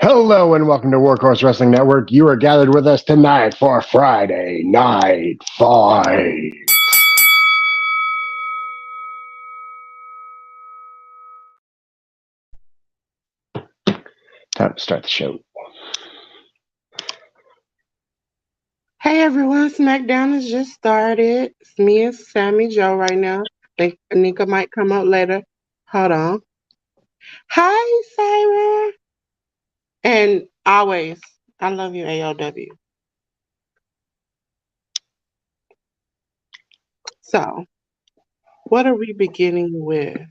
Hello and welcome to Workhorse Wrestling Network. You are gathered with us tonight for Friday Night Fight. Time to start the show. Hey everyone, Smackdown has just started. It's me and Sammy Joe right now. Think Nika might come out later. Hold on. Hi, Sarah. And always, I love you, AOW. So, what are we beginning with?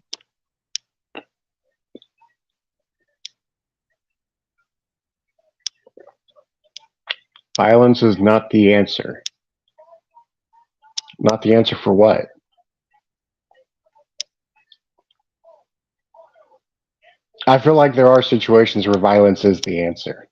Violence is not the answer. Not the answer for what? I feel like there are situations where violence is the answer.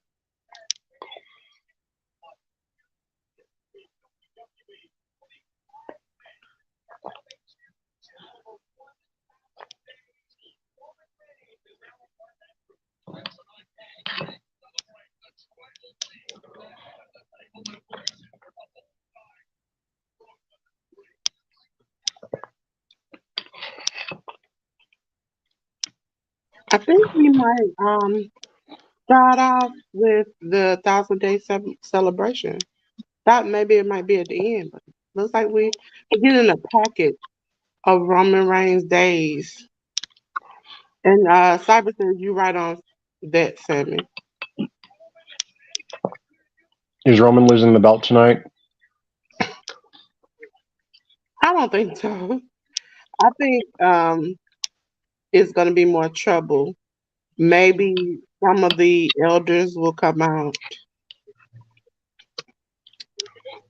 I think we might start off with the Thousand Day celebration. Thought maybe it might be at the end, but looks like we're getting a package of Roman Reigns days. And Cyber says you right on that, Sammy. Is Roman losing the belt tonight? I don't think so. I think it's going to be more trouble. Maybe some of the elders will come out,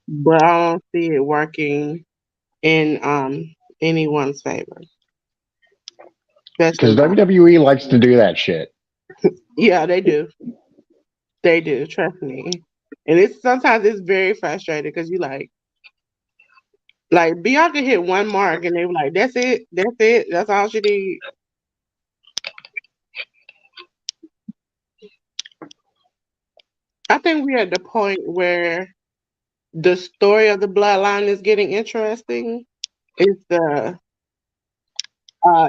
but I don't see it working in anyone's favor. Especially Because not. WWE likes to do that shit. Yeah, they do. They do. Trust me. And it's sometimes it's very frustrating because you like Bianca hit one mark and they were like, "That's it. That's it. That's all she did." I think we're at the point where the story of the bloodline is getting interesting. It's the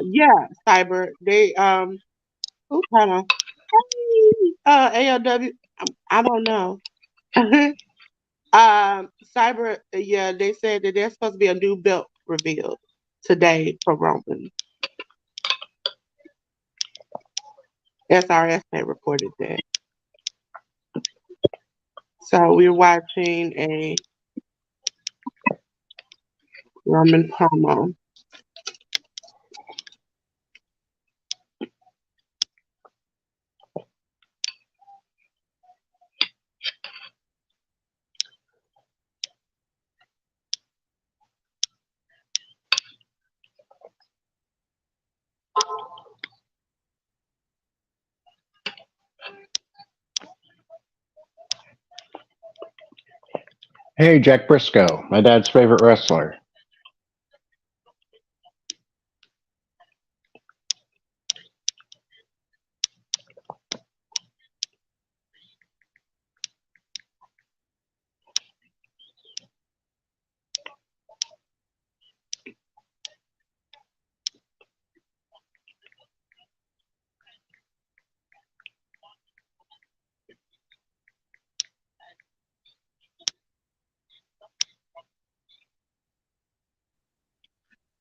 yeah, cyber. They oops, hold on. Hey, ALW. I don't know. Cyber. Yeah, they said that there's supposed to be a new belt revealed today for Roman. SRS had reported that. So we're watching a Roman promo. Hey, Jack Briscoe, my dad's favorite wrestler.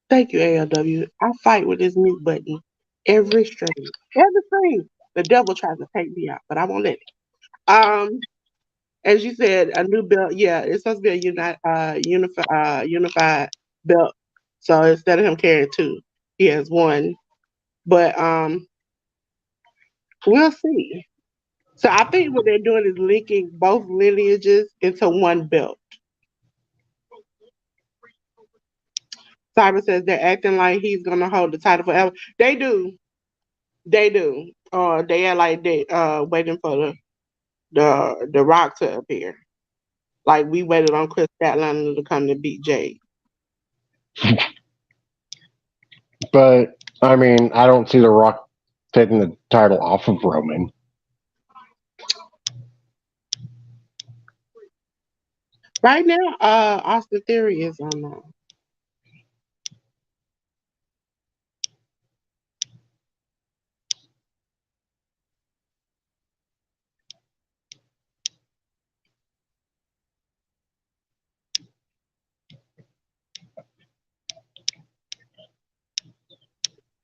Thank you, ALW. I fight with this mute button every stream. Every stream. The devil tries to take me out, but I won't let it. As you said, a new belt. Yeah, it's supposed to be a unified belt. So instead of him carrying two, he has one. But we'll see. So I think what they're doing is linking both lineages into one belt. Cyber says they're acting like he's gonna hold the title forever. They do. They do. They are like they waiting for the Rock to appear. Like we waited on Chris Statlander to come to beat Jade. But, I mean, I don't see The Rock taking the title off of Roman. Right now, Austin Theory is on there.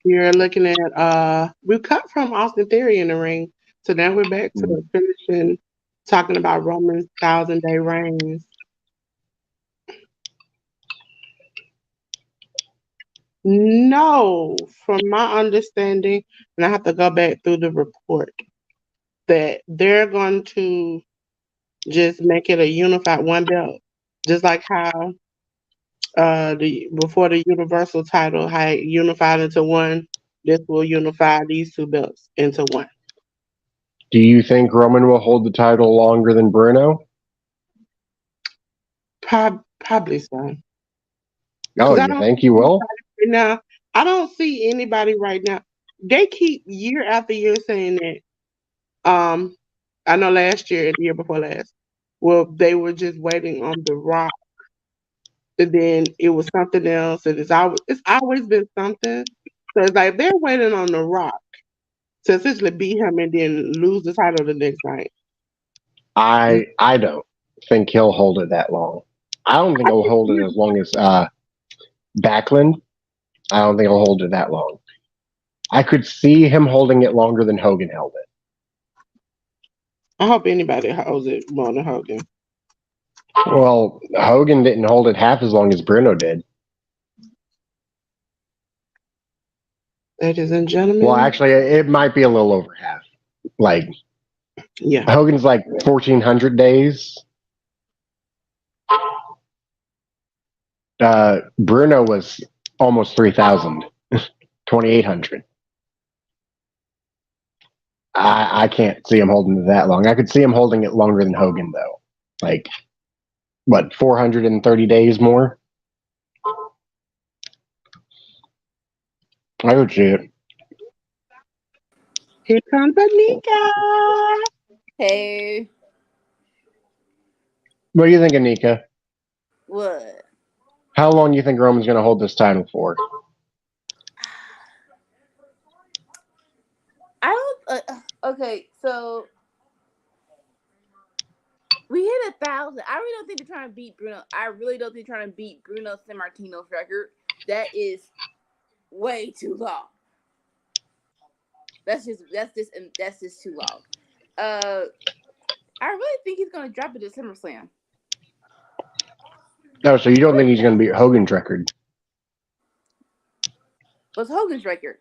You're looking at we cut from Austin Theory in the ring, so now we're back to finishing talking about Roman's 1,000-day reigns. No, from my understanding, and I have to go back through the report, that they're going to just make it a unified one belt, just like how the before the Universal title had unified into one. This will unify these two belts into one. Do you think Roman will hold the title longer than Bruno? Probably so. Oh, 'Cause I you don't think see he will? anybody right now. I don't see anybody right now. They keep year after year saying that. I know last year and the year before last. Well, they were just waiting on the Rock, and then it was something else, and it's always been something. So it's like they're waiting on the Rock to essentially beat him and then lose the title the next night. I don't think he'll hold it that long. I don't think I he'll think hold it as long as Backlund. I don't think he'll hold it that long. I could see him holding it longer than Hogan held it. I hope anybody holds it more than Hogan. Well, Hogan didn't hold it half as long as Bruno did. Ladies and Well, gentlemen, actually, it might be a little over half. Like yeah. Hogan's like 1,400 days. Bruno was almost 3,000, 2,800. I can't see him holding it that long. I could see him holding it longer than Hogan, though. Like, what, 430 days more? I would see it. Here comes Anika. Hey, What do you think, Anika? what? How long do you think Roman's going to hold this title for? I don't. Okay, so we hit 1,000. I really don't think they're trying to beat Bruno. I really don't think they're trying to beat Bruno Sammartino's record. That is way too long. That's just too long. I really think he's gonna drop it at SummerSlam. No, so you don't think he's going to beat Hogan's record? What's Hogan's record?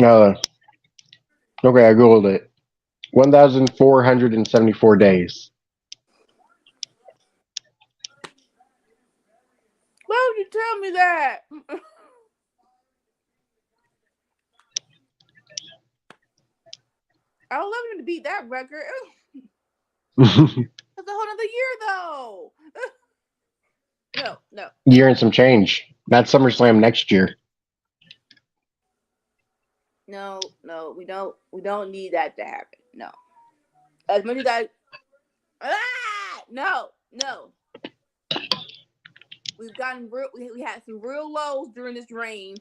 Okay, I googled it. 1,474 days. Why would you tell me that? I would love him to beat that record. That's a whole other year, though. No. Year and some change. That's SummerSlam next year. No, we don't need that to happen. No. As much as no. We've gotten we had some real lows during this reign,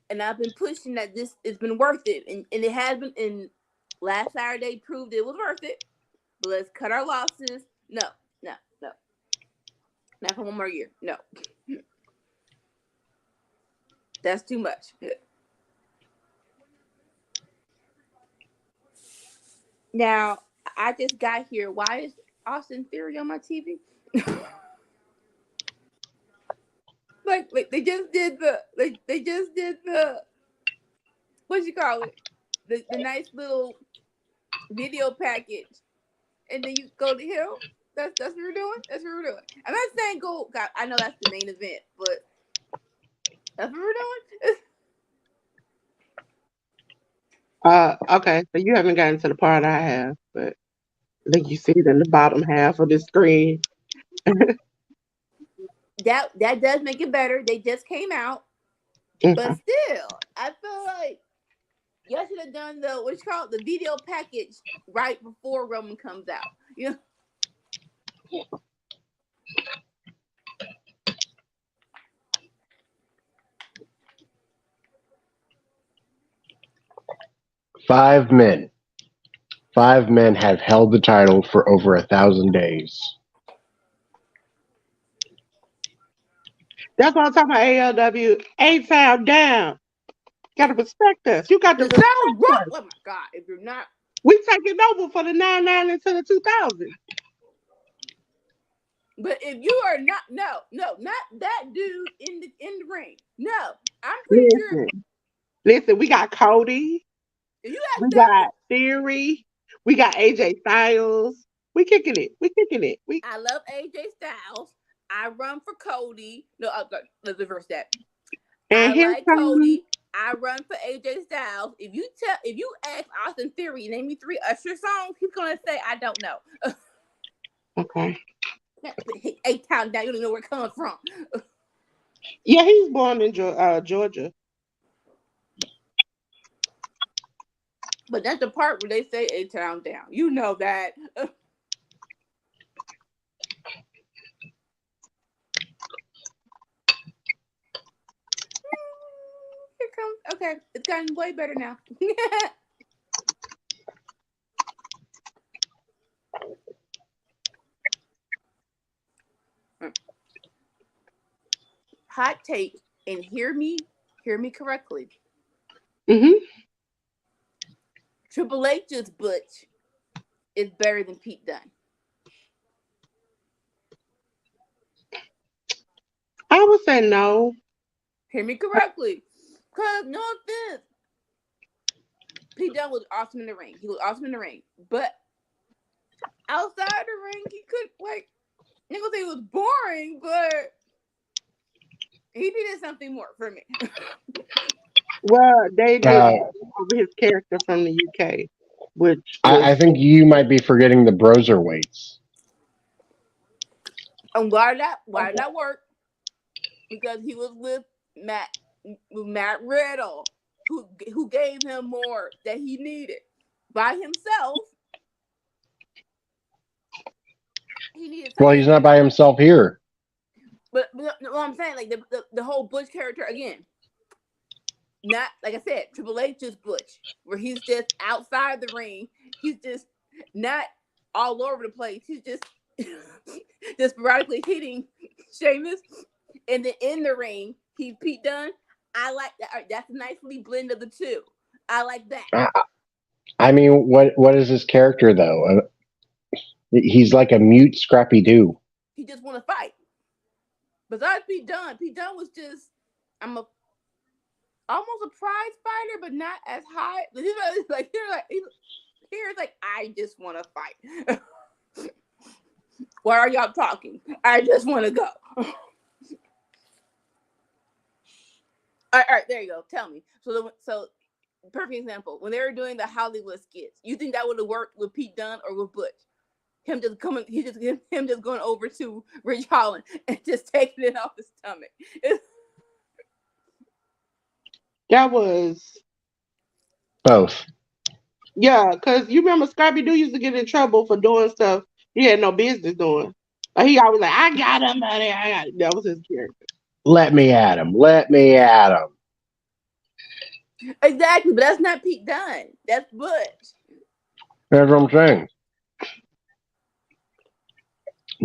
and I've been pushing that this has been worth it, and it has been. And last Saturday proved it was worth it. But let's cut our losses. No, not for one more year. No, that's too much. Now I just got here. Why is Austin Theory on my TV? like they just did the what you call it, the nice little video package, and then you go to him. That's what we're doing. I'm not saying go. God, I know that's the main event, but that's what we're doing. Okay, so you haven't gotten to the part I have, but I think you see it in the bottom half of the screen. that does make it better. They just came out, but still, I feel like y'all should have done the video package right before Roman comes out. You know, Five men. 5 men have held the title for over 1,000 days. That's what I'm talking about. AEW, 8-time down. Gotta respect us. You got to The respect South Rock. us. Oh my God! If you're not, We taking over for the 99 into the 2000. but if you are not, no, not that dude in the ring. No, I'm pretty sure Listen, we got Cody. if you We ask that, got Theory. We got AJ Styles. We kicking it. I love AJ Styles. I run for Cody. No, let's reverse that. And I his like son, Cody. I run for AJ Styles. If you ask Austin Theory, name me 3 Usher songs, he's gonna say I don't know. okay. 8 times down, you don't know where it comes from. Yeah, he's born in Georgia. But that's the part where they say 8 times down. You know that. Here comes. Okay, it's gotten way better now. Hot take, and hear me correctly. Mm-hmm. Triple H's Butch is better than Pete Dunne. I would say no. Hear me correctly. Because, no offense, Pete Dunne was awesome in the ring. He was awesome in the ring. But outside the ring, he could, like, I'm gonna say it was boring, but he needed something more for me. Well, they did over his character from the UK, which I think you might be forgetting the Broserweights. And why did that work? Because he was with Matt Riddle, who gave him more that he needed. By himself, he needed. Well, he's not by himself here. But what I'm saying, like the whole Butch character again. Not like I said, Triple H is Butch, where he's just outside the ring. He's just not all over the place. He's just sporadically hitting Sheamus, and then in the ring, he's Pete Dunne. I like that. That's a nicely blend of the two. I like that. I mean, what is his character though? He's like a mute Scrappy Doo. He just want to fight. Besides Pete Dunne was just almost a prize fighter, but not as high. He's like I just want to fight. Why are y'all talking? I just want to go. All right, there you go. Tell me. So perfect example. When they were doing the Hollywood skits, you think that would have worked with Pete Dunne or with Butch? Him just going over to Ridge Holland and just taking it off his stomach. that was both. Yeah, because you remember Scrappy Doo used to get in trouble for doing stuff he had no business doing. Like he always like, I got him, buddy. That was his character. Let me at him. Exactly, but that's not Pete Dunne. That's Butch. That's what I'm saying.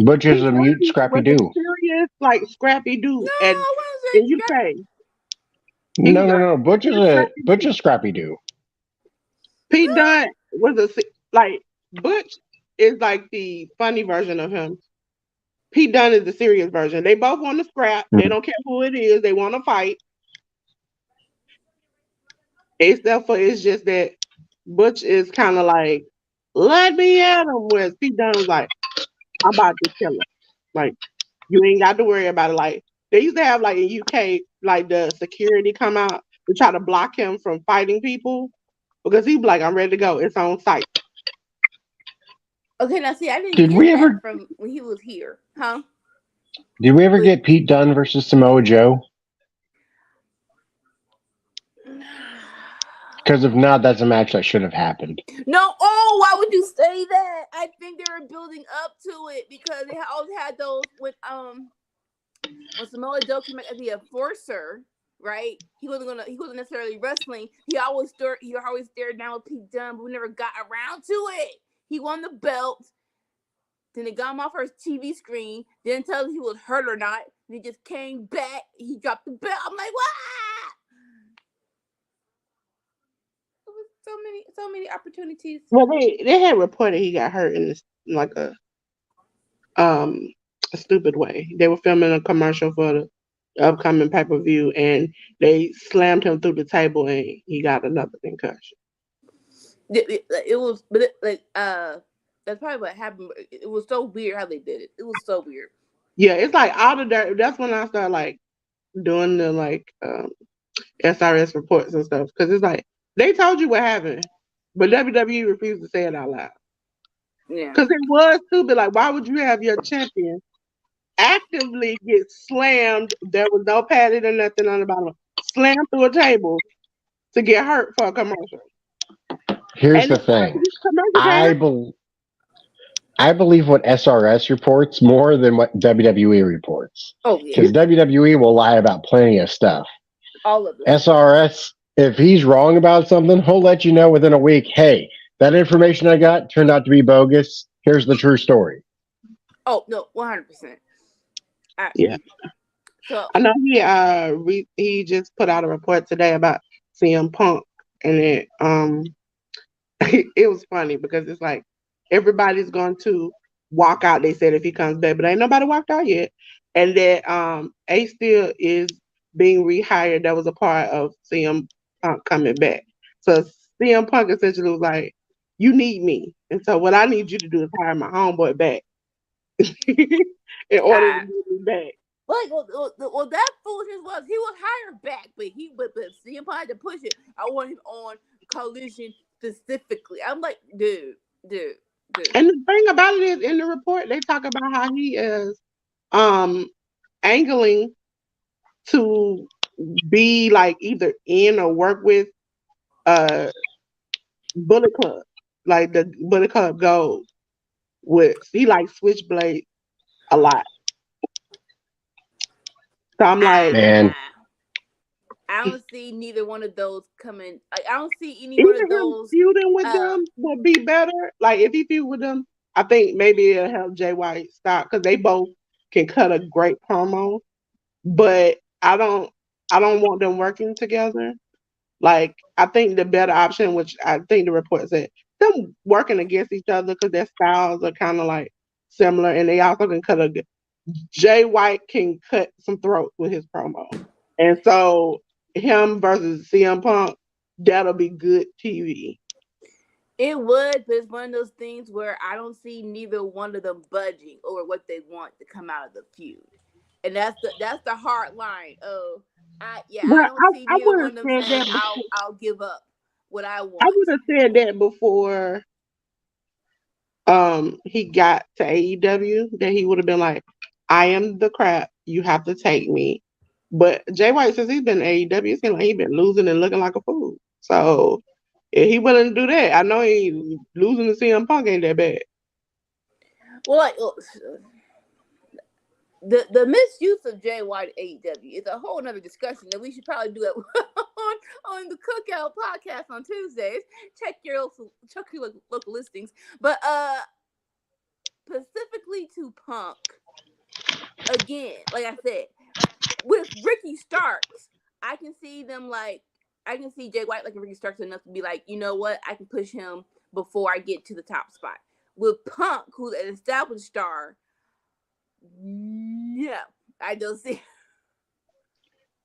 Butch is a mute Scrappy Doo. Serious, like Scrappy Doo. No, And I wasn't in UK. No. Butch is Scrappy Doo. Pete Dunne was Butch is like the funny version of him. Pete Dunne is the serious version. They both want to scrap. They don't care who it is. They want to fight. Except for it's just that Butch is kind of like, let me at him. Whereas Pete Dunne was like, I'm about to kill him. Like, you ain't got to worry about it. Like, they used to have, like, in UK, like, the security come out to try to block him from fighting people. Because he'd be like, I'm ready to go. It's on site. Okay, now see, I didn't get that from when he was here. Huh? Did we ever get Pete Dunne versus Samoa Joe? Because if not, that's a match that should have happened. No, oh, why would you say that? I think they were building up to it because they always had those with when Samoa Joe came back as the enforcer, right? He wasn't necessarily wrestling. He always stared down with Pete Dunne, but we never got around to it. He won the belt. Then they got him off her TV screen. Didn't tell us he was hurt or not. And he just came back. He dropped the belt. I'm like, what? There was so many opportunities. Well, they had reported he got hurt in like a stupid way. They were filming a commercial for the upcoming pay-per-view, and they slammed him through the table, and he got another concussion. It was, but that's probably what happened. It was so weird how they did it. It was so weird. Yeah, it's like all of that. That's when I started like doing the like SRS reports and stuff, because it's like they told you what happened, but WWE refused to say it out loud. Yeah, because it was stupid. Like, why would you have your champion actively get slammed? There was no padded or nothing on the bottom. Slammed through a table to get hurt for a commercial. Here's the thing. I believe what SRS reports more than what WWE reports. Oh, yeah. Because WWE will lie about plenty of stuff. All of it. SRS, if he's wrong about something, he'll let you know within a week, hey, that information I got turned out to be bogus. Here's the true story. Oh, no, 100%. Yeah. So I know he just put out a report today about CM Punk, and it it was funny because it's like everybody's going to walk out. They said if he comes back, but ain't nobody walked out yet. And that Ace Steel is being rehired. That was a part of CM Punk coming back. So CM Punk essentially was like, "You need me, and so what I need you to do is hire my homeboy back in order to get me back." Like, well, that foolishness was he was hired back, but CM Punk had to push it. I want him on Collision specifically. I'm like, dude. And the thing about it is, in the report, they talk about how he is angling to be like either in or work with Bullet Club, like the Bullet Club Gold. He likes Switchblade a lot. So I'm like, man, I don't see neither one of those coming. I don't see any one of those feuding with them would be better. Like if he feud with them, I think maybe it'll help Jay White stop because they both can cut a great promo. But I don't want them working together. Like I think the better option, which I think the report said, them working against each other because their styles are kind of like similar, and they also can cut a. Jay White can cut some throats with his promo, and so him versus CM Punk, that'll be good TV. It would, but it's one of those things where I don't see neither one of them budging over what they want to come out of the feud, and that's the hard line of I don't see neither one of them saying I'll give up what I want. I would have said that before he got to AEW, that he would have been like, I am the crap, you have to take me. But Jay White, since he's been AEW, it seems like he's been losing and looking like a fool. So if he wouldn't do that, I know he losing to CM Punk ain't that bad. Well, like the misuse of Jay White at AEW is a whole nother discussion that we should probably do it on the Cookout podcast on Tuesdays. Check your local listings. But specifically to Punk, again, like I said, with Ricky Starks, I can see Jay White like Ricky Starks enough to be like, you know what, I can push him before I get to the top spot. With Punk, who's an established star, no, I don't see.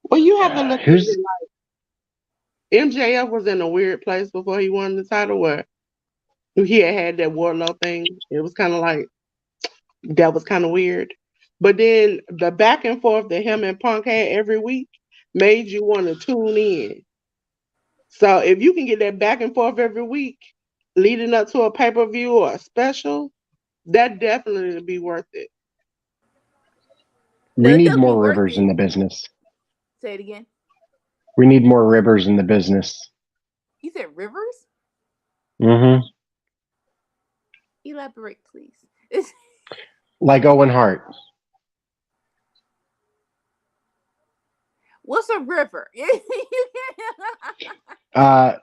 Well, you have to look at it like MJF was in a weird place before he won the title, where he had that Wardlow thing. It was kind of like that was kind of weird. But then the back and forth that him and Punk had every week made you want to tune in. So if you can get that back and forth every week leading up to a pay-per-view or a special, that definitely would be worth it. We need more Rivers in the business. Say it again. We need more Rivers in the business. You said Rivers? Mm-hmm. Elaborate, please. Like Owen Hart. What's a river? Uh,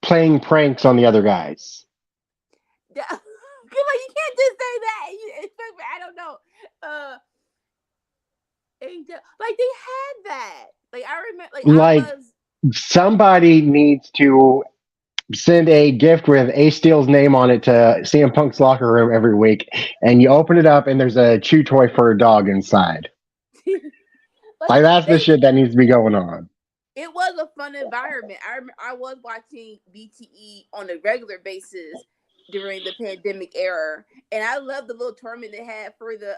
playing pranks on the other guys. Come on, you can't just say that. I don't know. Like they had that. Like I remember. Like somebody needs to send a gift with Ace Steel's name on it to CM Punk's locker room every week, and you open it up and there's a chew toy for a dog inside. Like that's the shit that needs to be going on. It was a fun environment. I was watching BTE on a regular basis during the pandemic era, and I loved the little tournament they had for the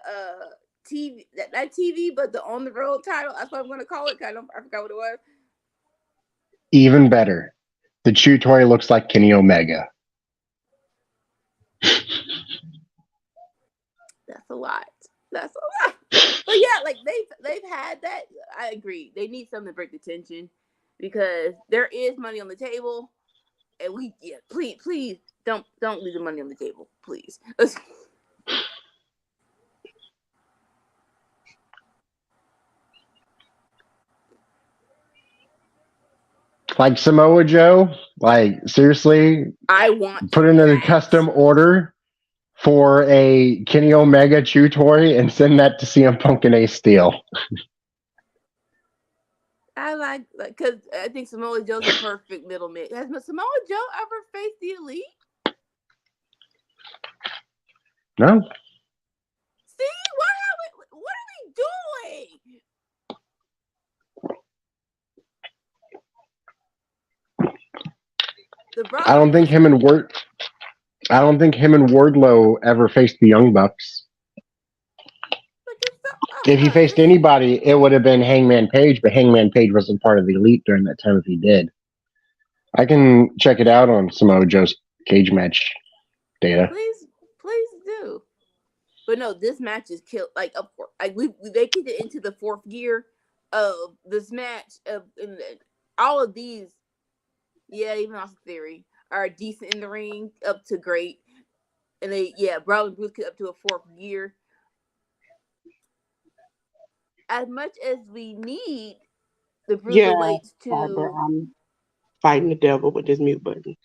TV, not TV, but the on the road title. That's what I'm going to call it. I forgot what it was. Even better, the chew toy looks like Kenny Omega. That's a lot. But yeah, like they've had that. I agree. They need something to break the tension because there is money on the table, and please don't leave the money on the table, please. Like Samoa Joe, like seriously, I want put in a custom order for a Kenny Omega chew toy and send that to CM Punk and Ace Steel. I like because I think Samoa Joe's a perfect middleman. Has Samoa Joe ever faced the Elite? No. See, what are we doing? I don't think him and Wardlow ever faced the Young Bucks. If he faced anybody, it would have been Hangman Page, but Hangman Page wasn't part of the Elite during that time if he did. I can check it out on Samoa Joe's cage match data. Please do. But no, this match is killed. Like, of course, like they kicked it into the fourth gear of this match. And all of these, yeah, even Austin Theory are decent in the ring, up to great. And Braun and Bruce get up to a fourth gear. As much as we need the Bruiserweights to... Barbara, I'm fighting the devil with this mute button.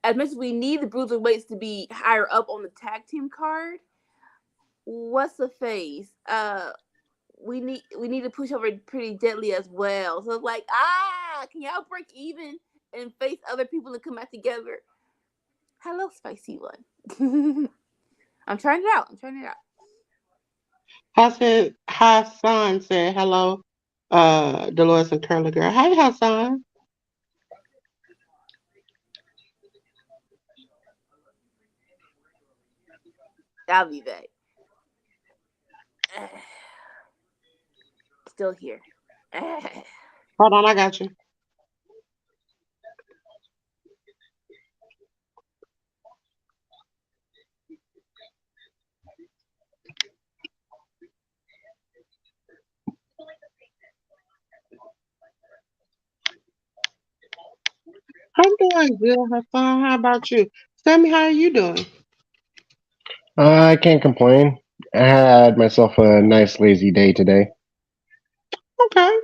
As much as we need the Bruiserweights to be higher up on the tag team card, what's the face? We need to push over Pretty Deadly as well. So it's like, can y'all break even and face other people and come back together? Hello, Spicy One. I'm trying it out. Hassan said hello, Dolores and Curly Girl. Hey, Hassan. I'll be back. Still here. Hold on, I got you. I'm doing good, Hassan. How about you? Sammy, how are you doing? I can't complain. I had myself a nice lazy day today. Okay.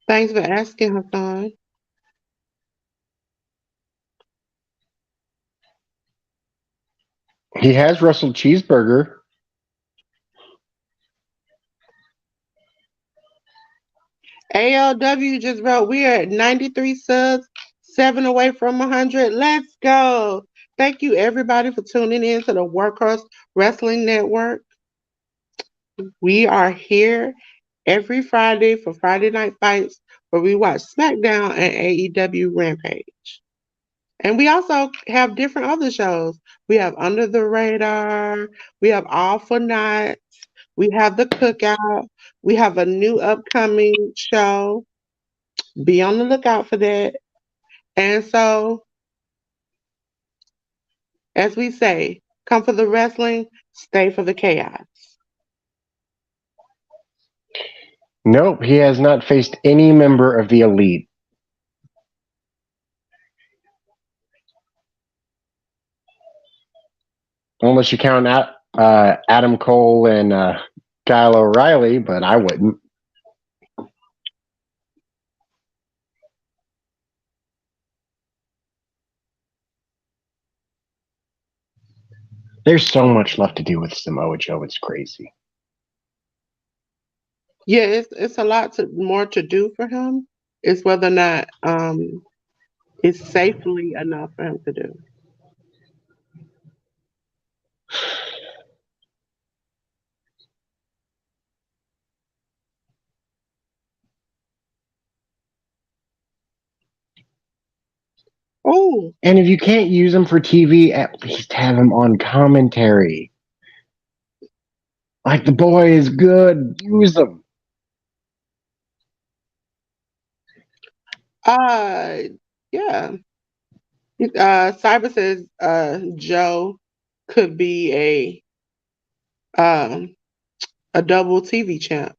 Thanks for asking, Hassan. He has wrestled Cheeseburger. ALW just wrote, we are at 93 subs, 7 away from 100. Let's go. Thank you, everybody, for tuning in to the Workhorse Wrestling Network. We are here every Friday for Friday Night Fights, where we watch Smackdown and AEW Rampage. And we also have different other shows. We have Under the Radar. We have All for Nights. We have The Cookout. We have a new upcoming show. Be on the lookout for that. And so, as we say, come for the wrestling, stay for the chaos. Nope, he has not faced any member of the Elite. Unless you count Adam Cole and Kyle O'Reilly, but I wouldn't. There's so much left to do with Samoa Joe. It's crazy. Yeah, it's a lot more to do for him. It's whether or not it's safely enough for him to do. Oh, And if you can't use him for TV, at least have him on commentary. Like, the boy is good. Use him. yeah. Cyber says Joe could be a double TV champ,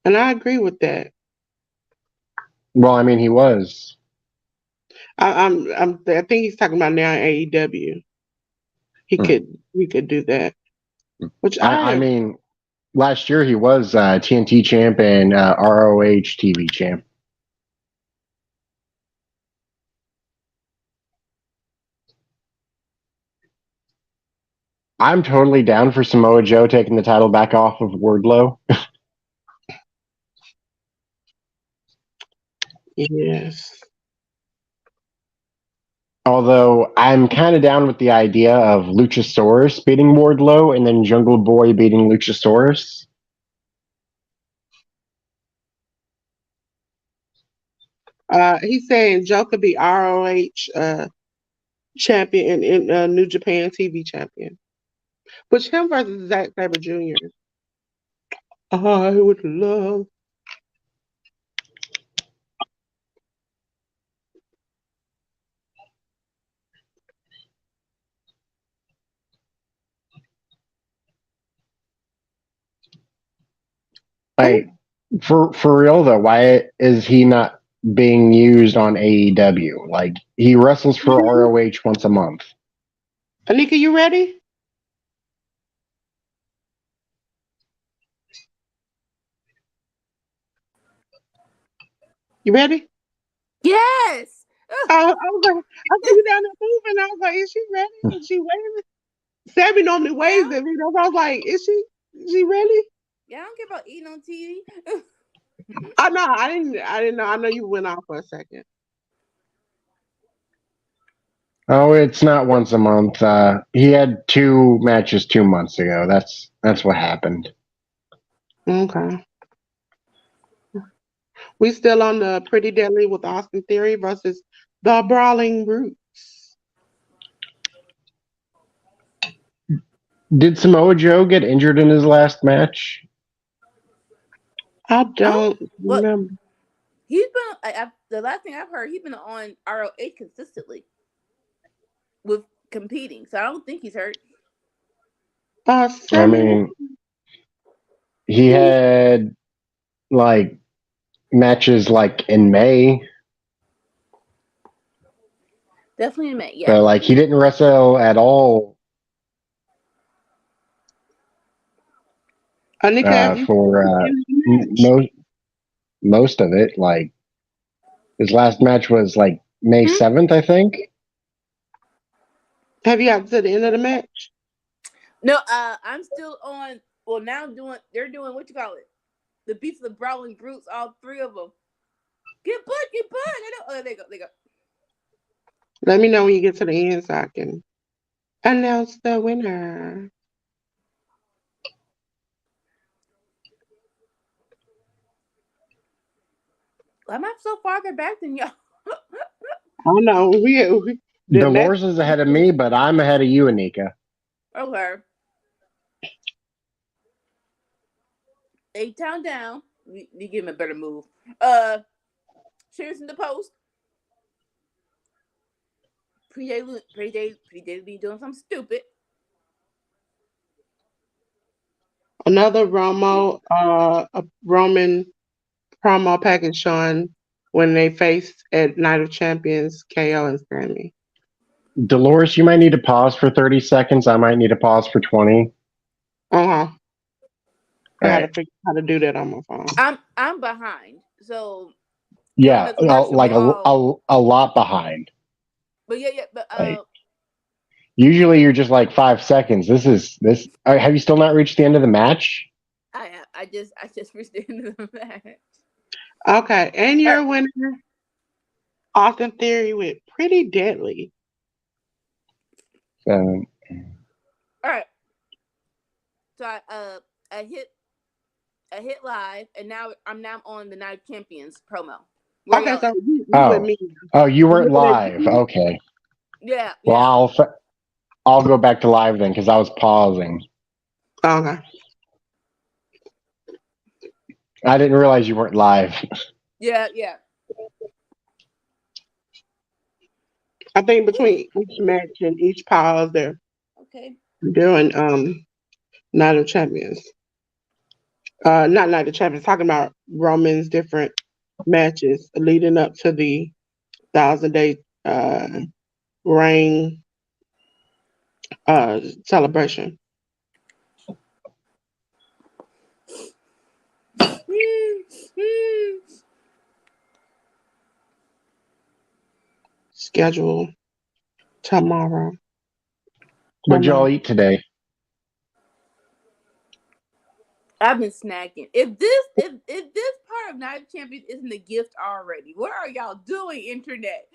and I agree with that. Well, I mean, he was. I think he's talking about now in AEW. He could do that. Which I mean, last year he was TNT champ and ROH TV champ. I'm totally down for Samoa Joe taking the title back off of Wardlow. yes. Although I'm kind of down with the idea of Luchasaurus beating Wardlow and then Jungle Boy beating Luchasaurus. He's saying Joe could be ROH champion and New Japan TV champion. Which him versus Zack Sabre Jr. I would love. Like, for real though, why is he not being used on AEW? Like, he wrestles for ROH once a month. Anika, you ready? You ready? Yes. I was like, I see you down there moving. I was like, is she ready? Is she waving? Sammy normally waves at me. I was like, is she ready? Yeah, I don't care about eating on TV. I know. I didn't know. I know you went off for a second. Oh, it's not once a month. He had 2 matches 2 months ago. That's what happened. Okay. We still on the Pretty Deadly with Austin Theory versus the Brawling Brutes. Did Samoa Joe get injured in his last match? I don't remember. He's been. The last thing I've heard, he's been on ROH consistently with competing. So I don't think he's hurt. I mean, he had like matches like in May. Definitely in May, yeah. But like he didn't wrestle at all for most of it. Like his last match was like May 7th, I think. Have you got to the end of the match? No, I'm still on. Well, now they're doing what you call it, the Beats of the Brawling Brutes. All 3 of them. Get put. Oh, there you go. Let me know when you get to the end so I can announce the winner. I'm not so farther back than y'all. I know. Dolores is ahead of me, but I'm ahead of you, Anika. Okay. 8-town down. You give him a better move. Cheers in the post. Pre-day be doing something stupid. Another Roman promo package showing when they faced at Night of Champions, KO and Sammy. Dolores, you might need to pause for 30 seconds. I might need to pause for 20. I gotta Right. figure out how to do that on my phone. I'm behind, so Yeah, during the commercial like while- a lot behind. but but Like, usually you're just like 5 seconds. This. Have you still not reached the end of the match? I just reached the end of the match. Okay, and your winner, Austin Theory with Pretty Deadly. All right. So I hit live, and now I'm on the Night of Champions promo. Where Okay, y'all so at? you with me. Oh, you weren't live. Okay. Yeah. Well, I'll go back to live then because I was pausing. Okay. I didn't realize you weren't live. Yeah. I think between each match and each pause, they're Okay. doing Night of Champions. Not Night of Champions. Talking about Roman's different matches leading up to the 1,000-day reign celebration. Schedule tomorrow. What'd y'all eat today? I've been snacking. If this part of Night of Champions isn't a gift already, what are y'all doing, internet?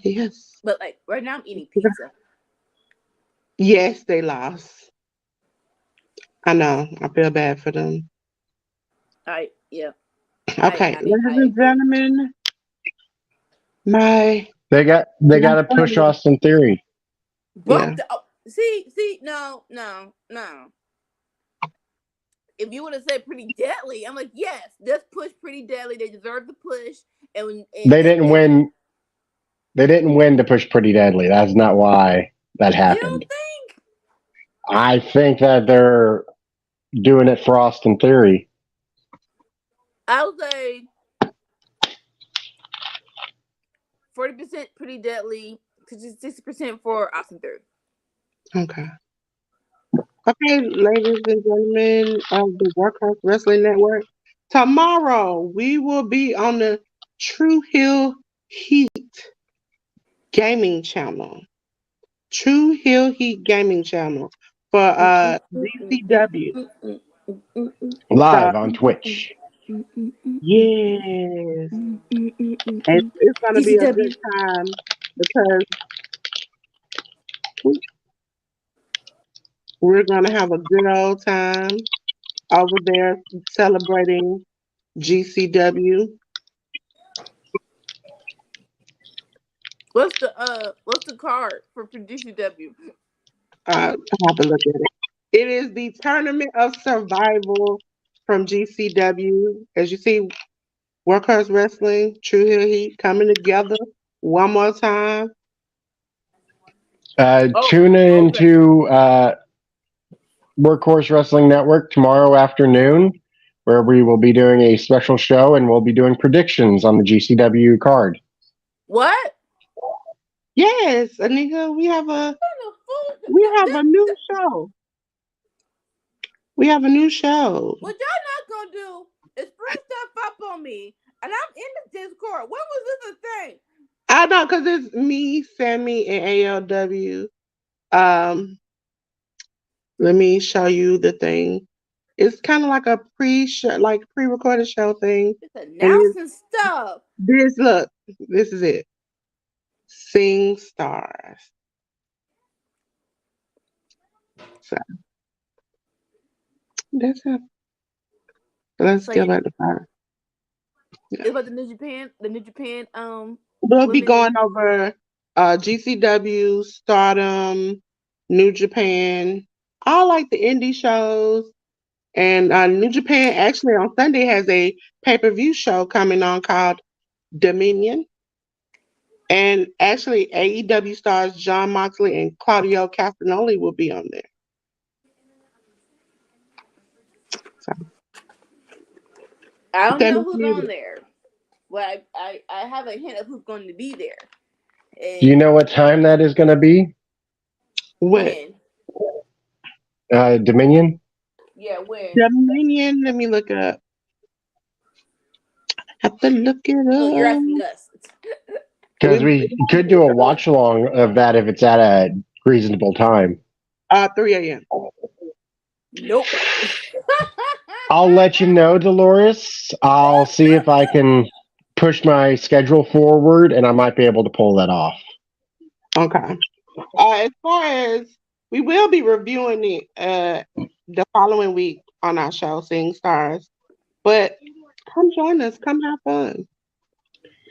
Yes. But like right now, I'm eating pizza. Yes, they lost. I know. I feel bad for them. Yeah. Okay, ladies and gentlemen, they got to push Austin Theory. Yeah. See, no. If you want to say Pretty Deadly, I'm like, yes, let's push Pretty Deadly. They deserve the push. And they didn't win. They didn't win to push Pretty Deadly. That's not why that happened. You don't think? I think that they're doing it for Austin Theory. I'll say 40% Pretty Deadly, 60% for Austin Theory. Okay. Okay, ladies and gentlemen of the Workhouse Wrestling Network, tomorrow we will be on the True Hill Heat Gaming Channel. True Hill Heat Gaming Channel for DCW. Live on Twitch. Yes. And it's going to be a good time because we're going to have a good old time over there celebrating GCW. What's the card for GCW? I have to look at it. It is the Tournament of Survival from GCW. As you see, Workhouse Wrestling, True Hill Heat coming together one more time. Tune in to Workhorse Wrestling Network tomorrow afternoon, where we will be doing a special show and we'll be doing predictions on the GCW card. What? Yes, Anika, we have a new show. We have a new show. What y'all not gonna do is bring stuff up on me, and I'm in the Discord. When was this a thing? I know, because it's me, Sammy, and ALW. Let me show you the thing. It's kind of like a pre-recorded show thing. It's announcing stuff. This is it. Sing Stars. So that's it. Let's get back to fire. It's about the New Japan. We'll be going over GCW, Stardom, New Japan, all like the indie shows. And New Japan actually on Sunday has a pay-per-view show coming on called Dominion. And actually, AEW stars John Moxley and Claudio Castagnoli will be on there. So, I don't know Dennis who's on Muted. there, but I have a hint of who's going to be there. Do you And know what time that is going to be? What? when? Dominion? Yeah, when? Dominion. Let me look up. Have to look it Look, you're up. asking us. Because we could do a watch along of that if it's at a reasonable time. 3 a.m. Nope. I'll let you know, Dolores. I'll see if I can push my schedule forward and I might be able to pull that off. Okay. As far as we will be reviewing it the following week on our show, Seeing Stars. But come join us. Come have fun.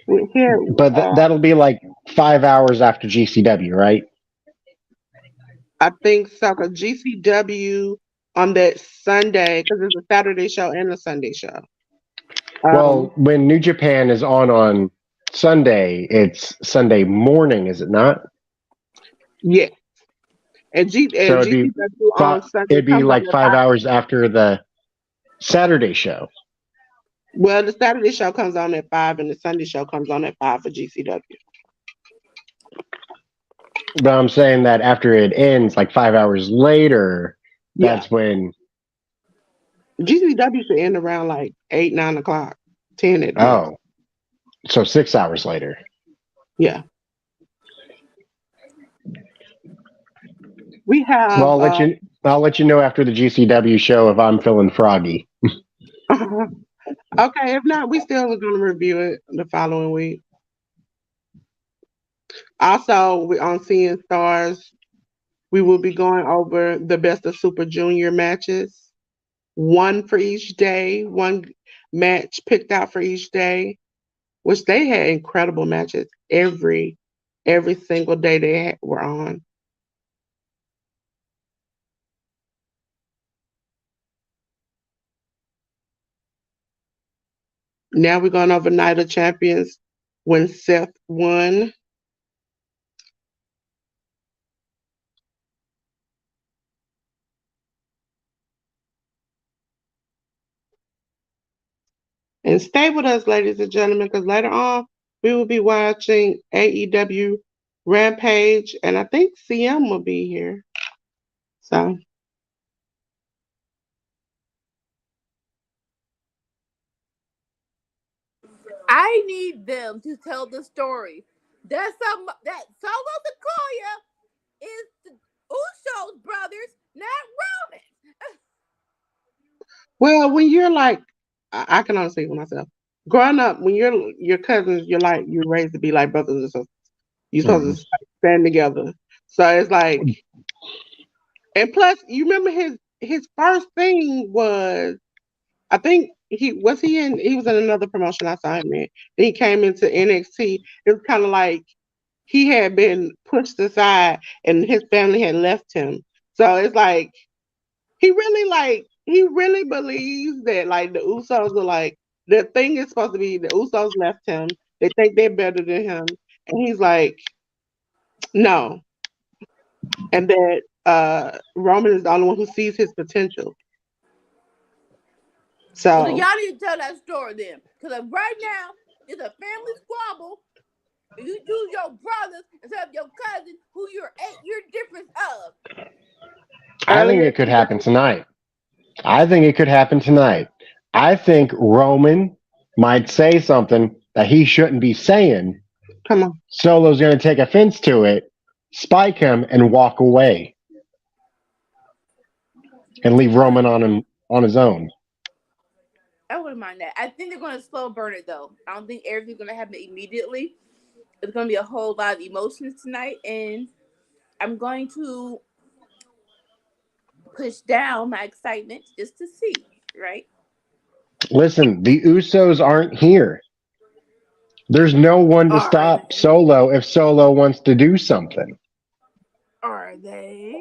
We're here. But that'll be like 5 hours after GCW, right? I think so. Cause GCW on that Sunday, because it's a Saturday show and a Sunday show. Well, when New Japan is on Sunday, it's Sunday morning, is it not? Yeah. And So GCW on Sunday it'd be comes like on at 5 5. hours after the Saturday show. Well, the Saturday show comes on at 5 and the Sunday show comes on at 5 for GCW. But I'm saying that after it ends, like 5 hours later, that's when. GCW should end around like 8, 9 o'clock, 10 at best. Oh, so 6 hours later. Yeah. We have. Well, I'll let you know after the GCW show if I'm feeling froggy. Okay, if not, we still are going to review it the following week. Also, we on Seeing Stars, we will be going over the best of Super Junior matches, one for each day, one match picked out for each day, which they had incredible matches every single day they were on. Now we're going over Night of Champions when Seth won. And stay with us, ladies and gentlemen, because later on we will be watching AEW Rampage, and I think CM will be here. So I need them to tell the story. That Solo Sikoa is the Usos brothers, not Roman. well, when you're like, I can only say for myself. Growing up, when your cousins, you're raised to be like brothers and sisters. You're supposed to stand together. So it's like, and plus, you remember his first thing was, I think he was in another promotion I saw him in. Then he came into NXT. It was kind of like he had been pushed aside and his family had left him. So it's like he really believes that like the Usos are like the thing is supposed to be the Usos left him. They think they're better than him. And he's like, no. And that Roman is the only one who sees his potential. So Well, y'all need to tell that story then. Because right now, it's a family squabble. You choose your brothers instead of your cousin who you're 8-year difference of. I think it could happen tonight. I think Roman might say something that he shouldn't be saying. Come on. Solo's going to take offense to it, spike him, and walk away. And leave Roman on his own. I wouldn't mind that. I think they're going to slow burn it, though. I don't think everything's going to happen immediately. It's going to be a whole lot of emotions tonight, and I'm going to push down my excitement just to see, right? Listen, the Usos aren't here. There's no one to stop Solo if Solo wants to do something. Are they?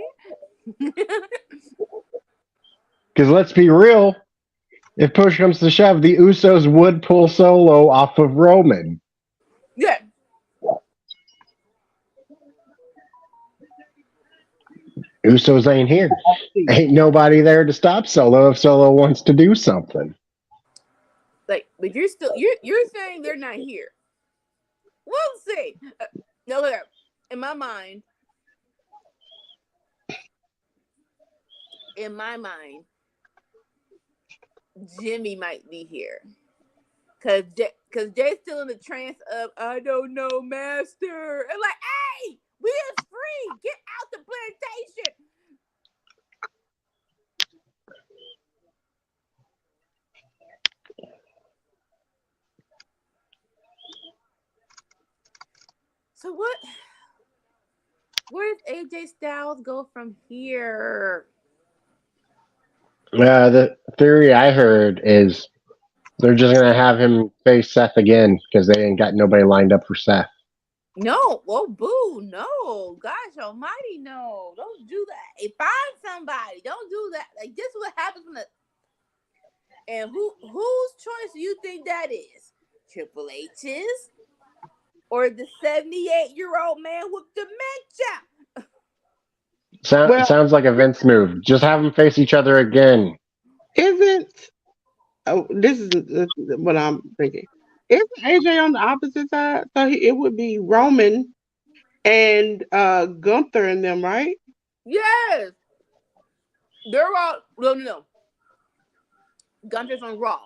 Because let's be real, if push comes to shove, the Usos would pull Solo off of Roman. Yeah. Usos ain't here. Ain't nobody there to stop Solo if Solo wants to do something. Like, but you're saying they're not here. We'll see. No, look, in my mind, Jimmy might be here. Cause Jay's still in the trance of I don't know, Master. And like, hey, we is free. Get out the plantation. So what? Where does AJ Styles go from here? The theory I heard is they're just gonna have him face Seth again because they ain't got nobody lined up for Seth. No, well, boo, no, gosh almighty, no, don't do that. Hey, find somebody, don't do that. Like, this is what happens when and whose choice do you think that is? Triple H's or the 78-year-old man with dementia? Sounds like a Vince move. Just have them face each other again. Isn't this is what I'm thinking? Isn't AJ on the opposite side? So it would be Roman and Gunther and them, right? Yes, they're all no. Gunther's on Raw,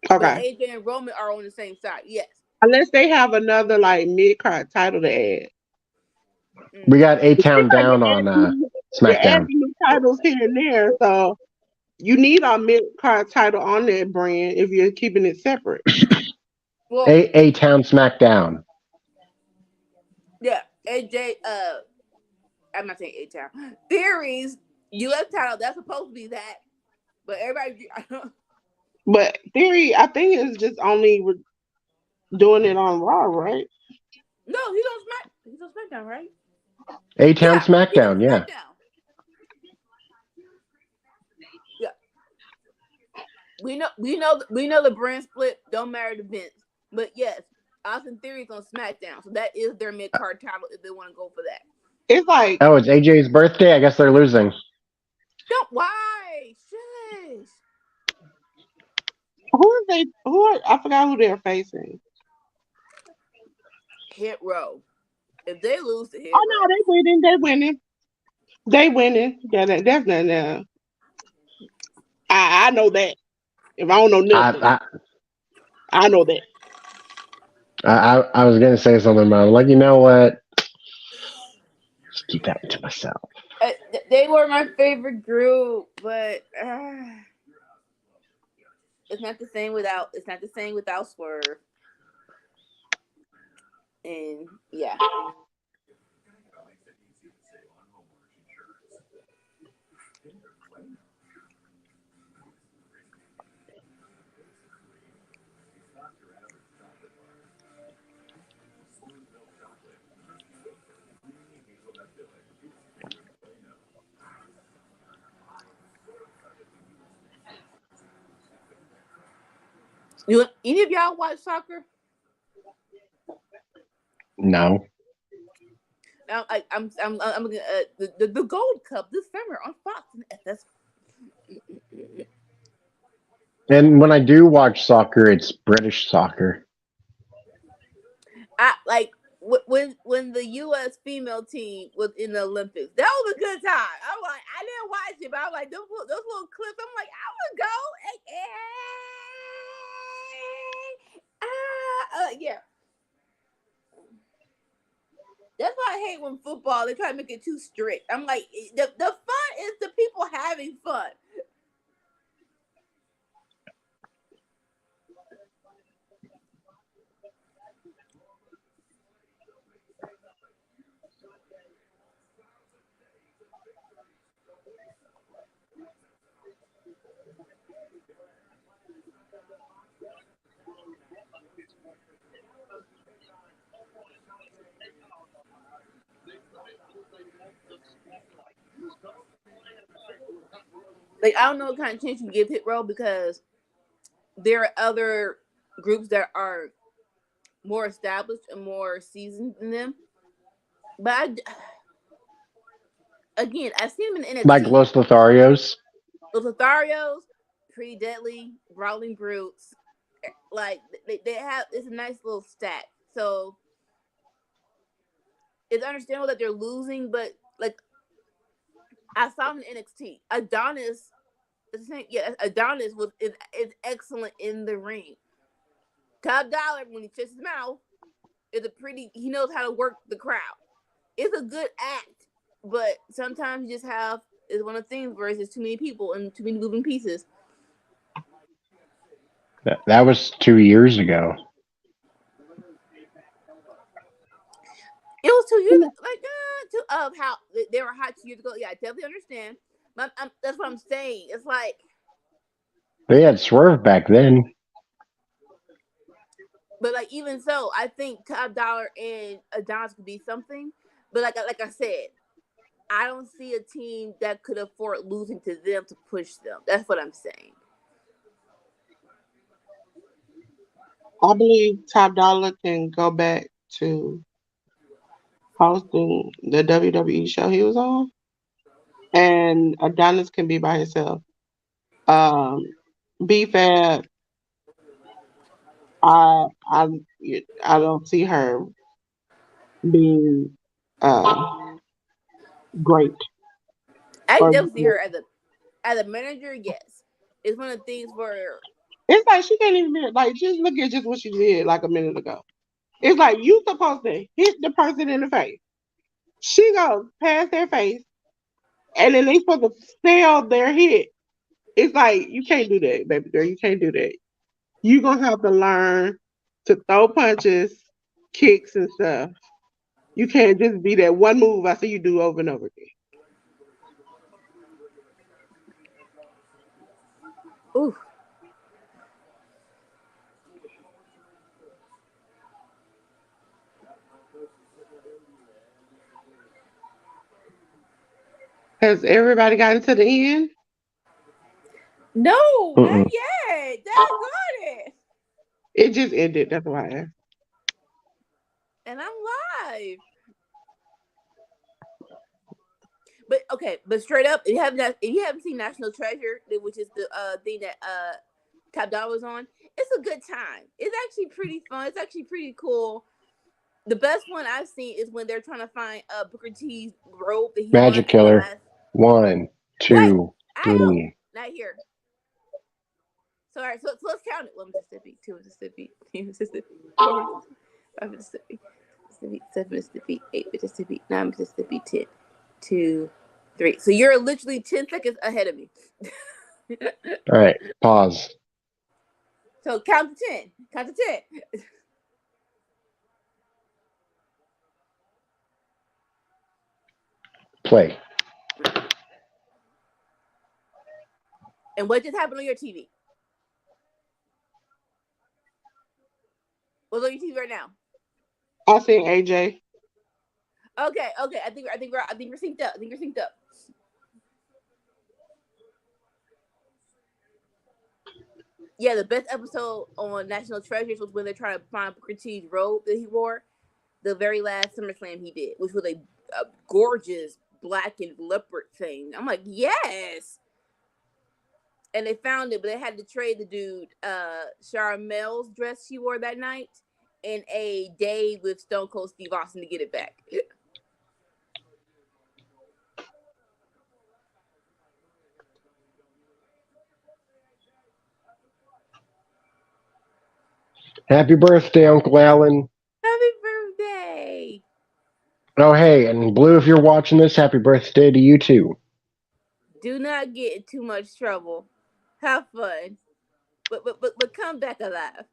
but Okay. AJ and Roman are on the same side. Yes, Unless they have another like mid card title to add. We got A-Town down on You're adding SmackDown. new titles here and there, so you need a mid card title on that brand if you're keeping it separate. well, A-Town SmackDown. yeah, AJ. I'm not saying A-Town. Theories, US title. That's supposed to be that, but everybody. But Theory, I think, is just only doing it on Raw, right? No, he's on SmackDown, right? A-Town Yeah, SmackDown, yeah. SmackDown. Yeah. We know the brand split don't matter to Vince. But yes, Austin Theory's on SmackDown. So that is their mid card title if they want to go for that. It's like, Oh, it's AJ's birthday. I guess they're losing. Don't why? Shush. I forgot who they're facing. Hit Row. If they lose to Hit Oh no, they winning. That's not. I know that. If I don't know nothing, I know that. I was gonna say something, but I'm like, you know what? Just keep that to myself. They were my favorite group, but it's not the same without Swerve. And yeah. Any of y'all watch soccer? No. I'm the Gold Cup this summer on Fox. That's And when I do watch soccer, it's British soccer. I like when the U.S. female team was in the Olympics. That was a good time. I'm like, I didn't watch it, but I was like those little clips. I'm like, I would go. Yeah. That's why I hate when football they try to make it too strict. I'm like, the fun is the people having fun. Like, I don't know what kind of chance you give Hit Row because there are other groups that are more established and more seasoned than them. But Again, I've seen him in NXT. Like Los Lotharios. Los Lotharios, pretty deadly, brawling brutes. Like they have, it's a nice little stack. So it's understandable that they're losing, but like I saw him in NXT. Adonis is excellent in the ring. Top Dollar, when he shuts his mouth, he knows how to work the crowd. It's a good act, but sometimes you just have, it's one of the things where it's too many people and too many moving pieces. That was 2 years ago. It was 2 years, how they were hot 2 years ago. Yeah, I definitely understand. But that's what I'm saying. It's like They had Swerve back then. But like even so, I think Top Dollar and Adonis could be something. But like I said, I don't see a team that could afford losing to them to push them. That's what I'm saying. I believe Top Dollar can go back to hosting the WWE show he was on, and Adonis can be by himself. B-Fab, I don't see her being great. I definitely see her as a manager. Yes, it's one of the things where it's like she can't even be like, just look at just what she did like a minute ago. It's like you supposed to hit the person in the face. She goes past their face, and then they supposed to sell their hit. It's like you can't do that, baby girl. You can't do that. You gonna have to learn to throw punches, kicks, and stuff. You can't just be that one move I see you do over and over again. Ooh. Has everybody gotten to the end? No, not yet. That's good. It just ended. That's why I asked. And I'm live. But straight up, if you haven't seen National Treasure, which is the thing that Top Dollar was on, it's a good time. It's actually pretty fun. It's actually pretty cool. The best one I've seen is when they're trying to find Booker T's robe that he Magic Killer. 1, 2, 3. Not here. So all right, so let's count it. 1 Mississippi, 2 Mississippi, 3 Mississippi, 4 Mississippi, 5 Mississippi, 7 Mississippi, 8 Mississippi, 9 Mississippi, 10, 2, 3. So you're literally 10 seconds ahead of me. All right, pause. So count to 10. Count to 10. Play. And what just happened on your TV? What's on your TV right now? I seen AJ. Okay. I think we're synced up. Yeah, the best episode on National Treasures was when they're trying to find Booker T's robe that he wore, the very last SummerSlam he did, which was a gorgeous black and leopard thing. I'm like, yes. And they found it, but they had to trade the dude Charmel's dress she wore that night and a day with Stone Cold Steve Austin to get it back. Happy birthday, Uncle Alan. Happy birthday. Oh, hey, and Blue, if you're watching this, happy birthday to you too. Do not get in too much trouble. Have fun. But come back alive.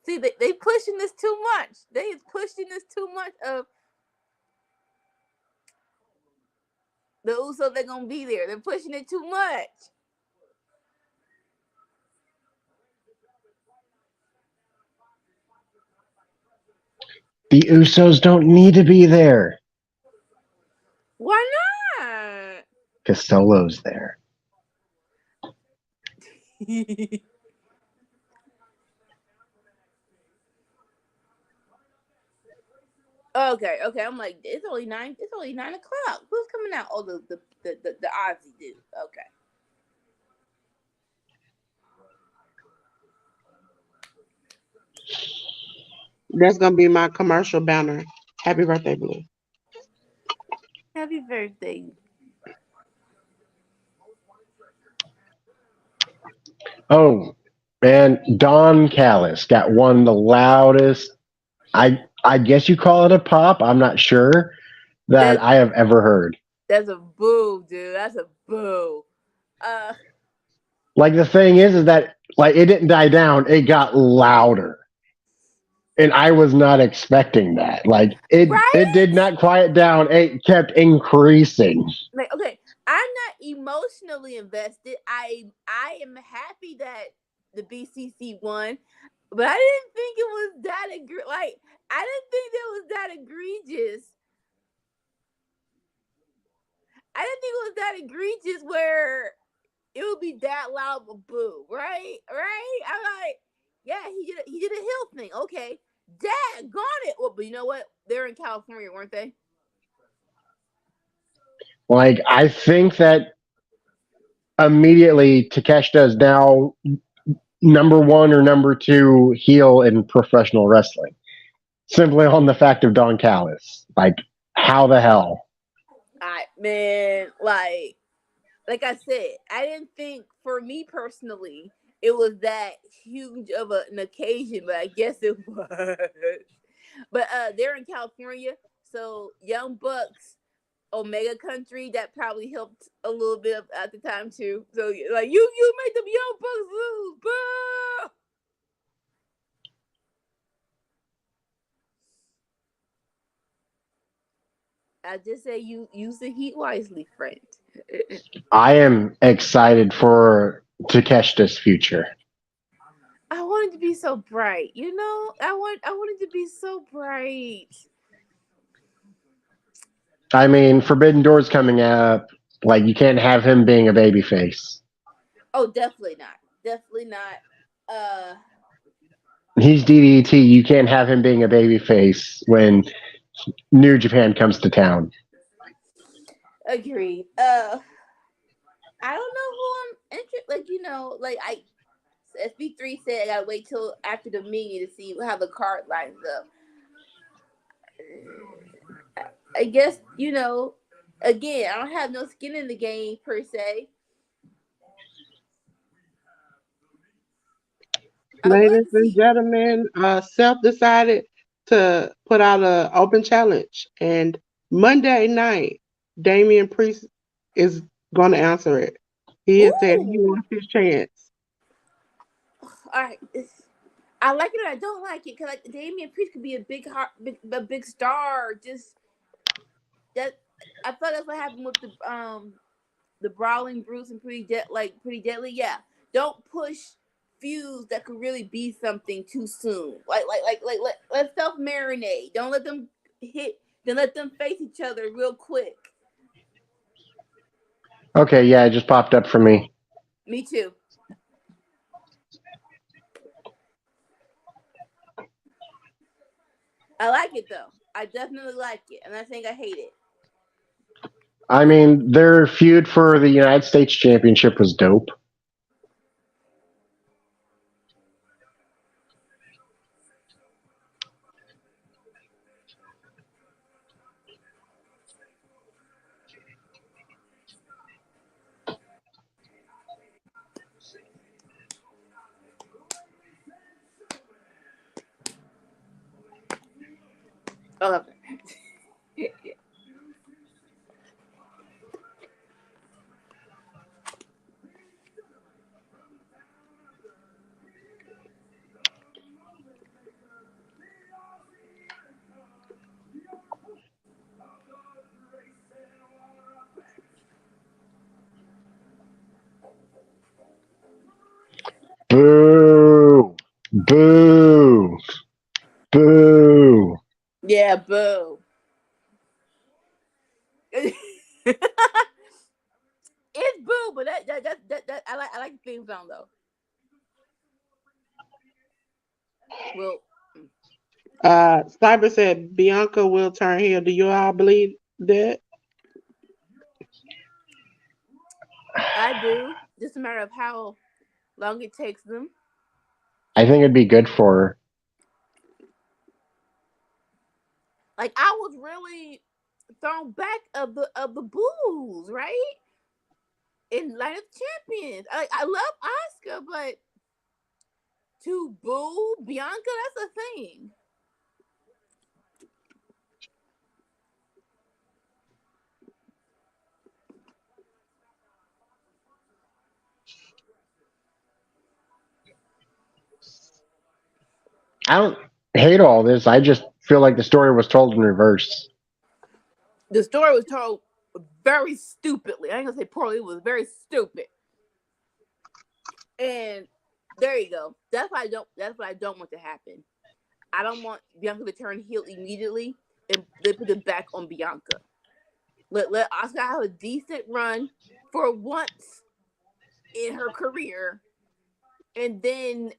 See, they pushing this too much. They is pushing this too much of the Usos. They're gonna be there. They're pushing it too much. The Usos don't need to be there. Why not? Because Solo's there. Okay. I'm like, it's only 9. It's only 9 o'clock. Who's coming out? Oh, the Ozzy dude. Okay. That's gonna be my commercial banner. Happy birthday, Blue. Happy birthday. Oh, man, Don Callis got one of the loudest. I guess you call it a pop. I'm not sure that That's I have ever heard. that's a boo, dude. That's a boo. Uh, Like the thing is that like it didn't die down. It got louder, and I was not expecting that. Like it right? did not quiet down. It kept increasing. Like, okay, I'm not emotionally invested. I am happy that the BCC won, but I didn't think it was that like I didn't think that was that egregious. I didn't think it was that egregious where it would be that loud of a boo, right? Right? I'm like, yeah, he did a hill thing. Okay. Dad gone it. Well, but you know what? They're in California, weren't they? Like I think that immediately Takeshita is now number one or number two heel in professional wrestling. Simply on the fact of Don Callis. Like, how the hell? Man, like I said, I didn't think for me personally it was that huge of an occasion, but I guess it was. But they're in California, so Young Bucks, Omega Country, that probably helped a little bit at the time too. So like you made them Young Bucks lose, boo! I just say you use the heat wisely, friend. I am excited for Takeshita's future. I wanted to be so bright, you know. I wanted to be so bright. I mean, Forbidden Door's coming up. Like, you can't have him being a babyface. Oh, definitely not. Definitely not. He's DDT. You can't have him being a babyface when New Japan comes to town. Agreed. I don't know who I'm interested. Like like SB3 said, I gotta wait till after the meeting to see how the card lines up. I guess again, I don't have no skin in the game per se. Ladies and gentlemen, Self decided to put out an open challenge, and Monday night, Damian Priest is going to answer it. He has said he wants his chance. All right, I like it or I don't like it because like Damian Priest could be a big star. Just that I thought that's what happened with the Brawling Bruce and Pretty Deadly. Yeah, don't push feuds that could really be something too soon. Let self marinate. Don't let them hit. Then let them face each other real quick. Okay, yeah, it just popped up for me. Me too. I like it though. I definitely like it, and I think I hate it. I mean, their feud for the United States Championship was dope. Oh, Boo! Boo! Boo! yeah, boo. It's boo, but that I like the theme song though. Well, Cyber said Bianca will turn heel. Do you all believe that? I do. Just a matter of how long it takes them. I think it'd be good for her. Like I was really thrown back of the boos, right? In Light of Champions. I love Asuka, but to boo Bianca, that's a thing. I don't hate all this. I just feel like the story was told in reverse. The story was told very stupidly. I ain't gonna say poorly, it was very stupid. And there you go. That's what I don't want to happen. I don't want Bianca to turn heel immediately and they put it back on Bianca. Let Asuka have a decent run for once in her career, and then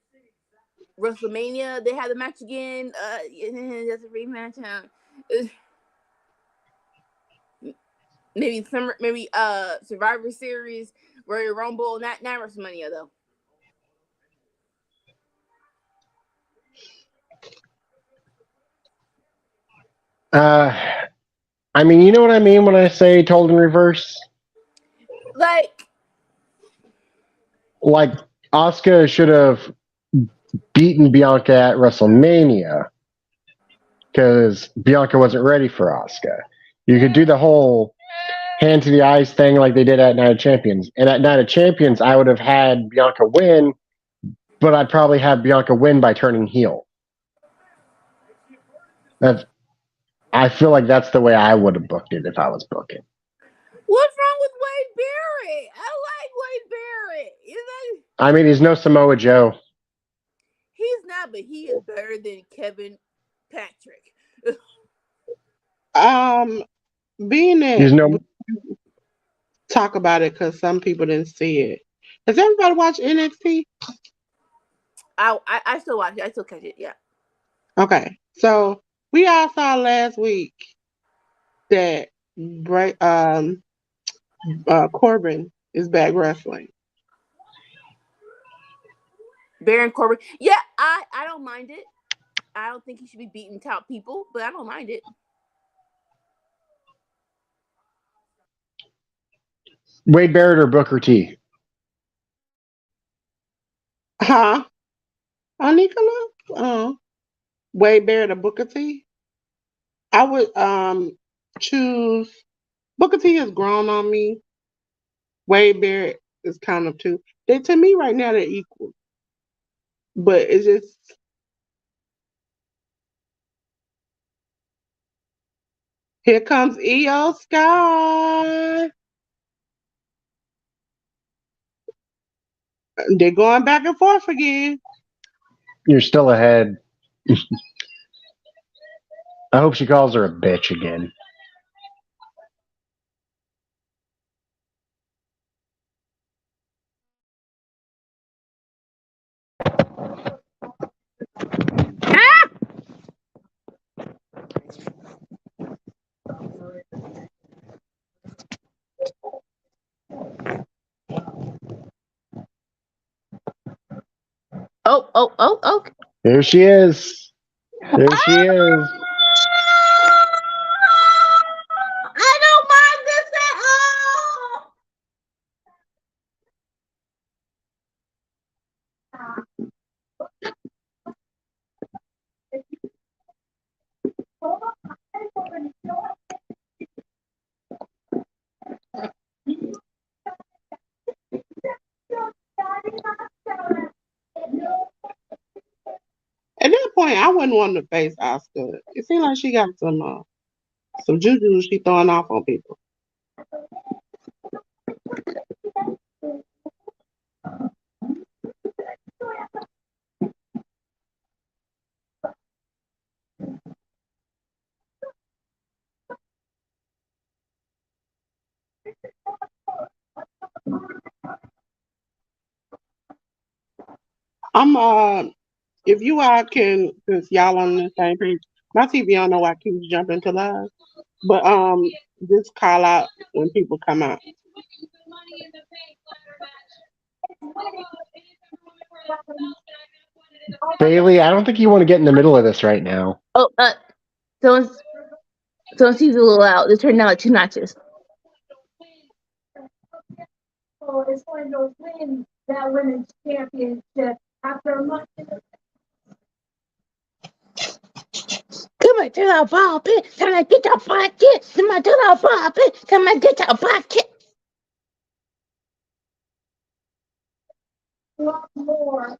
WrestleMania they have the match again. That's a rematch. Maybe Survivor Series, Royal Rumble, not WrestleMania though. I mean, you know what I mean when I say told in reverse? Like Asuka should have beaten Bianca at WrestleMania because Bianca wasn't ready for Asuka. You could do the whole hand to the eyes thing like they did at Night of Champions. And at Night of Champions, I would have had Bianca win, but I'd probably have Bianca win by turning heel. I feel like that's the way I would have booked it if I was booking. What's wrong with Wade Barrett? I like Wade Barrett. I mean, he's no Samoa Joe. He's not, but he is better than Kevin Patrick. Being that He's no. Talk about it because some people didn't see it. Does everybody watch NXT? I still watch it. I still catch it. Yeah. Okay, so we all saw last week that Corbin is back wrestling. Baron Corbin. Yeah, I don't mind it. I don't think he should be beating top people, but I don't mind it. Wade Barrett or Booker T? Huh? Nicola? Wade Barrett or Booker T? I would choose Booker T has grown on me. Wade Barrett is kind of too. To me right now they're equal. But it's just here comes EO Sky. They're going back and forth again. You're still ahead. I hope she calls her a bitch again. Oh. There she is. There she is. I don't mind this at all. At that point, I wouldn't want to face Oscar. It seems like she got some juju she throwing off on people. I'm if you all can, since y'all on the same page, my TV I don't know why it keeps jumping to live, but just call out when people come out. Bailey, I don't think you want to get in the middle of this right now. Oh, someone's sees a little out. They turned down like 2 notches. Oh, it's one of those wins that women's championship after a month. Come on, to the ball pit. Come on, get your bucket. Come on, to the ball pit. Come on, get your bucket. A lot more.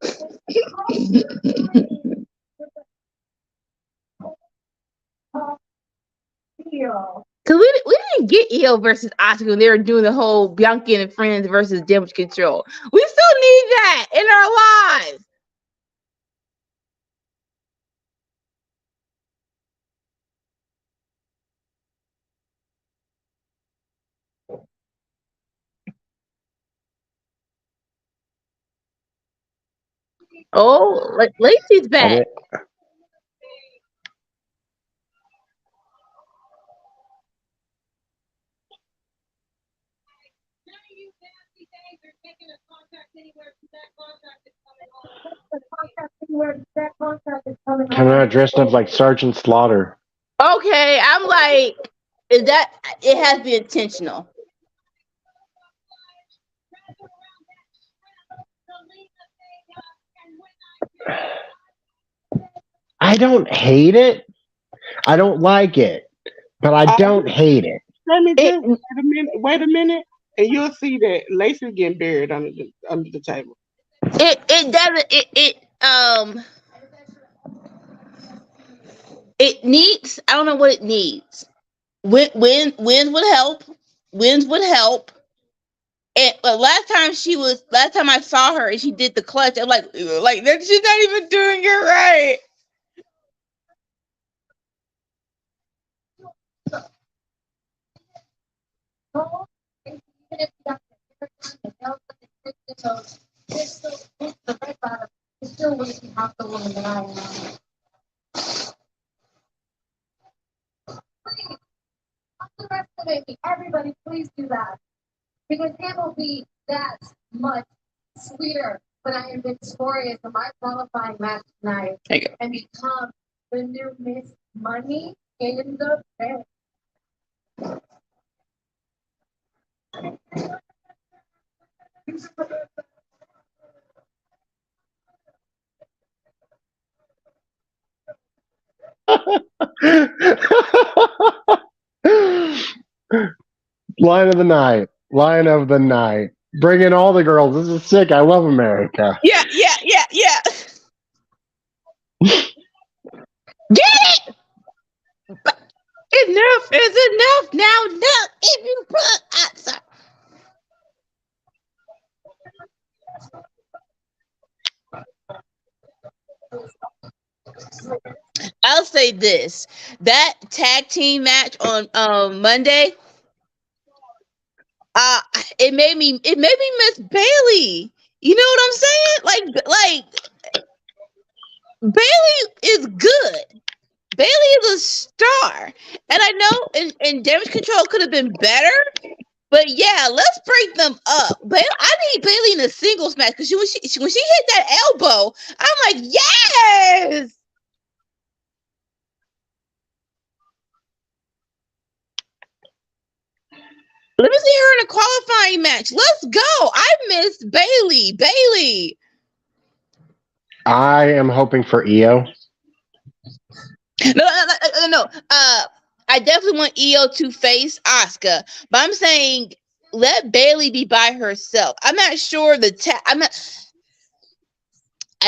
Cause we didn't get EO versus Oscar when they were doing the whole Bianca and Friends versus Damage Control. We still need that in our lives. Oh, Lacey's back. Coming out dressed up like Sergeant Slaughter. Okay, I'm like, is that it has to be intentional. I don't hate it. I don't like it, but I don't hate it. Let me just wait a minute, and you'll see that Lacey's getting buried under the table. It doesn't it needs, I don't know what it needs. Wins would help. Wins would help. But last time I saw her and she did the clutch, I'm like that she's not even doing it right. Everybody, please do that. Because it will be that much sweeter when I am victorious in my qualifying match tonight and become the new Miss Money in the Bank. Line of the night. Line of the night. Bring in all the girls. This is sick. I love America. Yeah. Get it! Enough is enough now. No, if you put outside. I'll say this: that tag team match on Monday, it made me miss Bailey. You know what I'm saying? Like Bailey is good. Bailey is a star, and I know and Damage Control could have been better. But yeah, let's break them up. But I need Bailey in a singles match because when she hit that elbow, I'm like, yes. Let me see her in a qualifying match. Let's go. I miss Bailey. I am hoping for EO. No. I definitely want EO to face Asuka, but I'm saying let Bailey be by herself. I'm not sure I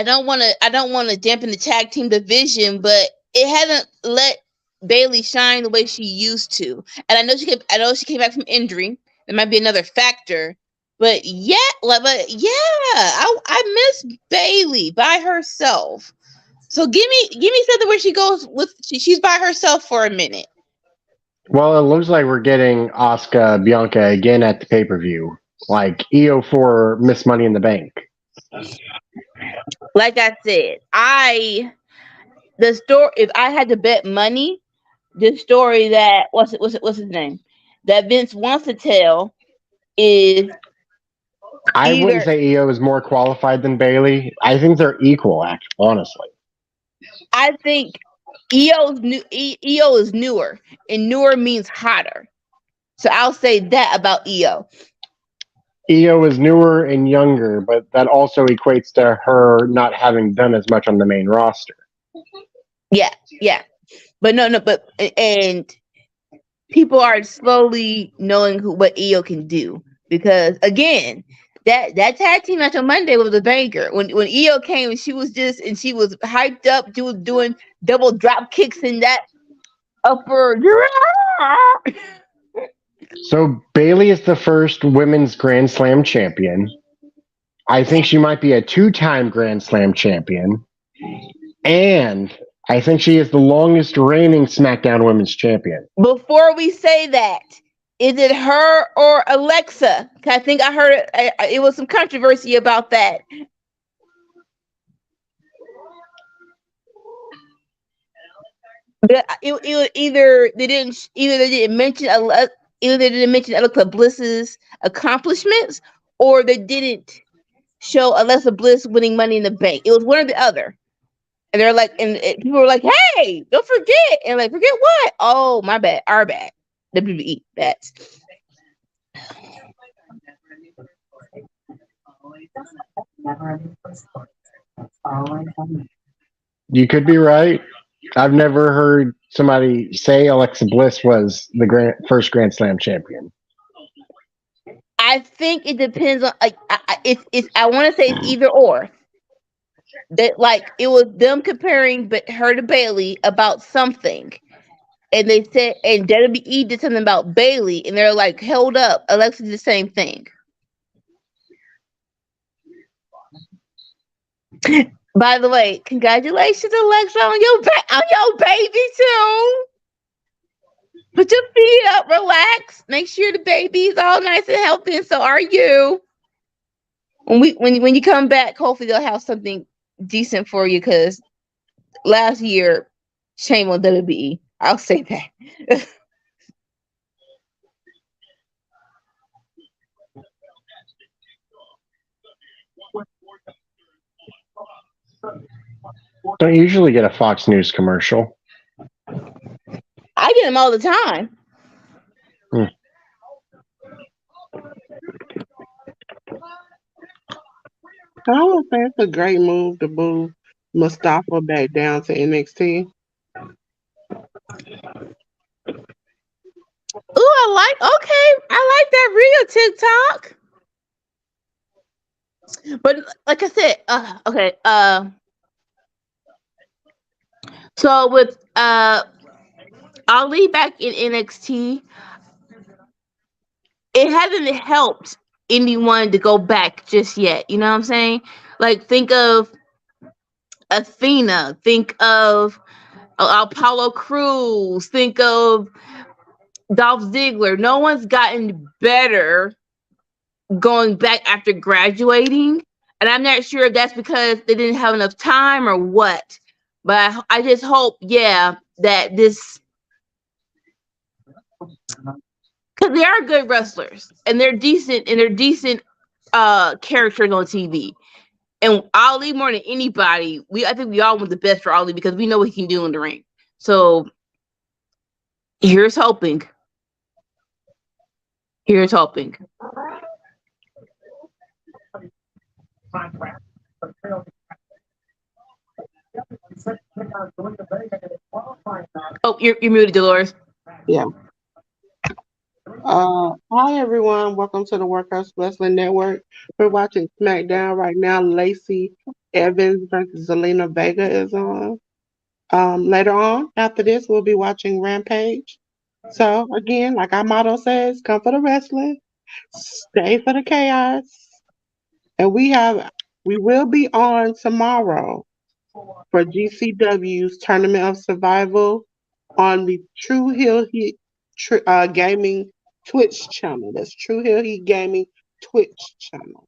don't want to dampen the tag team division, but it hasn't let Bailey shine the way she used to. And I know she came back from injury. There might be another factor, but I miss Bailey by herself. So give me something where she goes she's by herself for a minute. Well, it looks like we're getting Asuka Bianca again at the pay-per-view. Like EO for Miss Money in the Bank. Like I said, the story. If I had to bet money, the story that what's his name that Vince wants to tell is I wouldn't either say Io is more qualified than Bailey. I think they're equal, actually, honestly. I think Io is newer, and newer means hotter. So I'll say that about Io. Io is newer and younger, but that also equates to her not having done as much on the main roster. Yeah, yeah. But no, but and people are slowly knowing what Io can do because again, that tag team match on Monday was a banger. When Io came and she was hyped up, she was doing double drop kicks in that upper. So Bailey is the first women's Grand Slam champion. I think she might be a 2-time Grand Slam champion. And I think she is the longest reigning SmackDown Women's Champion. Before we say that, is it her or Alexa? I think I heard it was some controversy about that. Either they didn't mention Alexa Bliss's accomplishments, or they didn't show Alexa Bliss winning Money in the Bank. It was one or the other. And they're like, people were like, "Hey, don't forget!" And like, forget what? Oh, my bad, our bad. WWE bats. You could be right. I've never heard somebody say Alexa Bliss was the first Grand Slam champion. I think it depends on I want to say it's either or. That like it was them comparing her to Bailey about something, and they said and WWE did something about Bailey, and they're like, "Hold up, Alexa did the same thing." By the way, congratulations, Alexa, on your baby too. Put your feet up, relax. Make sure the baby's all nice and healthy, and so are you. When you come back, hopefully they'll have something decent for you. Because last year, shame on WWE. I'll say that. Don't usually get a Fox News commercial. I get them all the time. I would say it's a great move to move Mustafa back down to NXT. Ooh, I like that real TikTok. But like I said, okay, so with Ali back in NXT, it hasn't helped anyone to go back just yet. You know what I'm saying? Like, think of Athena, think of Apollo Crews, think of Dolph Ziggler. No one's gotten better going back after graduating. And I'm not sure if that's because they didn't have enough time or what. But I just hope, that this, because they are good wrestlers and they're decent characters on TV. And Ali, more than anybody, I think we all want the best for Ali because we know what he can do in the ring. So here's hoping. Here's hoping. Oh, you're muted, Dolores. Yeah. Hi everyone, welcome to the Workhouse Wrestling Network. We're watching SmackDown right now. Lacey Evans versus Zelina Vega is on. Later on, after this, we'll be watching Rampage. So again, like our motto says, come for the wrestling, stay for the chaos. And we will be on tomorrow for GCW's Tournament of Survival on the True Hill Heat Gaming Twitch channel. That's True Hill Heat Gaming Twitch channel.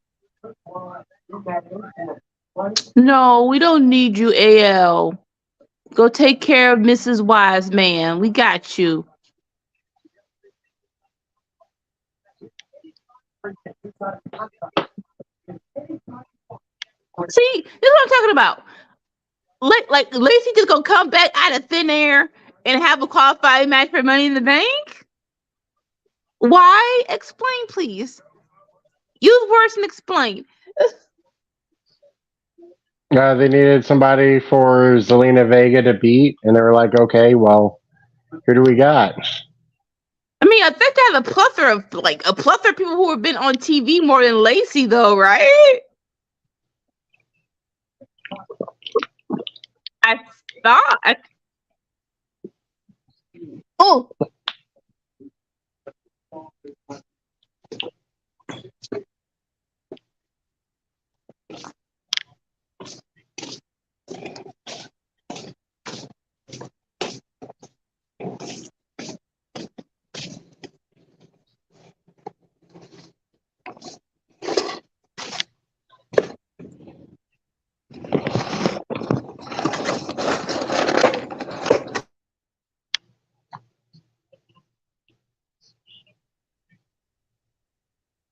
No, we don't need you, AL. Go take care of Mrs. Wise, man. We got you. See, this is what I'm talking about. Like Lacey just gonna come back out of thin air and have a qualified match for Money in the Bank? Why? Explain, please. Use words and explain. They needed somebody for Zelina Vega to beat, and they were like, okay, well, who do we got? I mean, I think they have a plethora of people who have been on TV more than Lacey, though, right? I thought. Oh.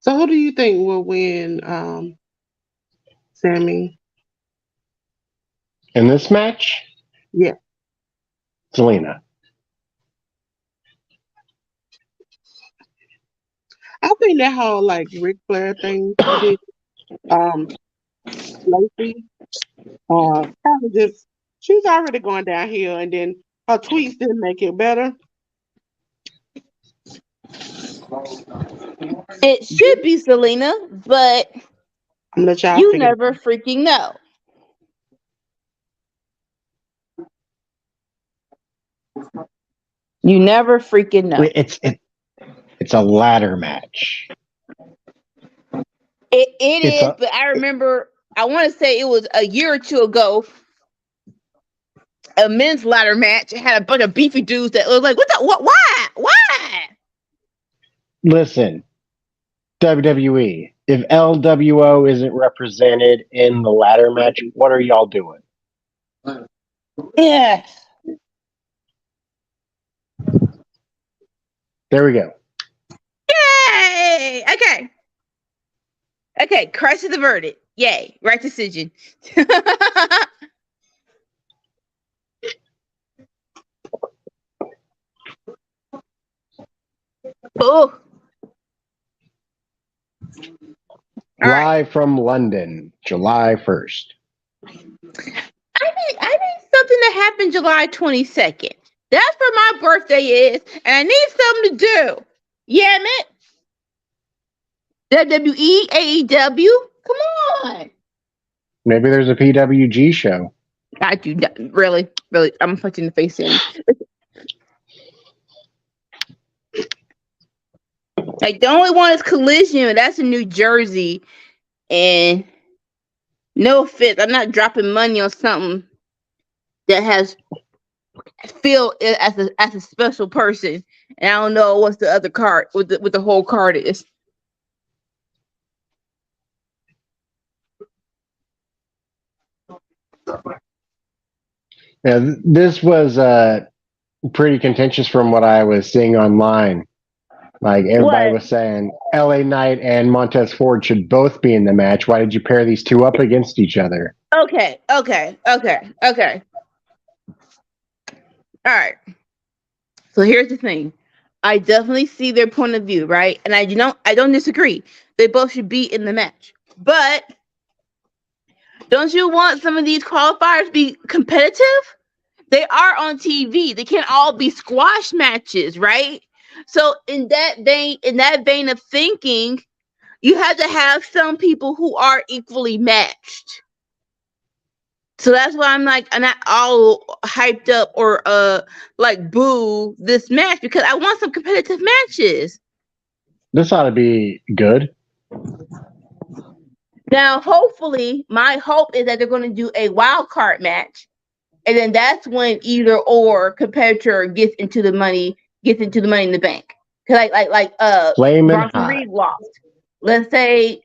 So who do you think will win, Sammy? In this match? Yeah. Zelina. I think that whole like Ric Flair thing she did, Lacey, kind of just she's already going downhill, and then her tweets didn't make it better. It should be Selena, but I'm gonna let y'all you figure it never freaking know. You never freaking know. It's a ladder match. It is, but I remember, I want to say it was a year or two ago, a men's ladder match. It had a bunch of beefy dudes that was like, why? Listen, WWE, if LWO isn't represented in the ladder match, what are y'all doing? Yeah. There we go. Yay! Okay, crush the verdict. Yay, right decision. Oh. Live from London, July 1st. I need something to happen July 22nd. That's where my birthday is, and I need something to do. Yeah, man. WWE, AEW, come on. Maybe there's a PWG show. I do not, really. I'm punching the face in. Like, the only one is Collision, but that's in New Jersey. And no offense, I'm not dropping money on something that has Phil as a special person. And I don't know what's the other card, what the whole card is. Yeah, this was pretty contentious from what I was seeing online. Like, everybody was saying LA Knight and Montez Ford should both be in the match. Why did you pair these two up against each other? Okay. All right. So here's the thing. I definitely see their point of view, right? And I don't disagree. They both should be in the match. But don't you want some of these qualifiers to be competitive? They are on TV. They can't all be squash matches, right? So in that vein of thinking, you have to have some people who are equally matched. So that's why I'm not all hyped up or like boo this match, because I want some competitive matches. This ought to be good. Now, hopefully, my hope is that they're going to do a wild card match, and then that's when either or competitor gets into the money in the bank. Cause like Flamin' Bronson hot. Reed lost. Let's say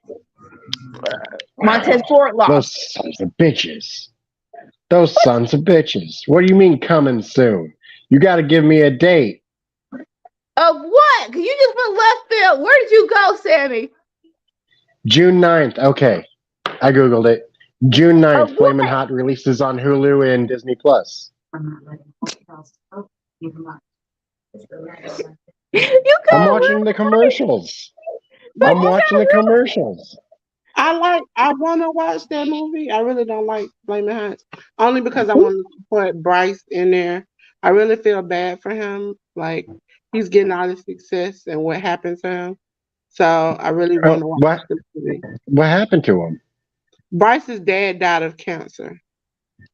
Montez Ford lost. Those sons of bitches. Those sons of bitches. What do you mean coming soon? You got to give me a date. Of what? Cause you just went left field. Where did you go, Sammy? June 9th. Okay. I Googled it. June 9th, Of Flamin' what? Hot releases on Hulu and Disney Plus. You I'm got watching the commercials. But I'm you watching the got commercials. I want to watch that movie. I really don't like Flaming Hots, only because I want to put Bryce in there. I really feel bad for him. Like, he's getting all the success and what happened to him. So I really want to watch the movie. What happened to him? Bryce's dad died of cancer.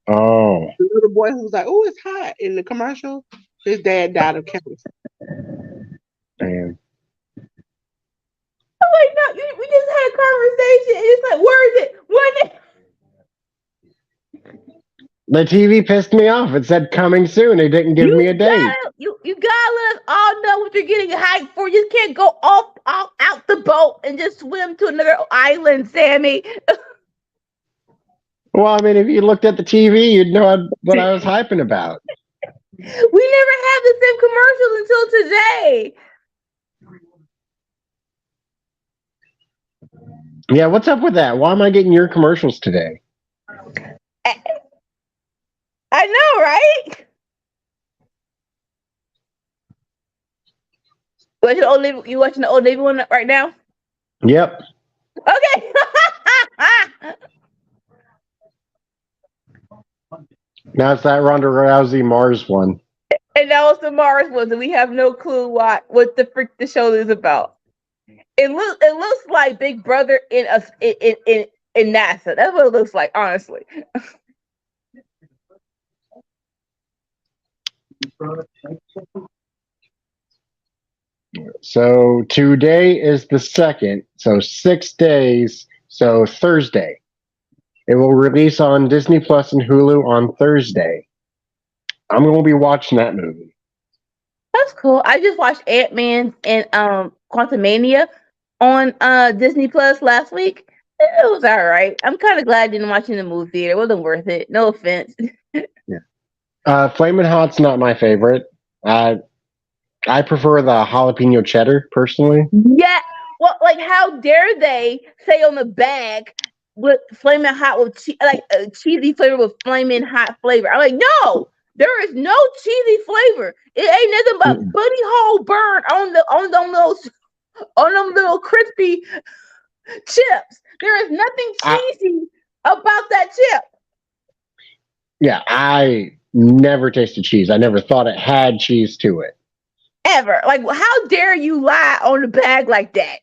Oh. The little boy who was like, "Oh, it's hot" in the commercial, his dad died of cancer. Man. Oh wait, no, we just had a conversation and it's like, where is it? The TV pissed me off. It said coming soon. It didn't give me a date. You gotta let us all know what you're getting hyped for. You just can't go off out the boat and just swim to another island, Sammy. Well, I mean, if you looked at the TV, you'd know what I was hyping about. We never had the same commercials until today. Yeah, what's up with that? Why am I getting your commercials today? I know, right? You watching the Old Navy one right now? Yep. Okay. Now it's that Ronda Rousey Mars one. And that was the Mars one, and we have no clue what the frick the show is about. It looks like Big Brother in NASA. That's what it looks like, honestly. So today is the 2nd, so 6 days, so Thursday. It will release on Disney Plus and Hulu on Thursday. I'm going to be watching that movie. That's cool. I just watched Ant-Man and Quantumania on Disney Plus last week. It was all right. I'm kind of glad I didn't watch it in the movie theater. It wasn't worth it. No offense. Yeah. Flamin' Hot's not my favorite. I prefer the jalapeno cheddar, personally. Yeah. Well, like, how dare they say on the bag with Flamin' Hot with cheesy flavor with Flamin' Hot flavor? I'm like, no, there is no cheesy flavor. It ain't nothing but booty hole burn on them little crispy chips. There is nothing cheesy about that chip. Yeah, I never tasted cheese. I never thought it had cheese to it. Ever. Like, how dare you lie on the bag like that?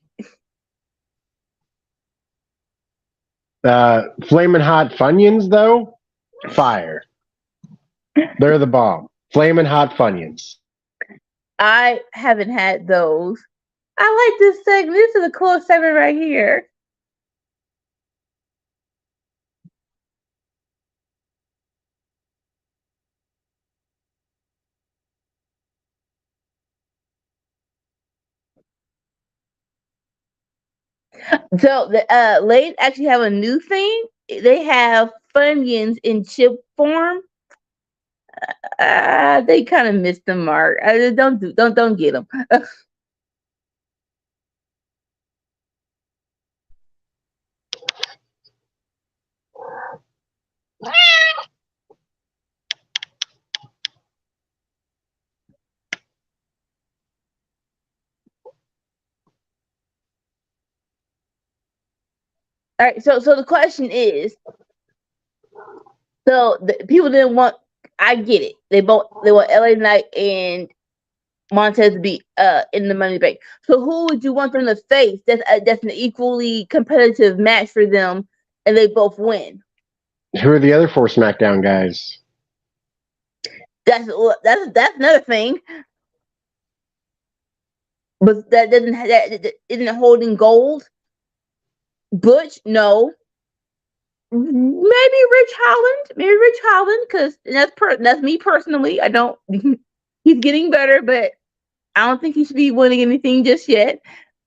Flamin' Hot Funyuns, though, fire. They're the bomb. Flamin' Hot Funyuns. I haven't had those. I like this segment. This is a cool segment right here. So the Lay's actually have a new thing. They have Funyuns in chip form. They kind of missed the mark. Don't get them. All right, so the question is, so the people didn't want. I get it. They want LA Knight and Montez to be in the Money Bank. So who would you want them to face? That's an equally competitive match for them, and they both win. Who are the other 4 SmackDown guys? That's another thing. But that isn't holding gold. Butch, no. Maybe Rich Holland, because that's me personally. I don't. He's getting better, but I don't think he should be winning anything just yet.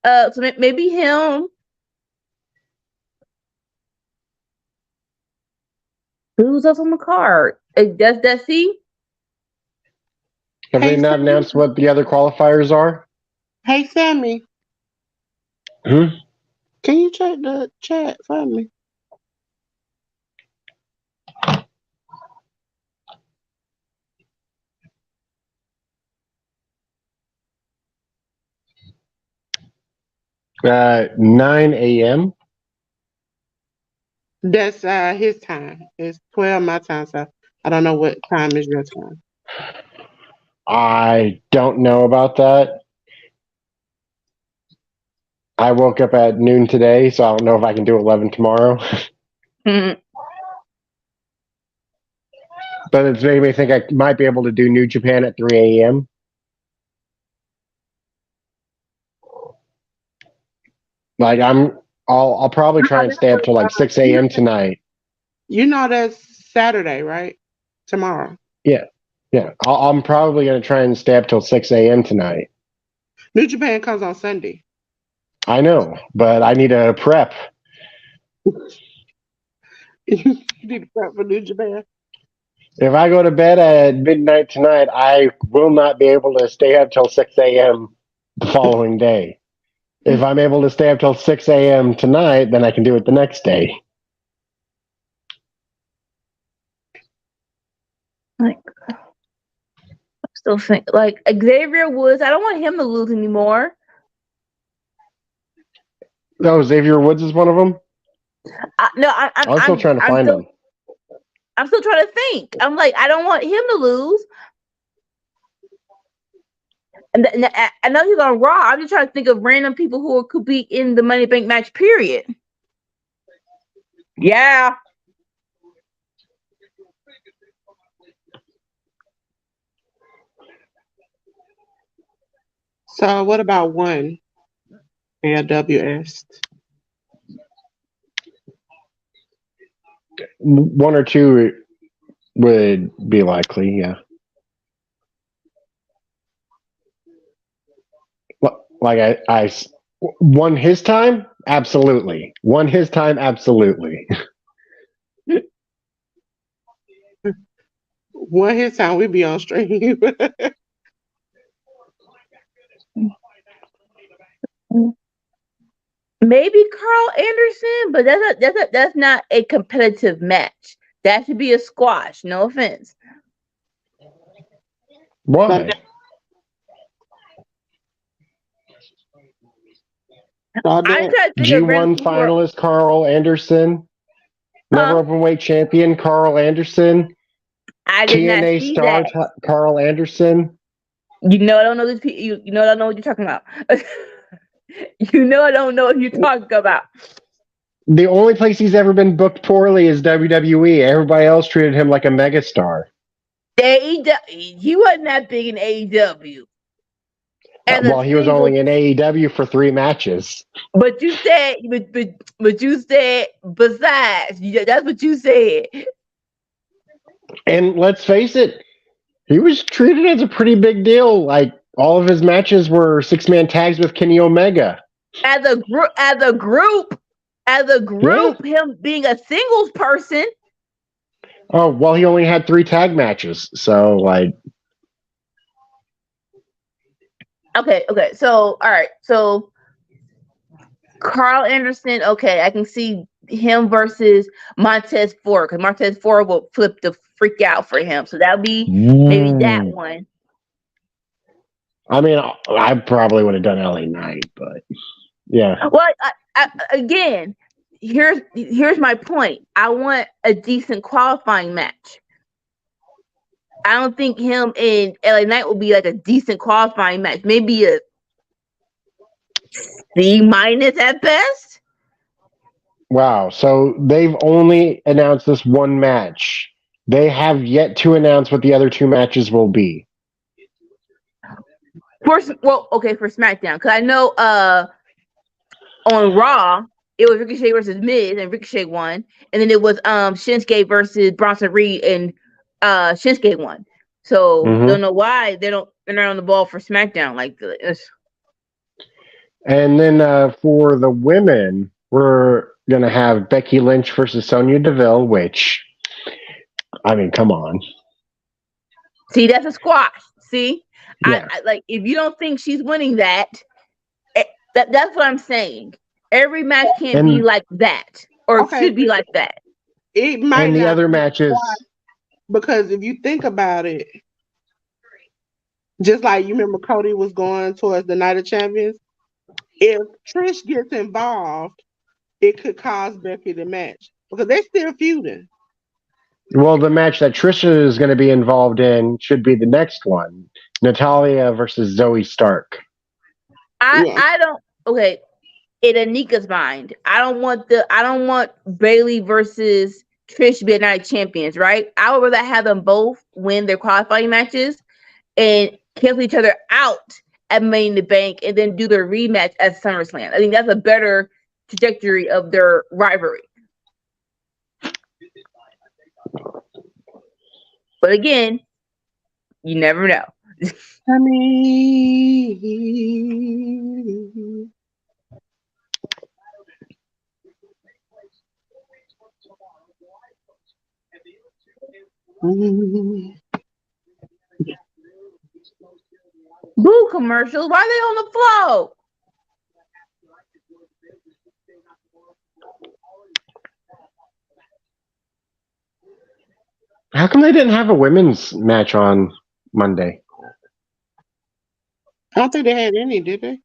So maybe him. Who's else on the card? That's see? Have Hey, they not Sammy. announced what the other qualifiers are? Hey, Sammy, Hmm? can you check the chat for me? At 9 a.m. That's his time. It's 12 my time, so I don't know what time is your time. I don't know about that. I woke up at noon today, so I don't know if I can do 11 tomorrow. Mhm. But it's made me think I might be able to do New Japan at 3 a.m. Like I'll probably try and stay up till like 6 a.m. tonight. You know that's Saturday, right? Tomorrow. Yeah. I'm probably going to try and stay up till 6 a.m. tonight. New Japan comes on Sunday. I know, but I need to prep. You need to prep for New Japan. If I go to bed at midnight tonight, I will not be able to stay up till 6 a.m. the following day. If I'm able to stay up till 6 a.m. tonight, then I can do it the next day. Like, I'm still think like Xavier Woods. I don't want him to lose anymore. Oh, Xavier Woods is one of them? I'm still trying to find him. I'm still trying to think. I'm like, I don't want him to lose. And I know he's on Raw. I'm just trying to think of random people who could be in the Money Bank match, period. Yeah. So what about one AWS? One or two would be likely, yeah. Like I won his time? Absolutely. Won his time? Absolutely. One his time we be on stream. Maybe Carl Anderson, but that's not a competitive match. That should be a squash. No offense. Why? All I'm trying that. to think of random G1 people who are- finalist Carl Anderson. Never Huh? openweight champion Carl Anderson. I did not TNA see star that. Carl Anderson. You know I don't know these people. You know I don't know what you're talking about. You know I don't know what you're talking about. The only place he's ever been booked poorly is WWE. Everybody else treated him like a megastar. AEW, he wasn't that big in AEW. Well, he was only in AEW for 3 matches. But you said, but you said besides. That's what you said. And let's face it, he was treated as a pretty big deal. Like all of his matches were 6-man tags with Kenny Omega. As a group, him being a singles person. Oh, well, he only had 3 tag matches. So, like. Okay. So, all right. So, Carl Anderson. Okay, I can see him versus Montez Ford because Montez Ford will flip the freak out for him. So that'll be maybe that one. I mean, I probably would have done LA Knight, but yeah. Well, again, here's my point. I want a decent qualifying match. I don't think him and LA Knight will be like a decent qualifying match. Maybe a C- at best. Wow. So they've only announced this one match. They have yet to announce what the other 2 matches will be. For SmackDown, because I know on Raw it was Ricochet versus Miz and Ricochet won, and then it was Shinsuke versus Bronson Reed and Shinsuke won. So don't know why they're not on the ball for SmackDown like this. And then for the women, we're gonna have Becky Lynch versus Sonya Deville, which I mean, come on. See, that's a squash. See, Yeah. I like if you don't think she's winning that, that's what I'm saying. Every match can't be And like that, or Okay, should be like that. it might and the not other be matches, because if you think about it, just like you remember Cody was going towards the Night of Champions, if Trish gets involved, it could cause Becky to match because they're still feuding. well, the match that Trisha is going to be involved in should be the next one: Natalia versus Zoe Stark. Yeah. I don't. Okay, in Anika's mind, I don't want Bailey versus Trish to be a night of champions, right? I would rather have them both win their qualifying matches and cancel each other out at Money in the Bank and then do their rematch at SummerSlam. I think that's a better trajectory of their rivalry. But again, you never know. I mean, Boo commercials. Why are they on the floor? How come they didn't have a women's match on Monday? I don't think they had any, did they?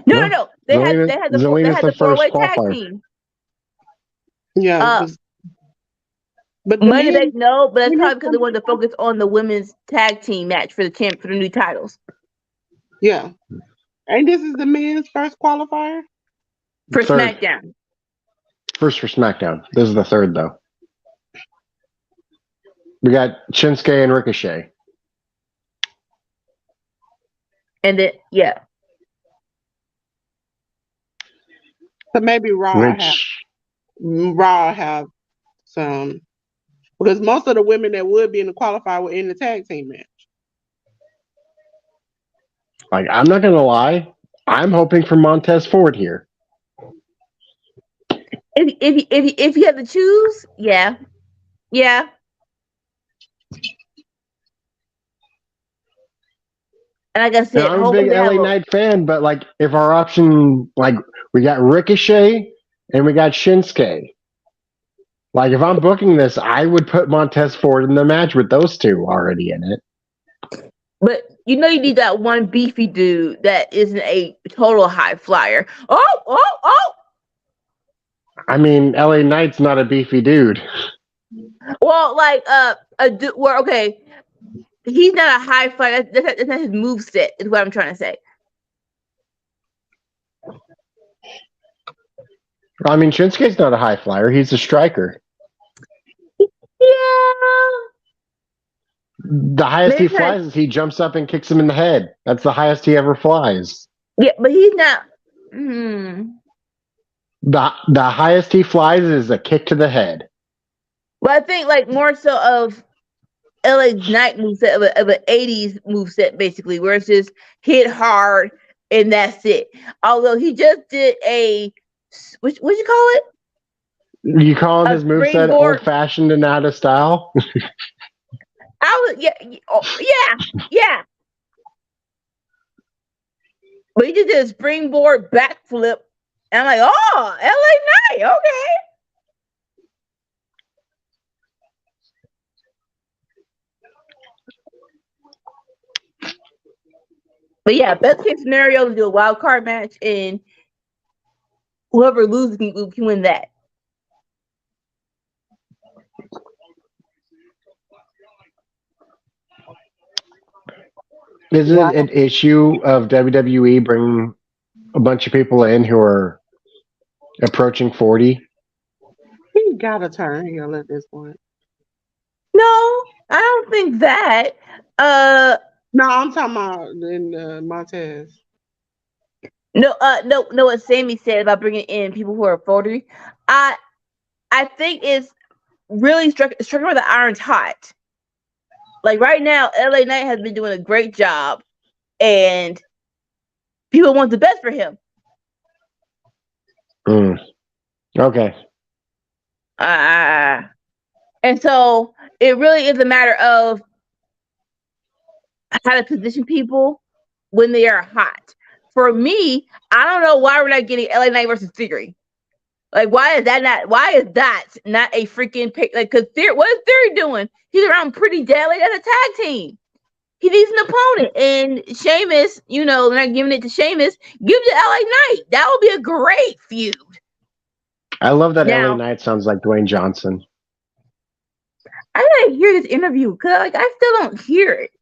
No. They had Zelina's the the first 4-way tag qualifier. team. Yeah. But the Money men, Bank, no, but that's you know, probably because they wanted to focus on the women's tag team match for the new titles yeah. And this is the men's first qualifier? for Third. SmackDown. First for SmackDown. This is the third, though. We got Shinsuke and Ricochet. And then So maybe Raw have some, because most of the women that would be in the qualifier were in the tag team match. Like, I'm not gonna lie, I'm hoping for Montez Ford here. If you have to choose, yeah. And like I said, Now, I'm a hopefully big they have LA Knight fan, but like, if our option, like, we got Ricochet and we got Shinsuke. Like, if I'm booking this, I would put Montez Ford in the match with those two already in it. but you need that one beefy dude that isn't a total high flyer. Oh! I mean, LA Knight's not a beefy dude. Well, like okay, he's not a high flyer. That's not his move set. Is what I'm trying to say. I mean, Shinsuke's not a high flyer. He's a striker. Yeah. The highest he flies is he jumps up and kicks him in the head. That's the highest he ever flies. Yeah, but he's not. The highest he flies is a kick to the head. But I think like more so of LA Knight moveset of an 80s moveset, basically, where it's just hit hard and that's it. Although he just did what'd you call it? You calling his moveset old fashioned and out of style? Yeah. But he just did a springboard backflip, and I'm like, oh, LA Knight, okay. But yeah, best case scenario is do a wild card match, and whoever loses can win that. Is it an issue of WWE bringing a bunch of people in who are approaching 40? He got to turn heel at this point. No, I don't think that. No, I'm talking about in Montez. No. What Sammy said about bringing in people who are 40, I think it's really striking where the iron's hot. Like right now, LA Knight has been doing a great job, and people want the best for him. Okay. And so It really is a matter of how to position people when they are hot. For me, I don't know why we're not getting LA Knight versus Theory. Like, why is that not a freaking pick? Like, cause what is Theory doing? He's around Pretty Deadly as a tag team. He needs an opponent, and Sheamus, they're not giving it to Sheamus. Give it to LA Knight. That would be a great feud. I love that Now, LA Knight sounds like Dwayne Johnson. I gotta hear this interview because I still don't hear it.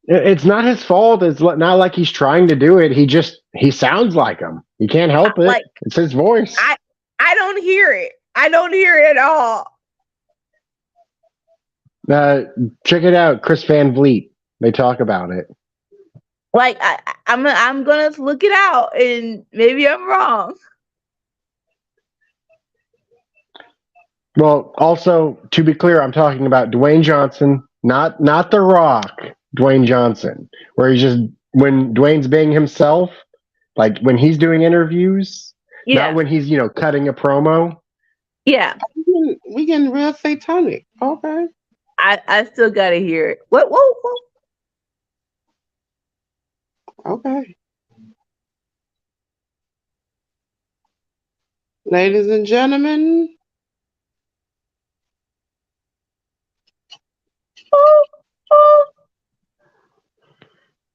It's not his fault. It's not like he's trying to do it. He sounds like him. He can't help it. It's his voice. I don't hear it. I don't hear it at all. Check it out, Chris Van Vliet. They talk about it. Like I'm gonna look it out, and maybe I'm wrong. Well, also to be clear, I'm talking about Dwayne Johnson, not The Rock. Dwayne Johnson, where he's just when Dwayne's being himself, like when he's doing interviews, not when he's cutting a promo. Yeah, we getting real satanic. Okay. I still gotta hear it. What? Whoa. Okay. Ladies and gentlemen.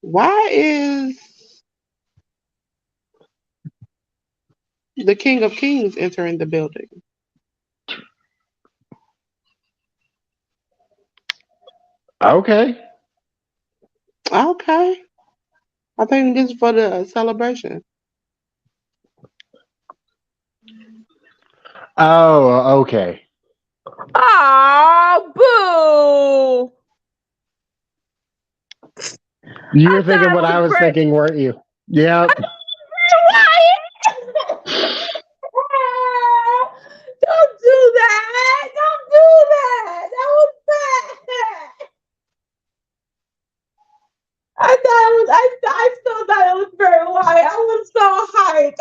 Why is the King of Kings entering the building? Okay. I think this is for the celebration. Oh, okay. Oh, boo! You were thinking what I was thinking, weren't you? Yep. Don't do that! Don't do that! That was bad. I still thought it was very white. I was so hyped.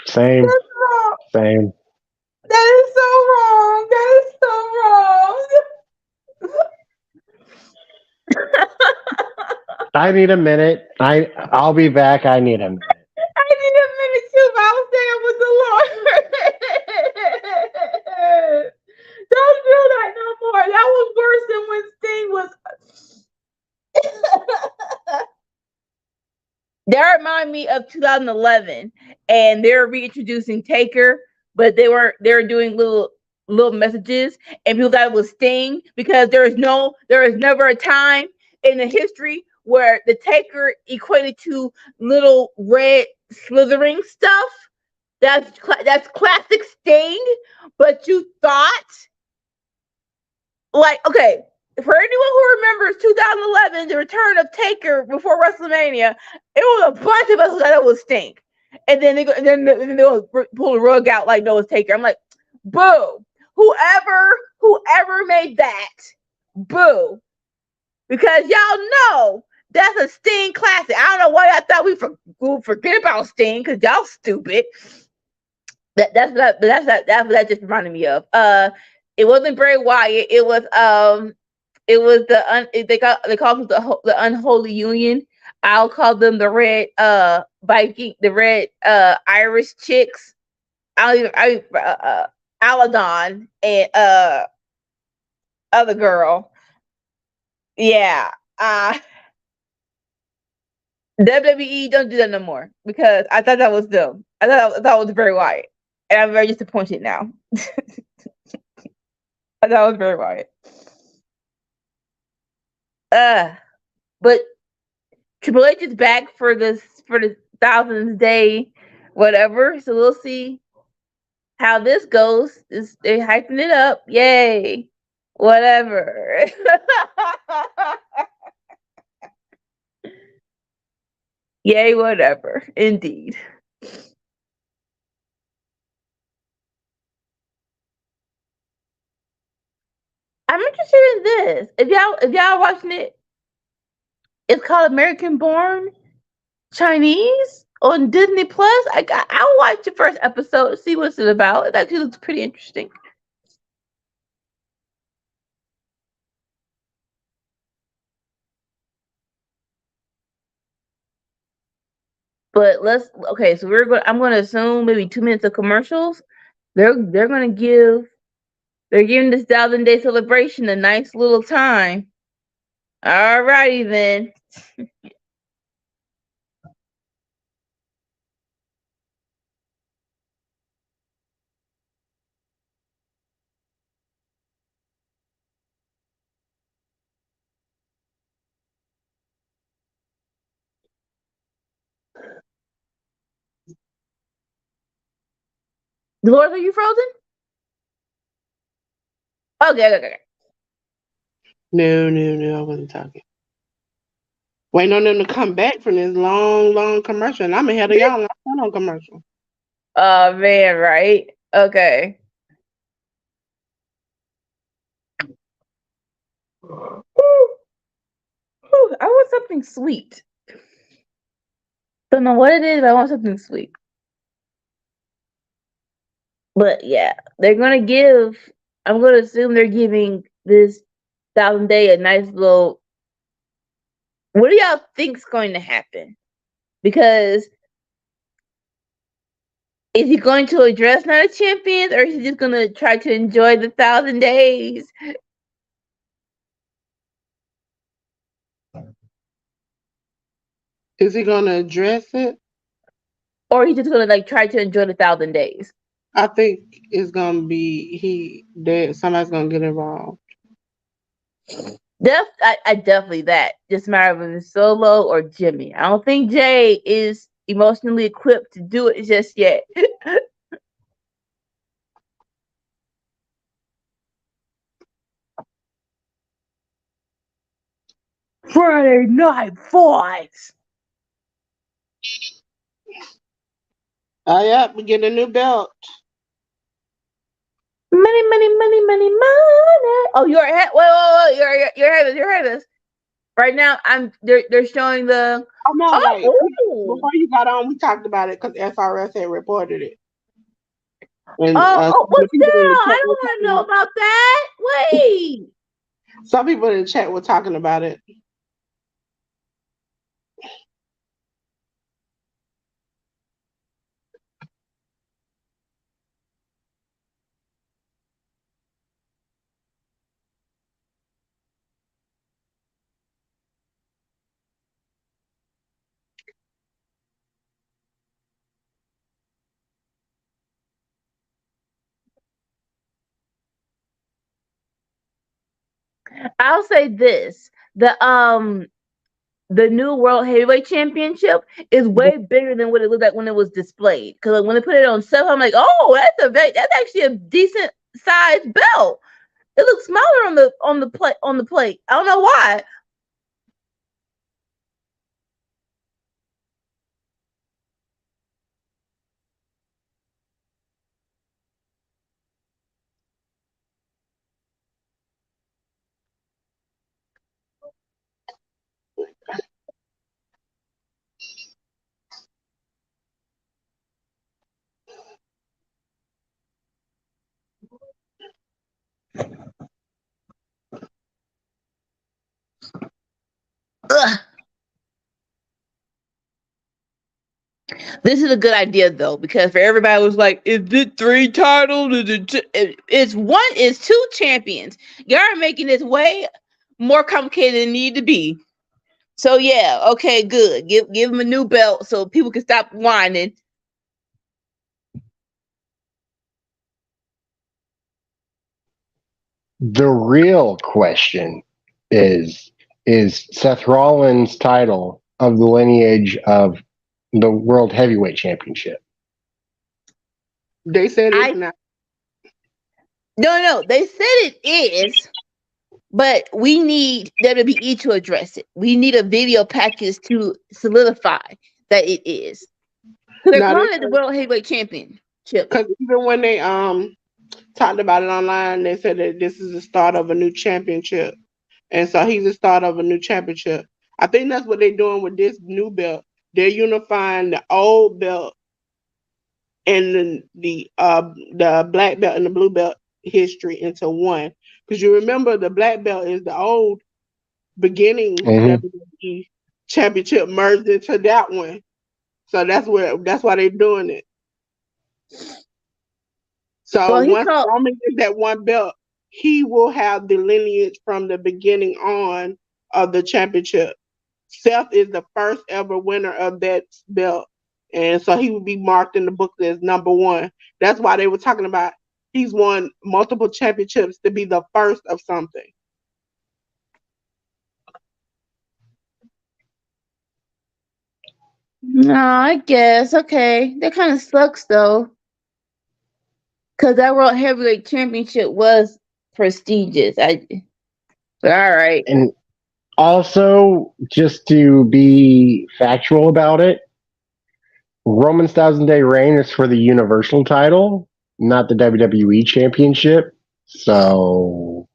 Same. That's wrong. Same. That is so wrong. I need a minute. I'll be back. I need a minute. I need a minute too, but I was saying with the Lord. Don't do that no more. That was worse than when Sting was. That reminded me of 2011, and they were reintroducing Taker, but they were doing little messages, and people thought it was Sting because there is never a time in the history where the Taker equated to little red slithering stuff. That's classic Sting, but you thought, like, okay, for anyone who remembers 2011, the return of Taker before WrestleMania, it was a bunch of us who thought it was Sting, and then they pull the rug out like no, it's Taker. I'm like, boo! Whoever made that, boo! Because y'all know that's a Sting classic. I don't know why I thought we forget about Sting because y'all stupid. That's what that just reminded me of. It wasn't Bray Wyatt. It was they call them the unholy union. I'll call them the red Viking, the red Irish chicks. Aladon and other girl. Yeah. WWE don't do that no more because I thought that was them. I thought it was Bray Wyatt. And I'm very disappointed now. I thought it was Bray Wyatt. But Triple H is back for the 1000th day, whatever. So we'll see how this goes. They're hyping it up. Yay. Whatever. Yay, whatever. Indeed. I'm interested in this. If y'all watching it, it's called American Born Chinese on Disney Plus. I'll watch the first episode, see what's it about. It actually looks pretty interesting. But so I'm gonna assume maybe 2 minutes of commercials. They're giving this 1,000-day celebration a nice little time. Alrighty then. Dolores, are you frozen? Okay. No, I wasn't talking. Waiting on them to come back from this long commercial, and I'm ahead of y'all. I'm on commercial. Oh man, right? Okay. I want something sweet. Don't know what it is, but I want something sweet. But yeah, I'm gonna assume they're giving this 1,000-day a nice little. What do y'all think's going to happen? Because is he going to address Night of Champions, or is he just gonna try to enjoy the 1,000 days? Is he gonna address it? Or he's just gonna try to enjoy the 1,000 days? I think it's gonna be somebody's gonna get involved. I definitely that. Just a matter of if it's Solo or Jimmy. I don't think Jay is emotionally equipped to do it just yet. Friday Night Fights. Oh yeah, we get a new belt. Money. Oh, you're ahead. Wait. You're ahead of us. Right now, they're showing the. Oh no, wait. Before you got on, we talked about it because SRS had reported it. And, what's that? I don't want to know about that. Wait. Some people in the chat were talking about it. I'll say this: the new World Heavyweight Championship is way bigger than what it looked like when it was displayed. Because when they put it on stuff, I'm like, oh, that's actually a decent sized belt. It looks smaller on the plate. I don't know why. Ugh. This is a good idea though, because for everybody was like, is it 3 titles? It's 2 champions. Y'all are making this way more complicated than it need to be. So yeah, okay, good. Give them a new belt so people can stop whining. The real question is Seth Rollins' title of the lineage of the World Heavyweight Championship? They said it's not. No, they said it is, but we need WWE to address it. We need a video package to solidify that it is. They're calling it the World Heavyweight Championship. Because even when they talked about it online, they said that this is the start of a new championship. And so he's the start of a new championship. I think that's what they're doing with this new belt. they're unifying the old belt and the black belt and the blue belt history into one. Because you remember the black belt is the old beginning WWE championship merged into that one. So that's why they're doing it. So once Roman gets that one belt, he will have the lineage from the beginning on of the championship. Seth is the first ever winner of that belt. And so he would be marked in the book as number one. That's why they were talking about he's won multiple championships to be the first of something. No, I guess. Okay. That kind of sucks though. Because that World Heavyweight Championship was prestigious. All right. And also, just to be factual about it, Roman's 1,000-day reign is for the Universal title, not the WWE Championship. So,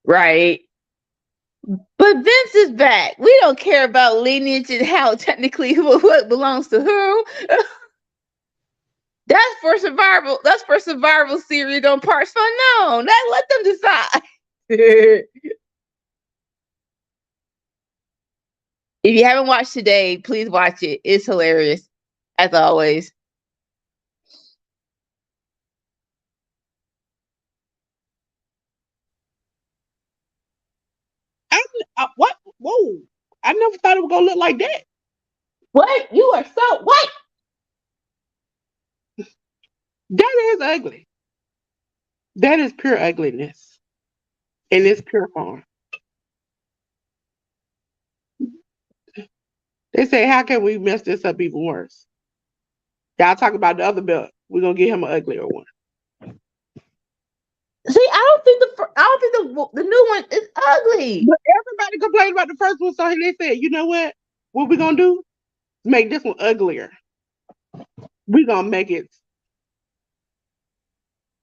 right. But Vince is back. We don't care about lineage and how technically what belongs to who. That's for survival. That's for survival series on Parks Unknown. Let them decide. If you haven't watched today, please watch it. It's hilarious, as always. What? Whoa! I never thought it was gonna look like that. What? You are so what? That is ugly. That is pure ugliness, in its pure form. They say, how can we mess this up even worse? Y'all talk about the other belt. We're gonna get him an uglier one. See, I don't think the new one is ugly. But everybody complained about the first one, so they said, you know what? What we gonna do? Make this one uglier. We gonna make it.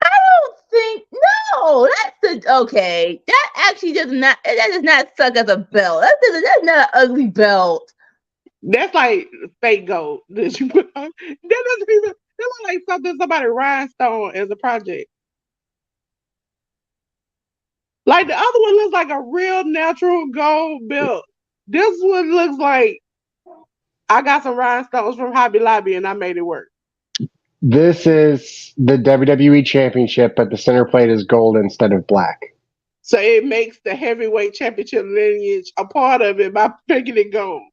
I don't think that's okay. That actually does not suck as a belt. That's not an ugly belt. That's like fake gold that you put on. That doesn't even. That looks like something somebody rhinestone as a project. Like the other one looks like a real natural gold belt. This one looks like I got some rhinestones from Hobby Lobby and I made it work. this is the WWE Championship, but the center plate is gold instead of black. So it makes the heavyweight championship lineage a part of it by making it gold.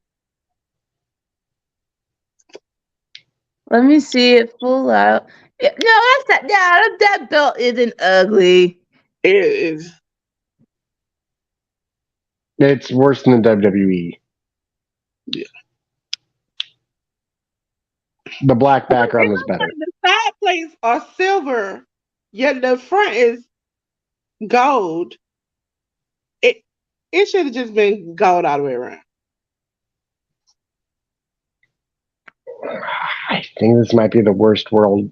Let me see it full out. No, that's not. Yeah, that belt isn't ugly. It is. It's worse than the WWE. Yeah. The black background is better. The side plates are silver, yet the front is gold. It should have just been gold all the way around. I think this might be the worst world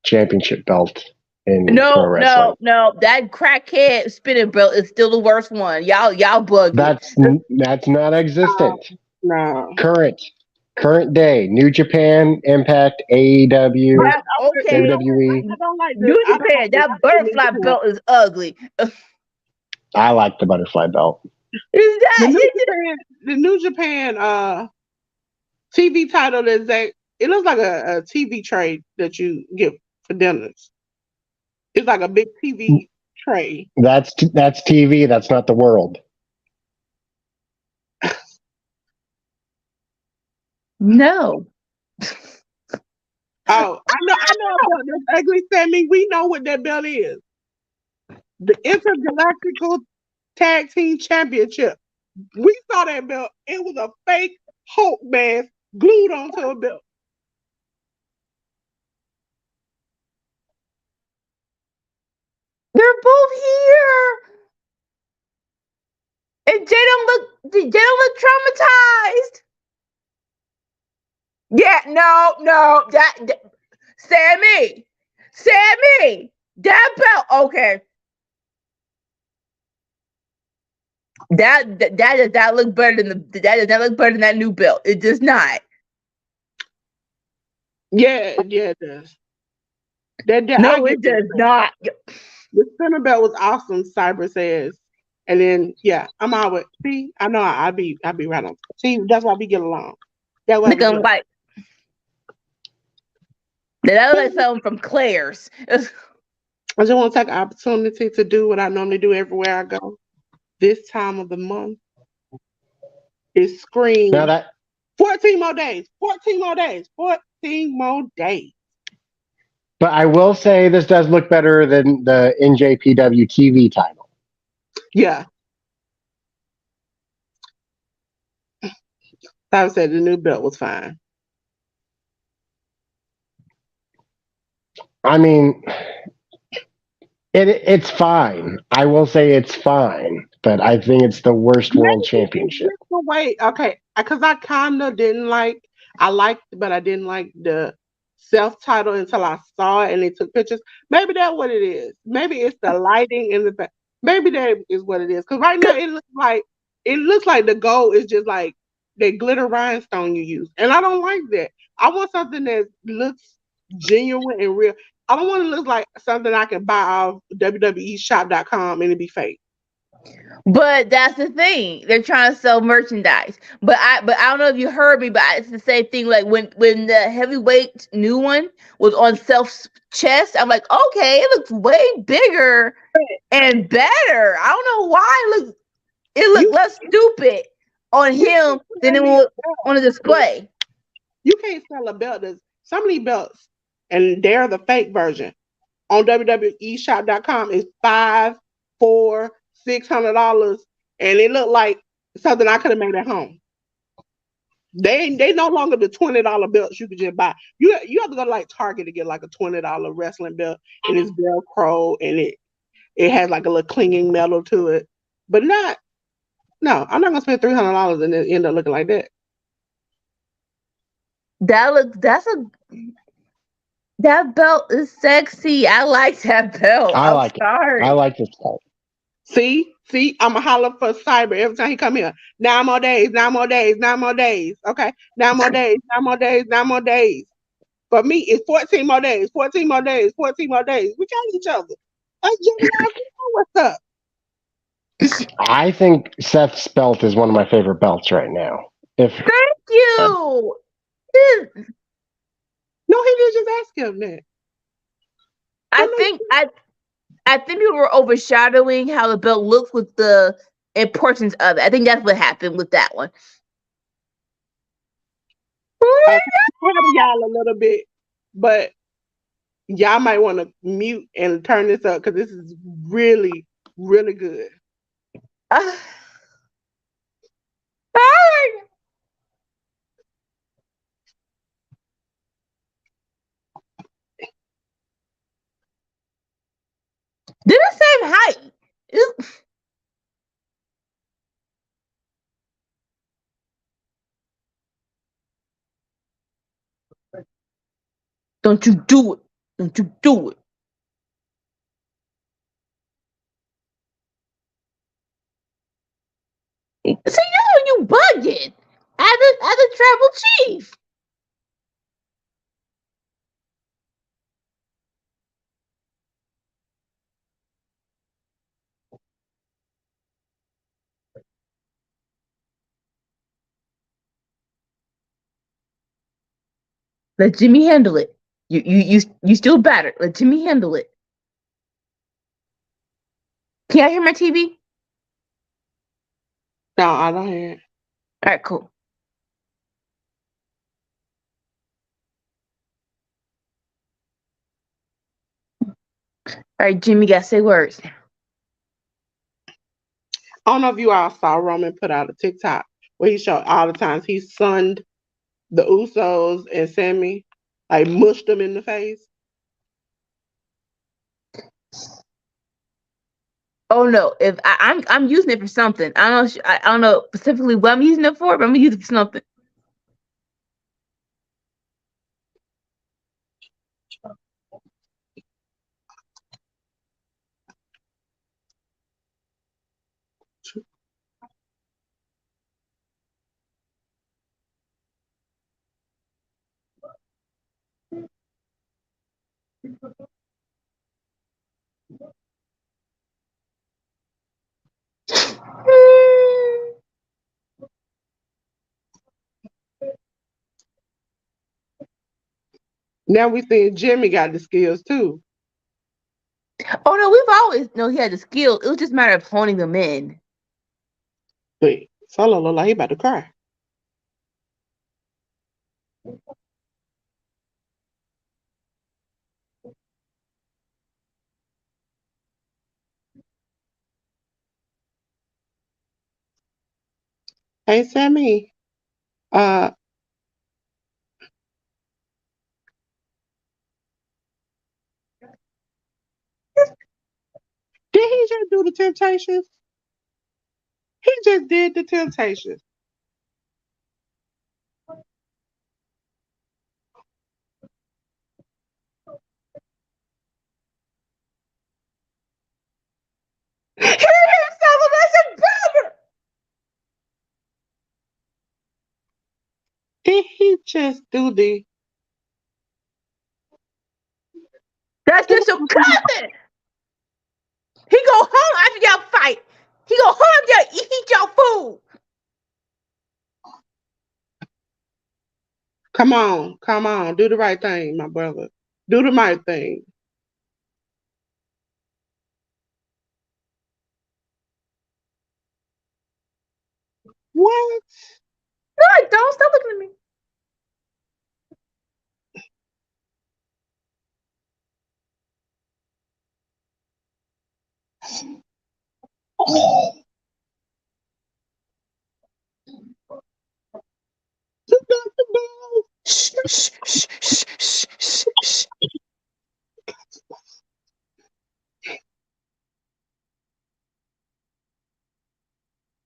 championship belt in pro wrestling. No. That crackhead spinning belt is still the worst one. Y'all bug. That's not existent. No. Current day, New Japan, Impact, AEW, okay. WWE. I don't like New Japan. That butterfly belt is ugly. I like the butterfly belt. Is that the New Japan TV title is that it looks like a TV tray that you get for dinners. It's like a big TV tray. That's TV. That's not the world. No. Oh, I know about this ugly Sammy. We know what that belt is. The Intergalactical Tag Team Championship. We saw that belt. It was a fake Hulk mask glued onto a belt. They're both here. And they don't look traumatized. Yeah, no, that Sammy, that belt, okay. That does not look better than that new belt. It does not. Yeah, it does. I No, give it it does a not. The spinner belt was awesome, Cyber says. And then I'm always see, I know I be right on. See, that's why we get along. That's why we get Looking along. like that looks like something from Claire's. I just want to take an opportunity to do what I normally do everywhere I go. This time of the month is Now Scream. that 14 more days. 14 more days. 14 more days. But I will say this does look better than the NJPW TV title. Yeah. I said the new belt was fine. I mean, it's fine. I will say it's fine, but I think it's the worst world Maybe it's championship. just the way, okay, because I kind of didn't like, I liked, but I didn't like the self-title until I saw it and they took pictures. Maybe that's what it is. Maybe it's the lighting in the back. Maybe that is what it is. Because right now it looks like the gold is just like the glitter rhinestone you use, and I don't like that. I want something that looks genuine and real. I don't want to look like something I can buy off WWEshop.com and it be fake. But that's the thing. They're trying to sell merchandise. But I don't know if you heard me, but it's the same thing. Like when the heavyweight new one was on Self's chest, I'm like, okay, it looks way bigger and better. I don't know why it looked You less stupid on You him can't than sell it me a was on the belt. display. You can't sell a belt. There's so many belts, and they're the fake version. On WWEshop.com is $500, $400, $600, and it looked like something I could have made at home. They no longer the $20 belts you could just buy. You have to go to like Target to get like a $20 wrestling belt, and it's Velcro, and it has like a little clinging metal to it. But not no, I'm not gonna spend $300 and it end up looking like that. That belt is sexy. I like that belt. I I'm like it. I sorry. like this belt. See, I'm a holler for Cyber every time he come here. 9 more days, 9 more days, 9 more days. Okay, 9 more days, 9 more days, 9 more days. For me, it's 14 more days, 14 more days, 14 more days. We got each other. Us Gemini, we know what's up. I think Seth's belt is one of my favorite belts right now. If Thank you. No, he did just ask him that. I think people were overshadowing how the belt looks with the importance of it. I think that's what happened with that one. Y'all a little bit, but y'all might want to mute and turn this up because this is really, really good. Sorry. They're the same height. Don't you do it. Don't you do it. See, you bugging. As a tribal chief. Let Jimmy handle it. You still battered. Let Jimmy handle it. Can I hear my TV? No, I don't hear it. All right, cool. All right, Jimmy, got to say words. I don't know if you all saw Roman put out a TikTok where he showed all the times he sunned the Usos and Sammy, like mushed them in the face. Oh no! If I'm using it for something, I don't know specifically what I'm using it for, but I'm gonna use it for something. Now we seeing Jimmy got the skills too. Oh no, we've always known he had the skill. It was just a matter of honing them in. But Solo look like he about to cry. Hey Sammy, uh, did he just do the Temptations? He just did the Temptations. Solo, that's a brother. Did he just do the? That's just your cousin. He go home after y'all fight. He go home after y'all eat y'all food. Come on, do the right thing, my brother. Do the right thing. What? No, I don't. Stop looking at me. You got the ball. Shh, shh, shh, shh, shh, shh, shh.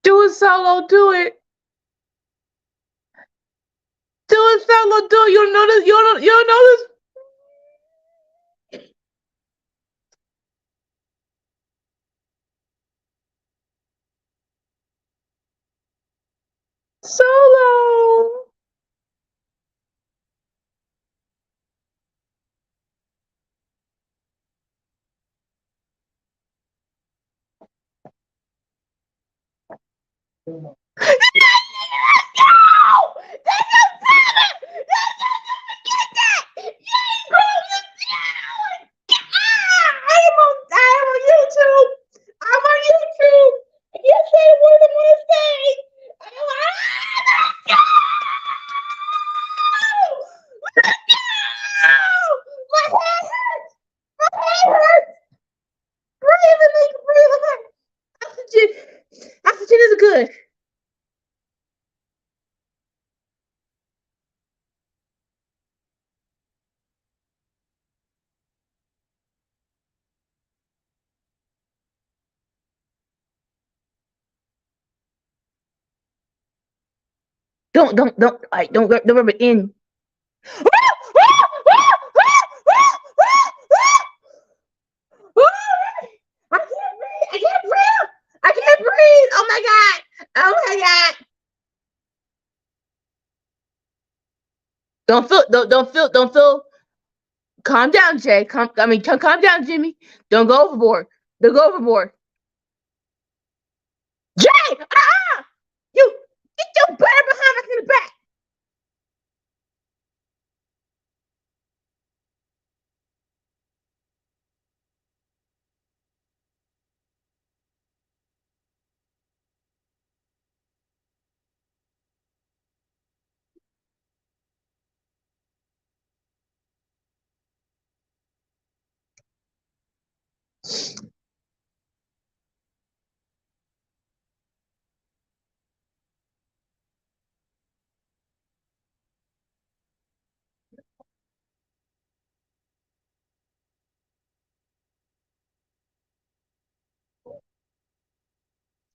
Do it, Solo. Do it. Do it, Solo. Do it. You don't know this. You don't know this. Solo. No! That's your brother! That's your forget that! You ain't going down! I am on YouTube! I'm on YouTube! You say what I want to say! Let's go! Let's go! My head hurts! My head hurts! Breathe and make it breathe again! Oxygen is good. Don't rub it in. I can't breathe. I can't breathe. I can't breathe. Oh my god. Oh my god. Don't feel. Calm down, Jay. Calm down, Jimmy. Don't go overboard. Don't go overboard. Jay! You get your butt behind us in the back.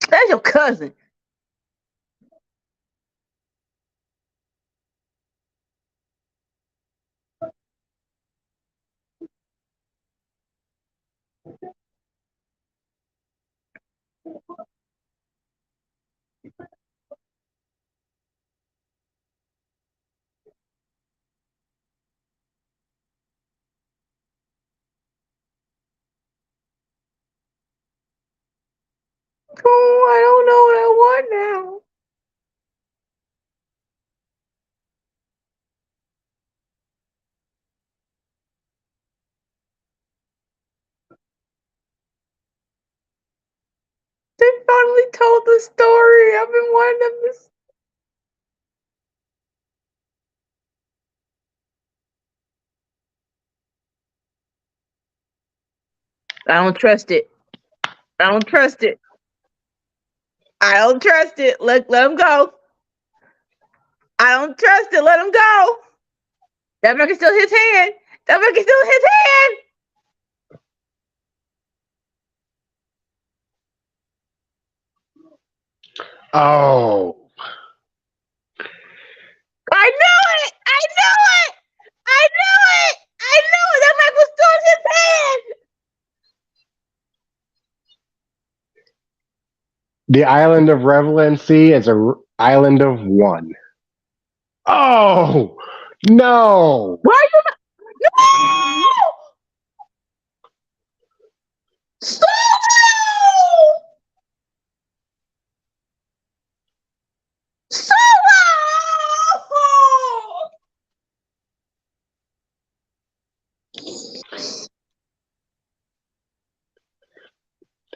That's your cousin. Oh, I don't know what I tell the story. I've been wanting them to. I don't trust it. I don't trust it. I don't trust it. Let him go. I don't trust it. Let him go. That man can steal his hand. That man can steal his hand. Oh. I knew it. I knew it. I knew it. I knew it. That man was stealing his hand. The island of Relevancy is a island of one. Oh no! Why are you not? No! Solo! Solo!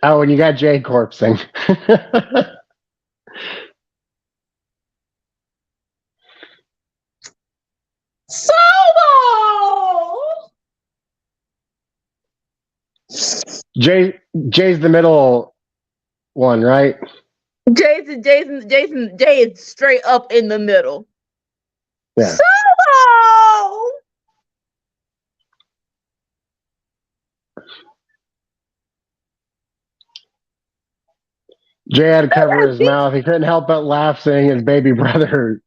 Oh, and you got Jay corpsing. Solo! Jay's the middle one, right? Jay is straight up in the middle. Yeah. Solo! Jay had to cover his mouth. He couldn't help but laugh, seeing his baby brother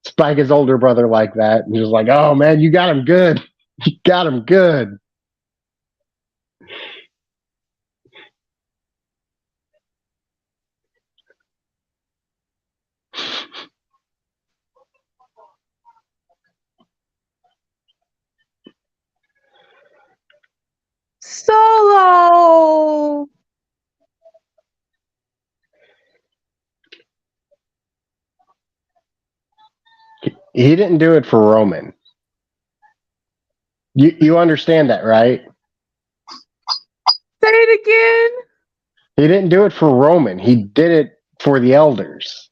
spike his older brother like that. And he was like, "Oh man, you got him good. You got him good." Solo! He didn't do it for Roman. You understand that, right? Say it again. He didn't do it for Roman. He did it for the elders.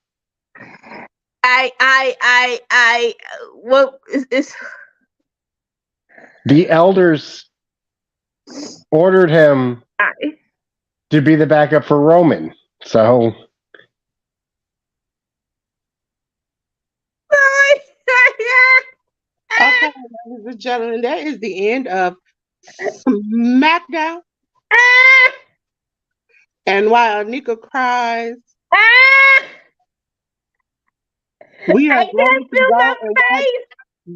What is The elders ordered him to be the backup for Roman. So Okay, ladies and gentlemen, that is the end of Smackdown. And while Nika cries, we are going to go and watch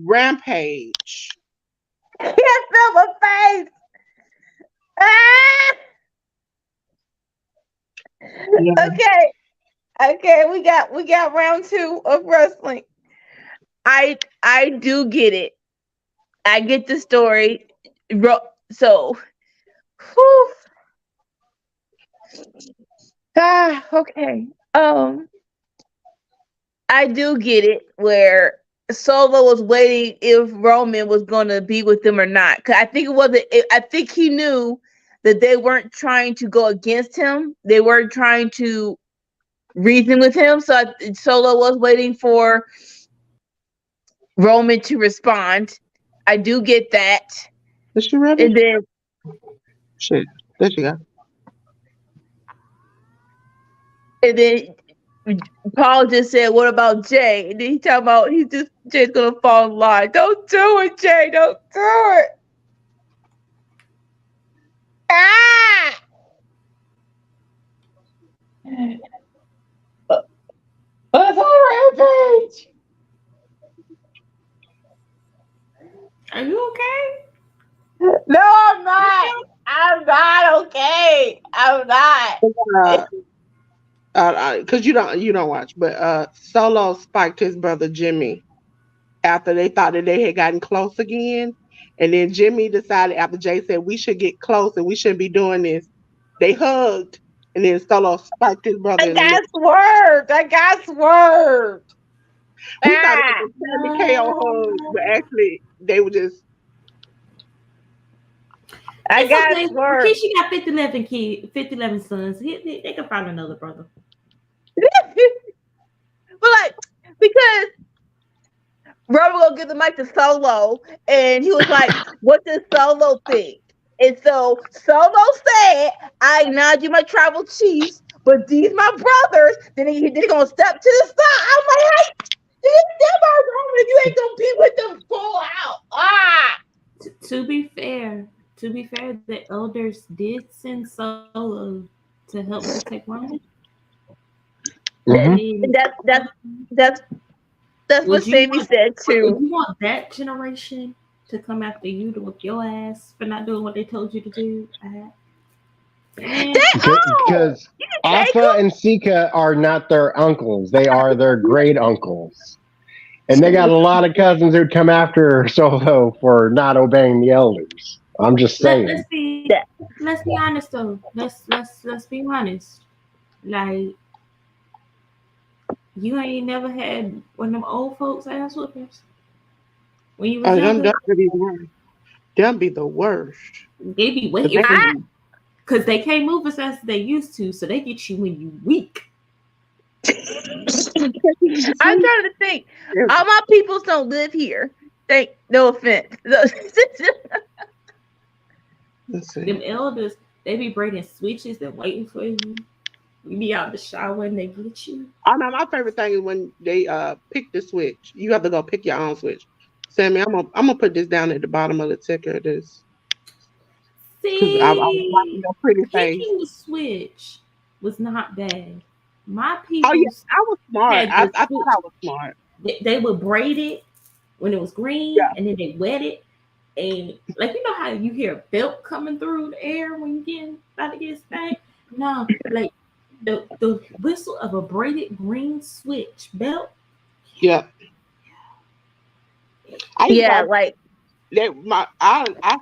Rampage. Can't feel my face. Yeah. Okay, we got round 2 of wrestling. I do get it. I get the story. So, whew. Okay. I do get it where Solo was waiting if Roman was gonna be with them or not. Cause I think it wasn't. I think he knew that they weren't trying to go against him. They weren't trying to reason with him. So Solo was waiting for Roman to respond. I do get that. Is she ready? And then Shit, there she go. And then Paul just said, "What about Jay?" And then he talking about Jay's gonna fall in line. Don't do it, Jay. Don't do it. Ah! What's on Rampage? Are you okay? No, I'm not. I'm not okay. I'm not. Because you don't watch, but Solo spiked his brother Jimmy after they thought that they had gotten close again, and then Jimmy decided after Jay said we should get close and we shouldn't be doing this. They hugged, and then Solo spiked his brother. I got swerved. We thought it was a Candy KO hug, but actually they were just. I It's got okay. swerved. She got 50-11 sons. They can find another brother. But like, because Robert gonna give the mic to Solo, and he was like, "What's this Solo thing?" And so Solo said, "I acknowledge you, my tribal chiefs, but these my brothers." Then he gonna step to the side. I'm like, "You step out wrong if you ain't gonna be with them full out." To be fair, the elders did send Solo to help protect Roman. Mhm. That's what Sammy said too. Would you want that generation to come after you to whip your ass for not doing what they told you to do? Because Alpha and Sika are not their uncles; they are their great uncles, and they got a lot of cousins who'd come after Solo for not obeying the elders. I'm just saying. Let's be honest though. Let's be honest. Like, you ain't never had one of them old folks ass whoopers when you was younger. Them be the worst. They be waiting for you because they can't move as fast as they used to, so they get you when you weak. I'm trying to think. All my peoples don't live here. No offense. Them elders, they be braiding switches and waiting for you. You be out the shower and they get you. Oh no, my favorite thing is when they pick the switch. You have to go pick your own switch. Sammy, I'm gonna put this down at the bottom of the ticker. This. See, I was watching your pretty face. Picking the switch was not bad. My people. Oh yeah, I was smart. I thought I was smart. They would braid it when it was green, and then they wet it, and like you know how you hear a belt coming through the air when you about to get spanked. No, like the whistle of a braided green switch belt. Yeah. I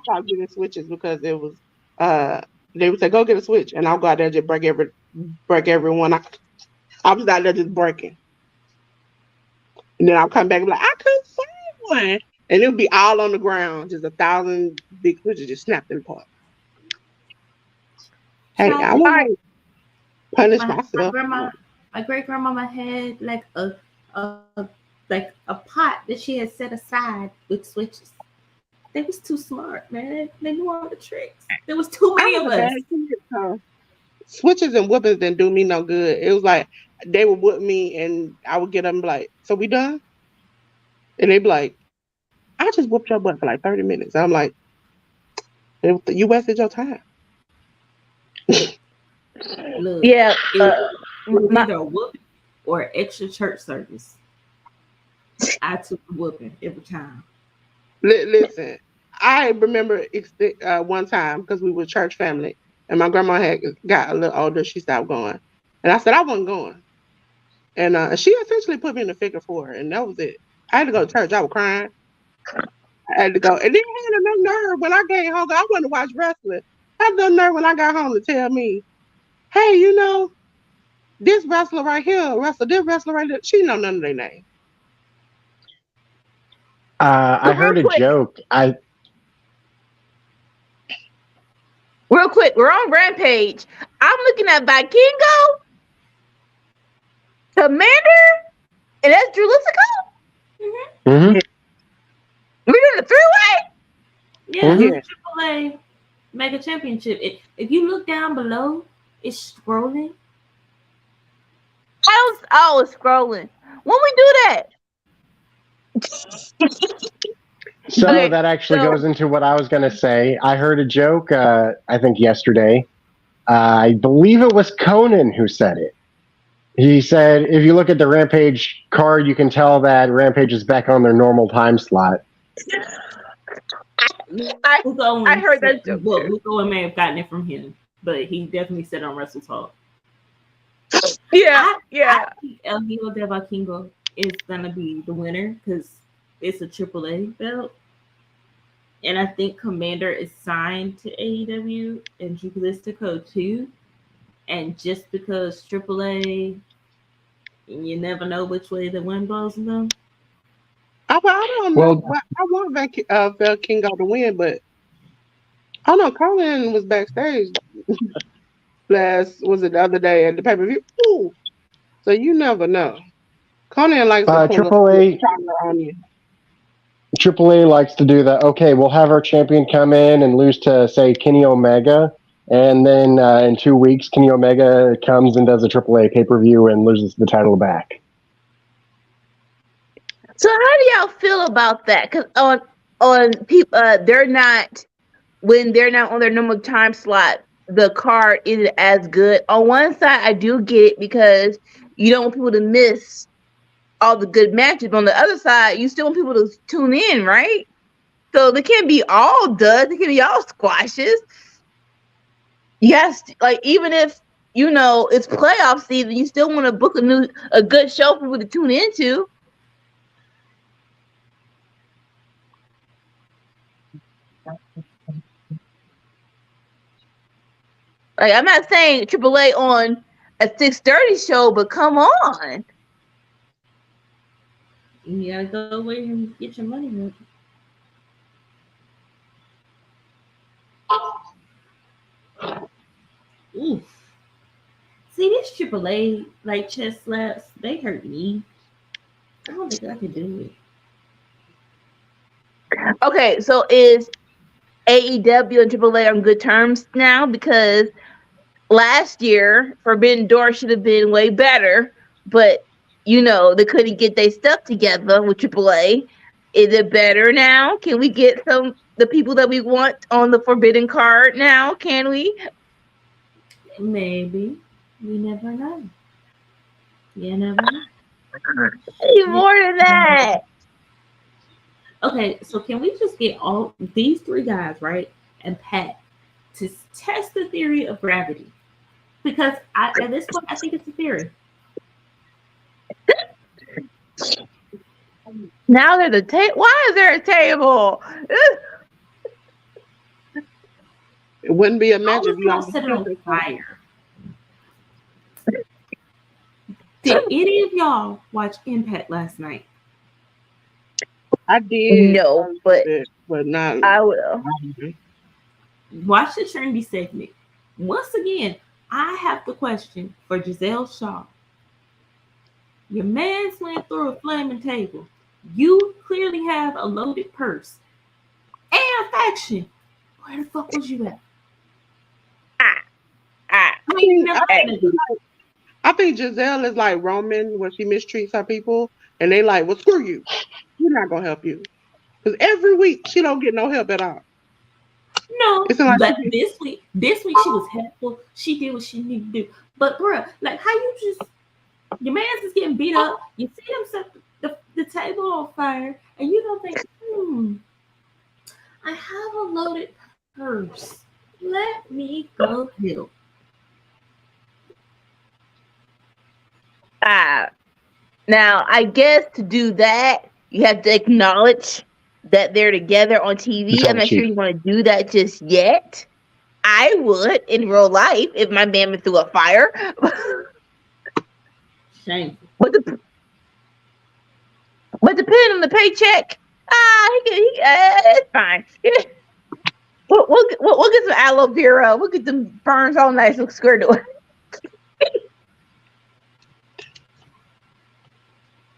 stopped getting switches because it was they would say go get a switch and I'll go out there and just break every one. I was out there just breaking. And then I'll come back and be like, I couldn't find one. And it would be all on the ground, just 1,000 big switches just snapped apart. Hey, I want to punish myself. My great grandmama had like a pot that she had set aside with switches. They was too smart, man. They knew all the tricks. There was too many of us. Switches and whoopings didn't do me no good. It was like they would whoop me and I would get them like, so we done? And they'd be like, I just whooped your butt for like 30 minutes. I'm like, you wasted your time. Look, it was either a whooping or an extra church service. I took the whooping every time. Listen, I remember one time because we were church family and my grandma had got a little older. She stopped going. And I said, I wasn't going. And she essentially put me in the figure 4 and that was it. I had to go to church. I was crying. I had to go. And then I had enough nerve when I came home. I wanted to watch wrestling. I had enough nerve when I got home to tell me, hey, you know, this wrestler right here, this wrestler right there, she know none of their name. I heard a joke. Real quick, we're on Rampage. I'm looking at Vikingo, Commander, and that's Drew Lissico. Mm-hmm. We're doing a 3-way. Yeah, AAA Mega Championship. If you look down below, it's scrolling. I was scrolling. When we do that? Some of that actually goes into what I was going to say. I heard a joke, I think yesterday. I believe it was Conan who said it. He said, if you look at the Rampage card, you can tell that Rampage is back on their normal time slot. I heard that joke. Well, Lugo may have gotten it from him, but he definitely said on Wrestle Talk. Yeah. I think El Hijo de Vikingo is going to be the winner because it's a AAA belt. And I think Commander is signed to AEW and Drew Listico too. And just because AAA, you never know which way the wind blows them. I don't know. I want Vikingo to win, but I don't know. Colin was backstage the other day at the pay-per-view. Ooh. So you never know. Conan likes to pull AAA on you. AAA likes to do that. Okay, we'll have our champion come in and lose to, say, Kenny Omega, and then in 2 weeks, Kenny Omega comes and does a AAA pay-per-view and loses the title back. So how do y'all feel about that? Because on people, they're not when they're not on their normal time slot. The card isn't as good. On one side, I do get it because you don't want people to miss all the good matches. But on the other side, you still want people to tune in, right? So they can't be all duds. They can't be all squashes. Yes, like even if it's playoff season, you still want to book a good show for people to tune into. Like I'm not saying AAA on a 6:30 show, but come on. You gotta go where you get your money worth. Oof. See, this AAA like chest slaps, they hurt me. I don't think I can do it. Okay, so is AEW and AAA on good terms now? Because last year Forbidden Door should have been way better, but they couldn't get their stuff together with AAA. Is it better now? Can we get the people that we want on the Forbidden card now? Can we? Maybe. You never know. You never know. More than that. Okay, so can we just get all these three guys, right, and Pat to test the theory of gravity? Because at this point, I think it's a theory. Now there's a table. Why is there a table? It wouldn't be a match if you all set it on fire. Did any of y'all watch Impact last night? I did. No, but not. I will. Watch the trendy segment. Once again, I have the question for Giselle Shaw. Your man went through a flaming table. You clearly have a loaded purse and a faction. Where the fuck was you at? I think Giselle is like Roman when she mistreats her people, and they like, well, screw you. We're not gonna help you because every week she don't get no help at all. No, like but this week she was helpful. She did what she needed to do. But bruh, like how you just your man's is getting beat up. You see him set the table on fire, and you don't think, I have a loaded purse. Let me go help. Now I guess to do that, you have to acknowledge that they're together on TV. I'm not sure you want to do that just yet. I would in real life if my man went through a fire. Shameful. But depending on the paycheck, it's fine. We'll get some aloe vera. We'll get them burns all nice and squared away.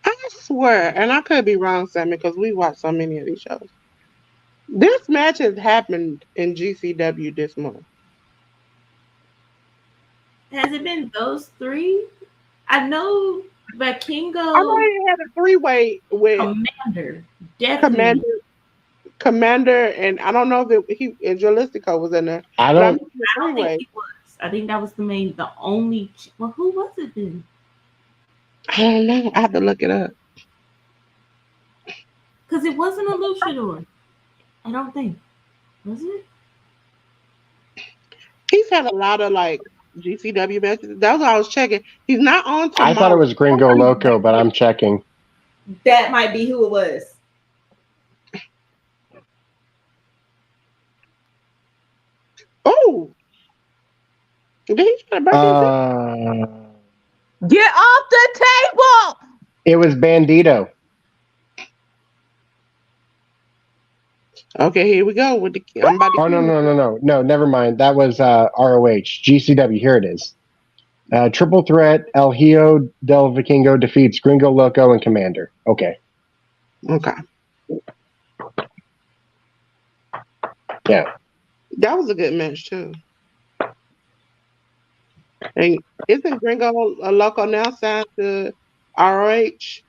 I swear, and I could be wrong, Sammy, because we watch so many of these shows. This match has happened in GCW this month. Has it been those three? I know Vikingo. I know he had a three-way with Commander. Definitely. Commander, and I don't know if he and Jalistico was in there. I don't think he was. I think that was the only. Well, who was it then? I don't know. I have to look it up. Because it wasn't a luchador. I don't think. Was it? He's had a lot of like GCW matches. That's what I was checking. He's not on tomorrow. I thought it was Gringo Loco, but I'm checking. That might be who it was. Oh. Did he try to break Get off the table! It was Bandito. Okay, here we go with the. No, never mind. That was ROH GCW. Here it is. Triple threat, El Hijo del Vikingo defeats Gringo Loco and Commander. Okay. Okay. Yeah. That was a good match too. And isn't Gringo a Loco now signed to ROH?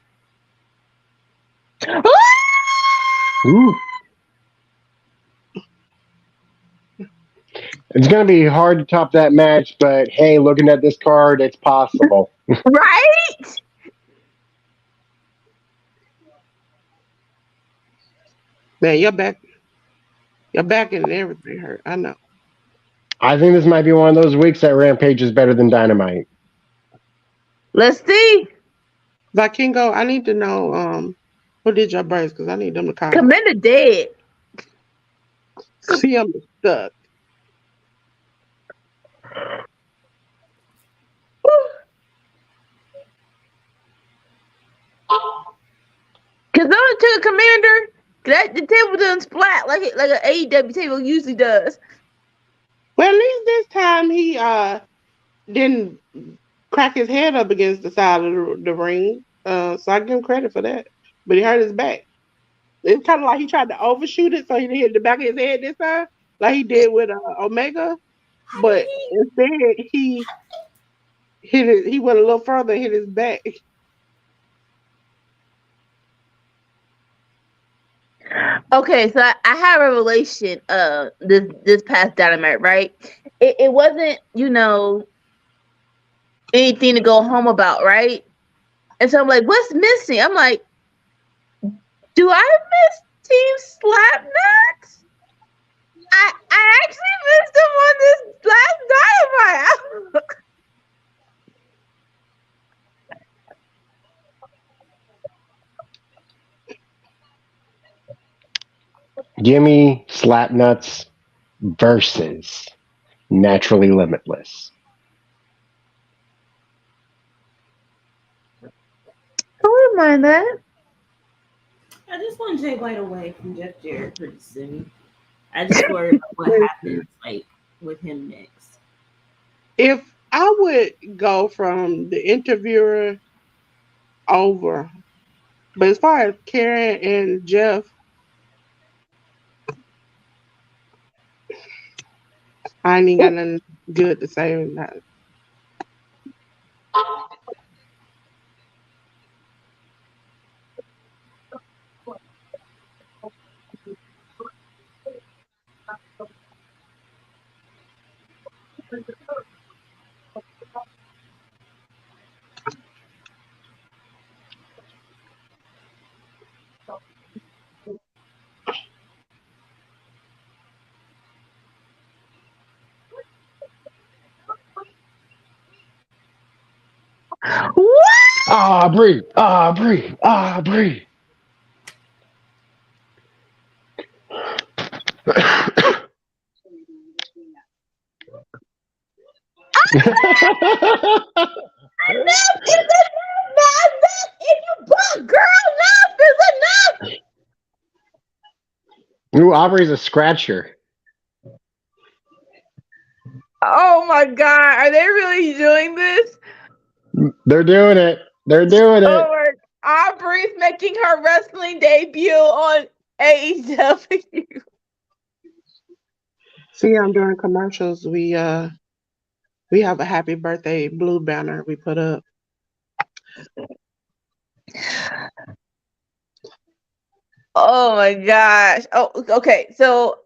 Ooh. It's going to be hard to top that match, but hey, looking at this card, it's possible. Right? Man, your back and everything hurt. I know. I think this might be one of those weeks that Rampage is better than Dynamite. Let's see. Vikingo, I need to know who did your braids because I need them to call. Commander dead. See, I'm stuck. Cause I took a Commander. That the table doesn't splat like an AEW table usually does. Well, at least this time he didn't crack his head up against the side of the ring. So I give him credit for that. But he hurt his back. It's kind of like he tried to overshoot it, so he didn't hit the back of his head this time, like he did with Omega. But instead, he hit it. He went a little further and hit his back. Okay, so I had a revelation this past Dynamite, right? It wasn't, anything to go home about, right? And so I'm like, what's missing? I'm like, do I miss Team Slapnuts? I actually missed them on this last Dynamite. Gimme Slapnuts versus Naturally Limitless. I wouldn't mind that. I just want Jay White away from Jeff Jarrett pretty soon. I just worry about what happens with him next. If I would go from the interviewer over, but as far as Karen and Jeff, I ain't got nothing good to say on that. What? Aubrey. Enough is enough, if you buck, girl. Enough is enough. Ooh, Aubrey's a scratcher. Oh my God, are they really doing this? They're doing it. Lord, Aubrey's making her wrestling debut on AEW. See, I'm doing commercials. We have a happy birthday blue banner we put up. Oh my gosh. Oh, okay. So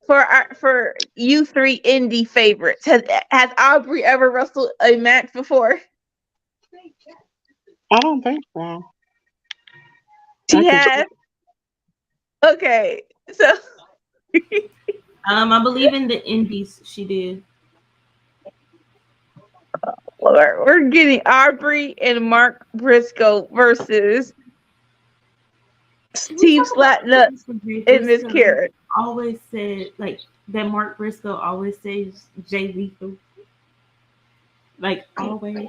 for you three indie favorites, has Aubrey ever wrestled a match before? I don't think so. She has. Okay, so I believe in the indies she did. we're getting Aubrey and Mark Briscoe versus Steve Slapnuts and Miss Karen. Always said that Mark Briscoe always says Jay Lethal. Always.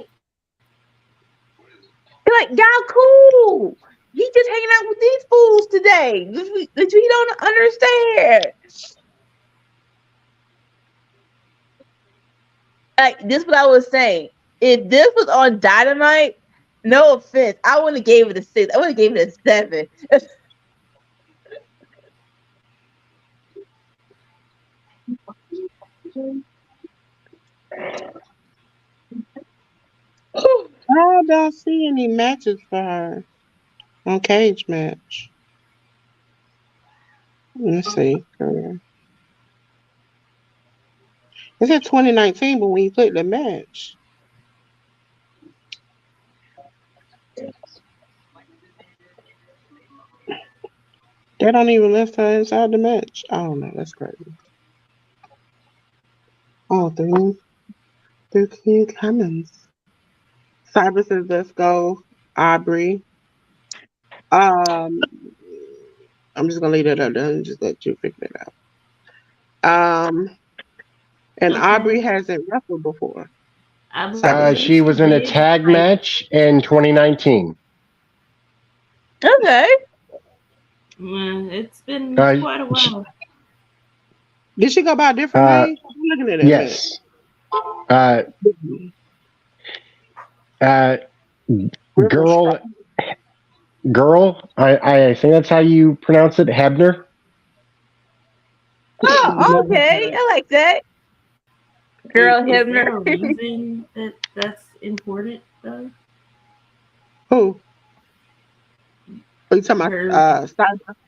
Like, y'all cool. He just hanging out with these fools today that we don't understand. Like, this is what I was saying. if this was on Dynamite, no offense, I wouldn't have gave it a 6. I would have gave it a 7. I don't see any matches for her on Cage Match. Let's see. It's in 2019, but when you click the match, they don't even list her inside the match. I don't know. That's crazy. Oh, through King Cummins. Cyber says, let's go, Aubrey. I'm just gonna leave it up there and just let you figure it out. And Okay. Aubrey hasn't wrestled before. She was in a tag match in 2019. Okay. It's been quite a while. Did she go by a different name? I'm looking at it. Yes. Girl, I think that's how you pronounce it, Hebner. Oh, okay. I like that. Girl, Is there Hebner. a reason that's important, though? Who? Are you talking about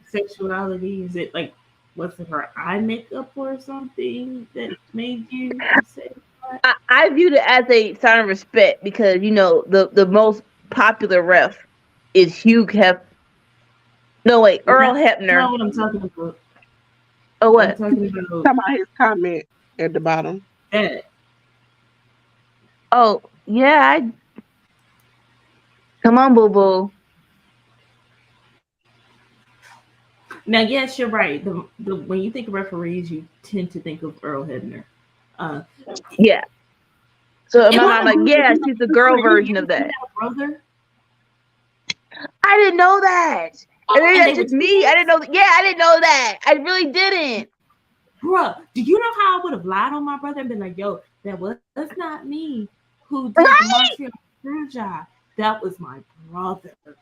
sexuality? Is it like, was it her eye makeup or something that made you say that? I viewed it as a sign of respect because, you know, the most popular ref is Earl Hebner. That's what I'm talking about. Oh, what? I'm talking about his comment at the bottom. That. Oh, yeah. Come on, boo boo. Now, yes, you're right. The when you think of referees, you tend to think of Earl Hebner. Yeah. So my mom like, yeah, she's the girl version of that. Brother. I didn't know that. And maybe that's just me. I didn't know. Yeah, I didn't know that. I really didn't. Bruh, do you know how I would have lied on my brother and been like, yo, that's not me who did the Montreal Screw job. That was my brother. Because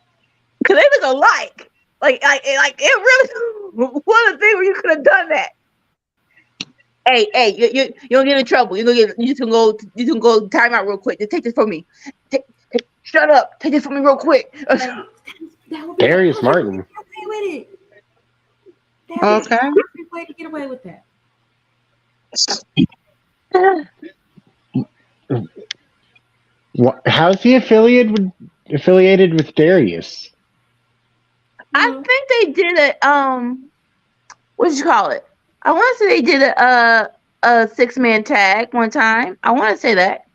they look alike. Like it really one of the things where you could have done that. Hey, you don't get in trouble. You can go time out real quick. Just take this from me. Shut up. Take this from me real quick. Darius Martin. With it. Okay. Perfect way to get away with that. How's he affiliated with Darius? I think they did it. What did you call it? I want to say they did a 6-man tag one time. I want to say that.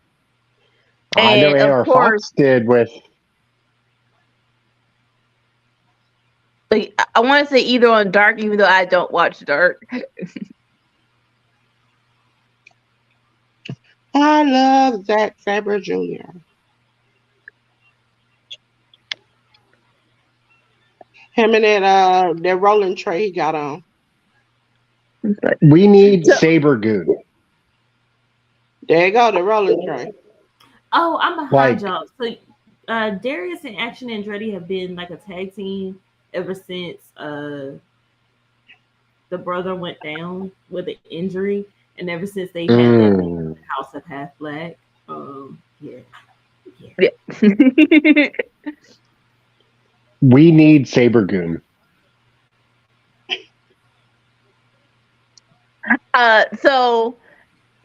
I know AR Fox did with. Like, I want to say either on Dark, even though I don't watch Dark. I love Zack Sabre Jr. Him and that rolling tray he got on. We need Sabre Goon. There you go, the rolling tray. Oh, I'm behind y'all. So Darius and Action Andretti have been like a tag team ever since the brother went down with an injury, and ever since they had that House of Half Black. Yeah. We need Sabre Goon. So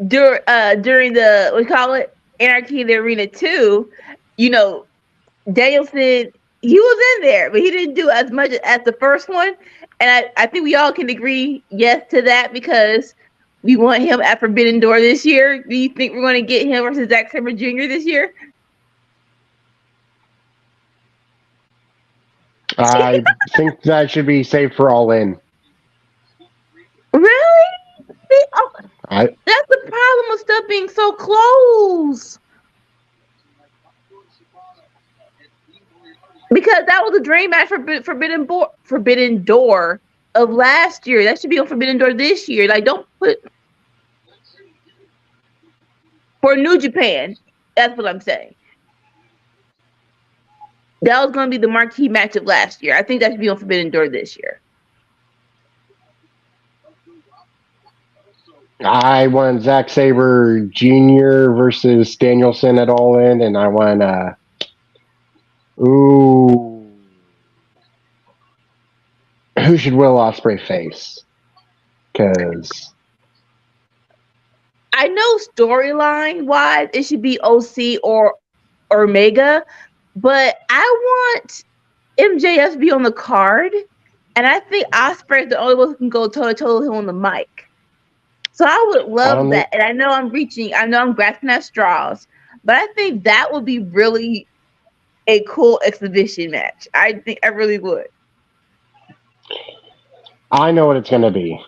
during the we call it Anarchy in the Arena 2, you know, Danielson, he was in there, but he didn't do as much as the first one. And I think we all can agree yes to that because we want him at Forbidden Door this year. Do you think we're going to get him versus Zack Sabre Jr. this year? I think that should be saved for All In. Really? That's the problem with stuff being so close. Because that was a dream match for Forbidden Door of last year. That should be on Forbidden Door this year. Like, don't put for New Japan. That's what I'm saying. That was going to be the marquee match of last year. I think that should be on Forbidden Door this year. I want Zack Sabre Jr. versus Danielson at All In, and I want who should Will Ospreay face? Because I know storyline wise, it should be OC or Omega, but I want MJF to be on the card, and I think Ospreay is the only one who can go toe to toe with him on the mic. So I would love that. And I know I'm grasping at straws, but I think that would be really a cool exhibition match. I really would. I know what it's going to be.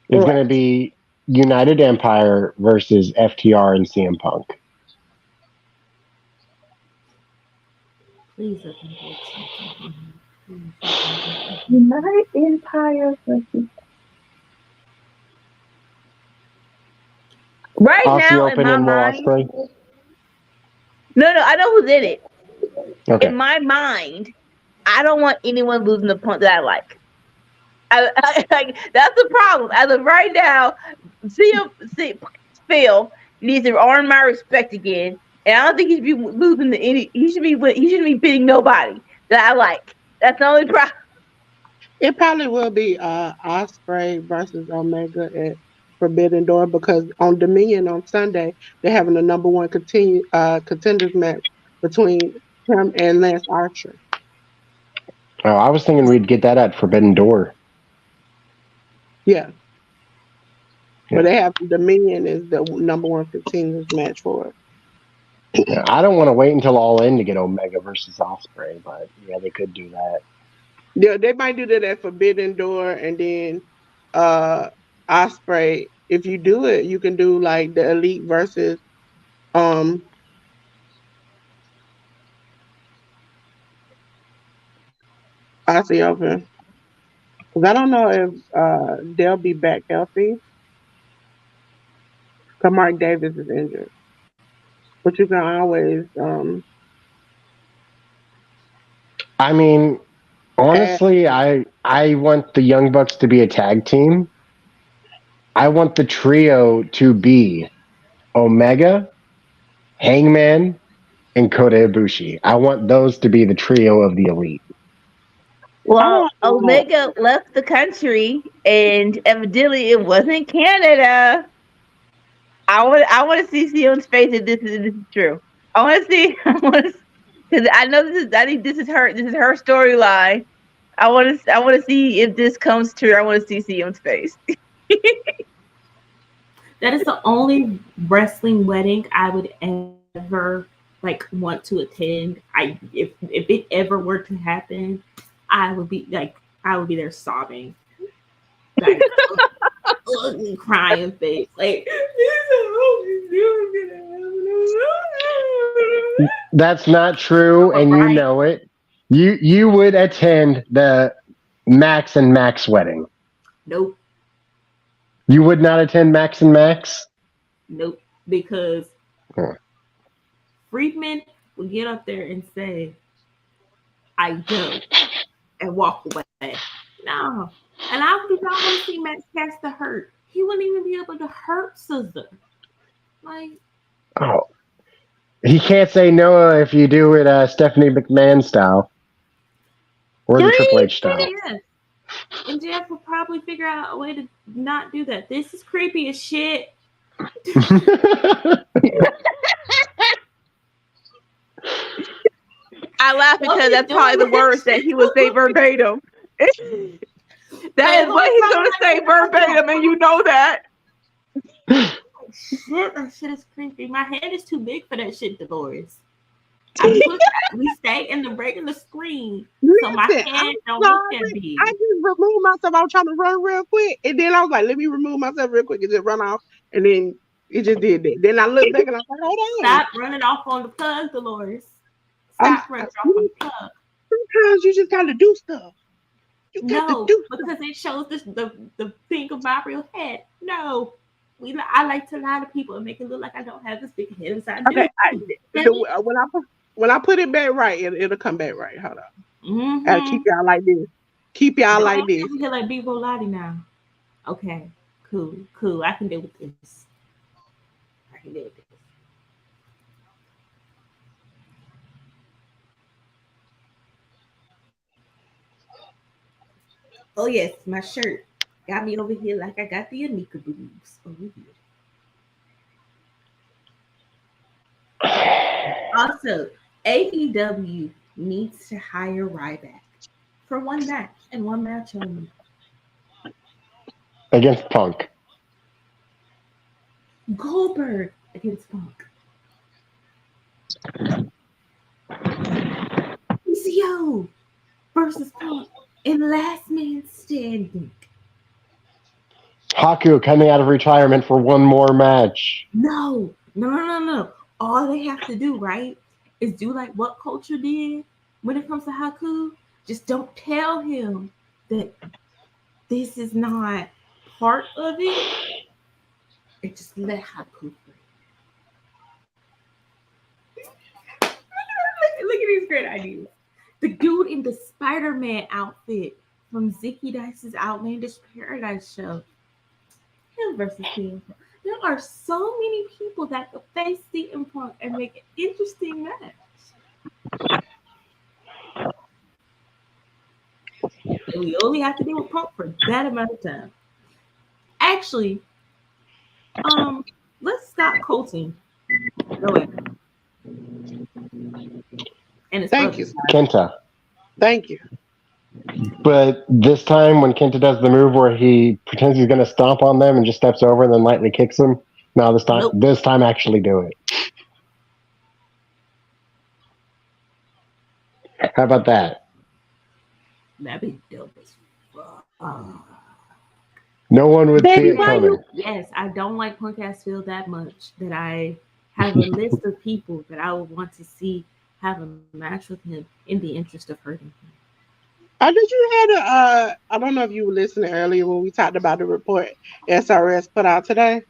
It's going to be United Empire versus FTR and CM Punk. Please United Empire versus. Right now, in my mind. No, I know who's in it. Okay. In my mind, I don't want anyone losing the Punk that I like. That's the problem. As of right now, Phil needs to earn my respect again, and I don't think he should be losing to any. He shouldn't be beating nobody that I like. That's the only problem. It probably will be Ospreay versus Omega at Forbidden Door, because on Dominion on Sunday they're having a number one contenders match between him and Lance Archer. Oh, I was thinking we'd get that at Forbidden Door. Yeah. But they have Dominion is the number one contenders match for it. Yeah, I don't want to wait until All In to get Omega versus Ospreay, but yeah, they could do that. Yeah, they might do that at Forbidden Door, and then Ospreay. If you do it, you can do like the Elite versus Aussie Open. Because I don't know if they'll be back healthy. Because Mark Davis is injured. But you can always I mean, honestly, I want the Young Bucks to be a tag team. I want the trio to be Omega, Hangman, and Kota Ibushi. I want those to be the trio of the Elite. Well, Omega left the country, and evidently it wasn't Canada. I want to see Sion's face if this is true. I want to see because I know I think this is her storyline. I want to see if this comes true. I want to see Sion's face. That is the only wrestling wedding I would ever want to attend. If it ever were to happen, I would be there sobbing, crying face, That's not true, and you know it. You would attend the Max and Max wedding. Nope. You would not attend Max and Max? Nope, because Friedman would get up there and say, I don't, and walk away. No. And I would not want to see Max catch the hurt. He wouldn't even be able to hurt Scissor. Oh. He can't say no if you do it Stephanie McMahon style. Or the Triple H style. Yeah. And Jeff will probably figure out a way to not do that. This is creepy as shit. I laugh because that's probably the words that he would say verbatim. That is what he's going to say verbatim, and you know that. Shit, that shit is creepy. My head is too big for that shit, Dolores. We stay in the regular screen, so my head don't look that big. I just removed myself. I was trying to run real quick, and then I was like, "Let me remove myself real quick and just run off." And then it just did that. Then I looked back and I was like, "Hold on! Stop running off on the plug, Dolores. Stop running off on the plug." Sometimes you just gotta do stuff. You got to do stuff. Because it shows the thing of my real head. No. I like to lie to people and make it look like I don't have this big head inside. Okay, when I put it back right, it'll come back right. Hold on. Gotta keep y'all like this. Keep y'all like this. Here like Big Volati now. Okay, cool. I can deal with this. Oh yes, my shirt got me over here like I got the Anika boobs over here. Also, AEW needs to hire Ryback for one match and one match only. Against Punk. Goldberg against Punk. PCO versus Punk in Last Man Standing. Haku coming out of retirement for one more match. No. All they have to do, right, is do like what Culture did when it comes to Haku. Just don't tell him that this is not part of it. And just let Haku free. Look at these great ideas. The dude in the Spider-Man outfit from Zicky Dice's Outlandish Paradise show. Him versus CM Punk. There are so many people that could face CM Punk and make an interesting match. And we only have to deal with Punk for that amount of time. Actually, let's stop Colton. Go ahead. And Thank you, Kenta. Thank you. But this time, when Kenta does the move where he pretends he's going to stomp on them and just steps over and then lightly kicks them, no, this time actually do it. How about that? That'd be dope as fuck. No one would see it coming. Yes, I don't like Punk ass Phil that much that I have a list of people that I would want to see have a match with him in the interest of hurting him. Did you had I don't know if you were listening earlier when we talked about the report SRS put out today.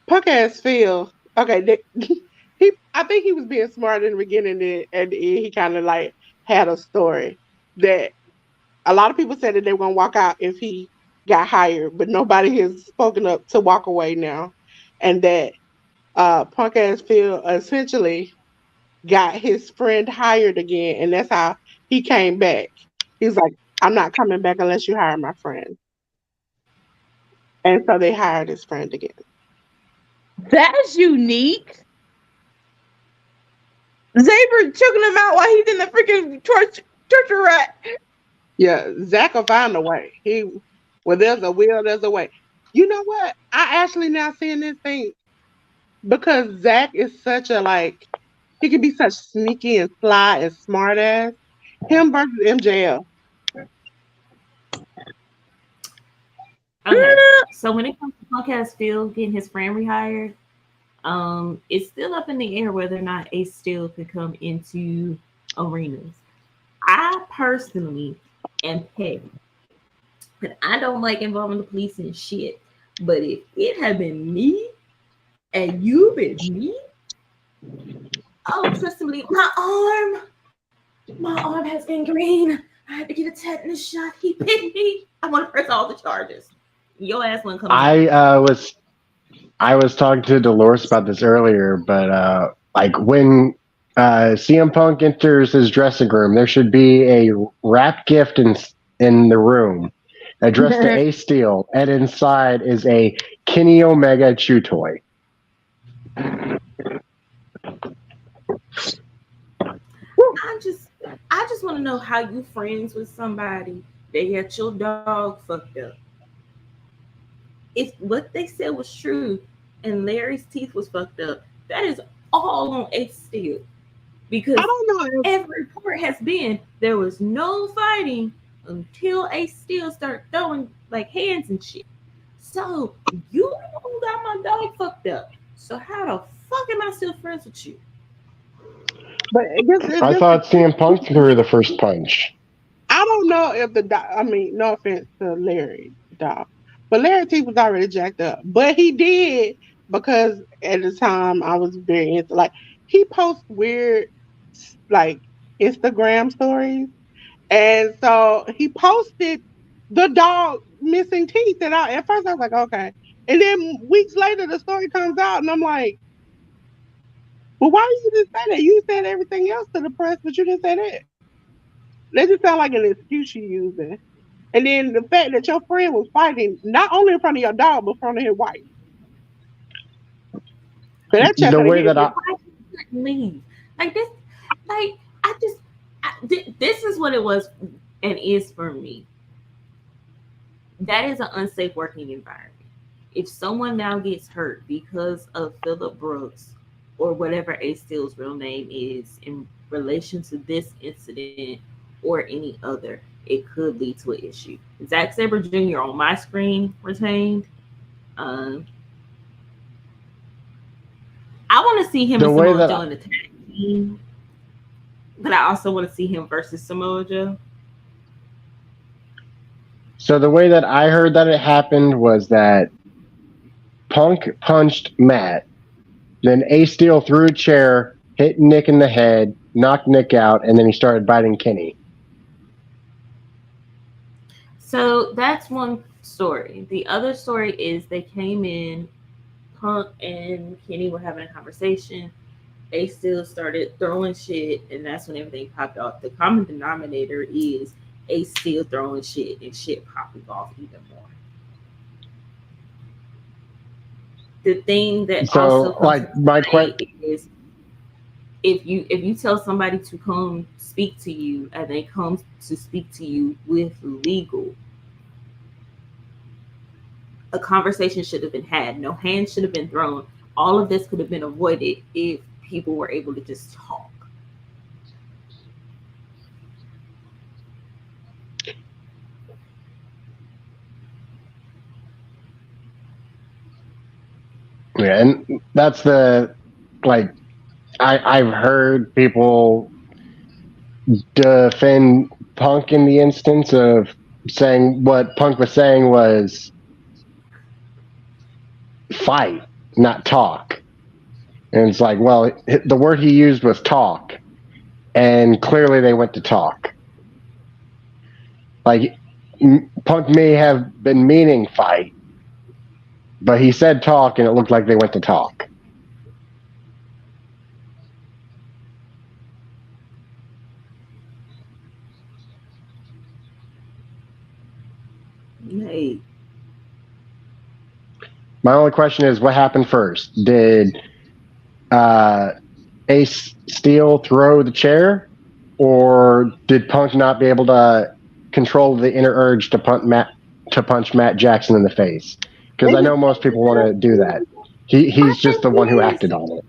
Punk ass Phil. Okay, I think he was being smart in the beginning, and at the end he kind of like had a story that a lot of people said that they were gonna walk out if he got hired, but nobody has spoken up to walk away now, and that Punk ass Phil essentially got his friend hired again, and that's how he came back. He's like, I'm not coming back unless you hire my friend. And so they hired his friend again. That's unique. Xavier choking him out while he's in the freaking torture rack. Yeah, Zach will find a way. Where there's a will, there's a way. You know what? I actually now seeing this thing because Zach is such a he can be such sneaky and sly and smart ass. Him versus MJF. Okay, so when it comes to Podcast Phil getting his friend rehired, it's still up in the air whether or not Ace Steel could come into arenas. I personally am petty, but I don't like involving the police in shit. But if it had been me and you been me, oh, trust me, my arm has been green. I had to get a tetanus shot. He bit me. I want to press all the charges. Your ass won't come. I was talking to Dolores about this earlier, but when CM Punk enters his dressing room, there should be a wrapped gift in the room addressed to Ace Steel, and inside is a Kenny Omega chew toy. I just want to know how you friends with somebody that got your dog fucked up. If what they said was true and Larry's teeth was fucked up, that is all on Ace Steel. Because I don't know, every report has been there was no fighting until Ace Steel started throwing hands and shit. So you got my dog fucked up. So how the fuck am I still friends with you? But I thought CM Punk threw the first punch. I don't know if no offense to Larry, dog, But Larry T was already jacked up. But he did because at the time I was very into like he posts weird like Instagram stories. And so he posted the dog missing teeth. And at first I was like, okay. And then weeks later the story comes out and I'm like, well, why did you just say that? You said everything else to the press, but you didn't say that. That just sound like an excuse you're using. And then the fact that your friend was fighting not only in front of your dog, but in front of his wife. So that check The could have way hit that you. Leave like this, like this is what it was and is for me. That is an unsafe working environment. If someone now gets hurt because of Phillip Brooks or whatever Ace Steel's real name is in relation to this incident or any other, it could lead to an issue. Zack Sabre Jr. on my screen retained. I want to see him and Samoa Joe in the tag team, but I also want to see him versus Samoa Joe. So the way that I heard that it happened was that Punk punched Matt, then Ace Steel threw a chair, hit Nick in the head, knocked Nick out, and then he started biting Kenny. So that's one story. The other story is they came in, Punk and Kenny were having a conversation. Ace Steel started throwing shit, and that's when everything popped off. The common denominator is Ace Steel throwing shit and shit popping off even more. The thing that also comes my question is if you tell somebody to come speak to you and they come to speak to you with legal, a conversation should have been had. No hands should have been thrown. All of this could have been avoided if people were able to just talk. Yeah, and that's the I've heard people defend Punk in the instance of saying what Punk was saying was fight, not talk. And it's like, well, the word he used was talk, and clearly they went to talk. Like, Punk may have been meaning fight, but he said talk, and it looked like they went to talk. Hey. My only question is, what happened first? Did Ace Steel throw the chair, or did Punk not be able to control the inner urge to punch Matt Jackson in the face? Because I know most people want to do that. He's just the one who acted on it.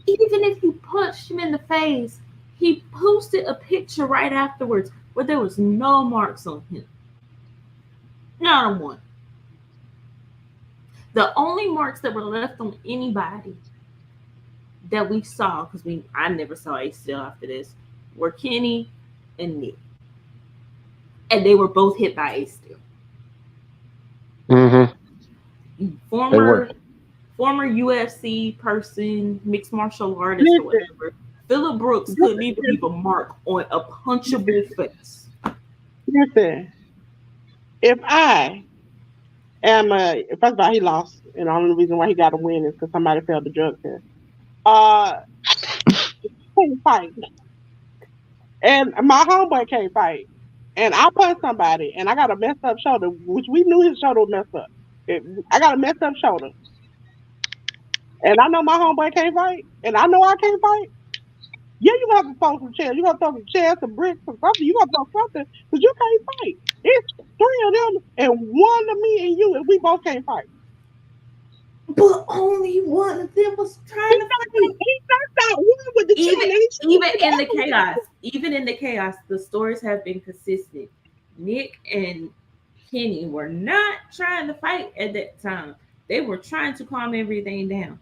Even if you punched him in the face, he posted a picture right afterwards where there was no marks on him. Not one. The only marks that were left on anybody that we saw, because I never saw Ace Steel after this, were Kenny and Nick. And they were both hit by Ace Steel. Mm-hmm. Former UFC person, mixed martial artist or whatever. Phillip Brooks couldn't even leave a mark on a punchable face. Listen, if I am first of all, he lost, and the only reason why he got a win is because somebody failed the drug test. Can't fight, and my homeboy can't fight, and I punched somebody, and I got a messed up shoulder, which we knew his shoulder was messed up. I got a messed up shoulder, and I know my homeboy can't fight, and I know I can't fight. Yeah, you gonna have to throw some chairs. You gonna throw some chairs, some bricks, some something. You gonna throw something because you can't fight. It's 3 of them and 1 of me and you, and we both can't fight. But only one of them was trying to fight. He knocked out one with the Even in the chaos, the stories have been consistent. Nick and Kenny were not trying to fight at that time. They were trying to calm everything down.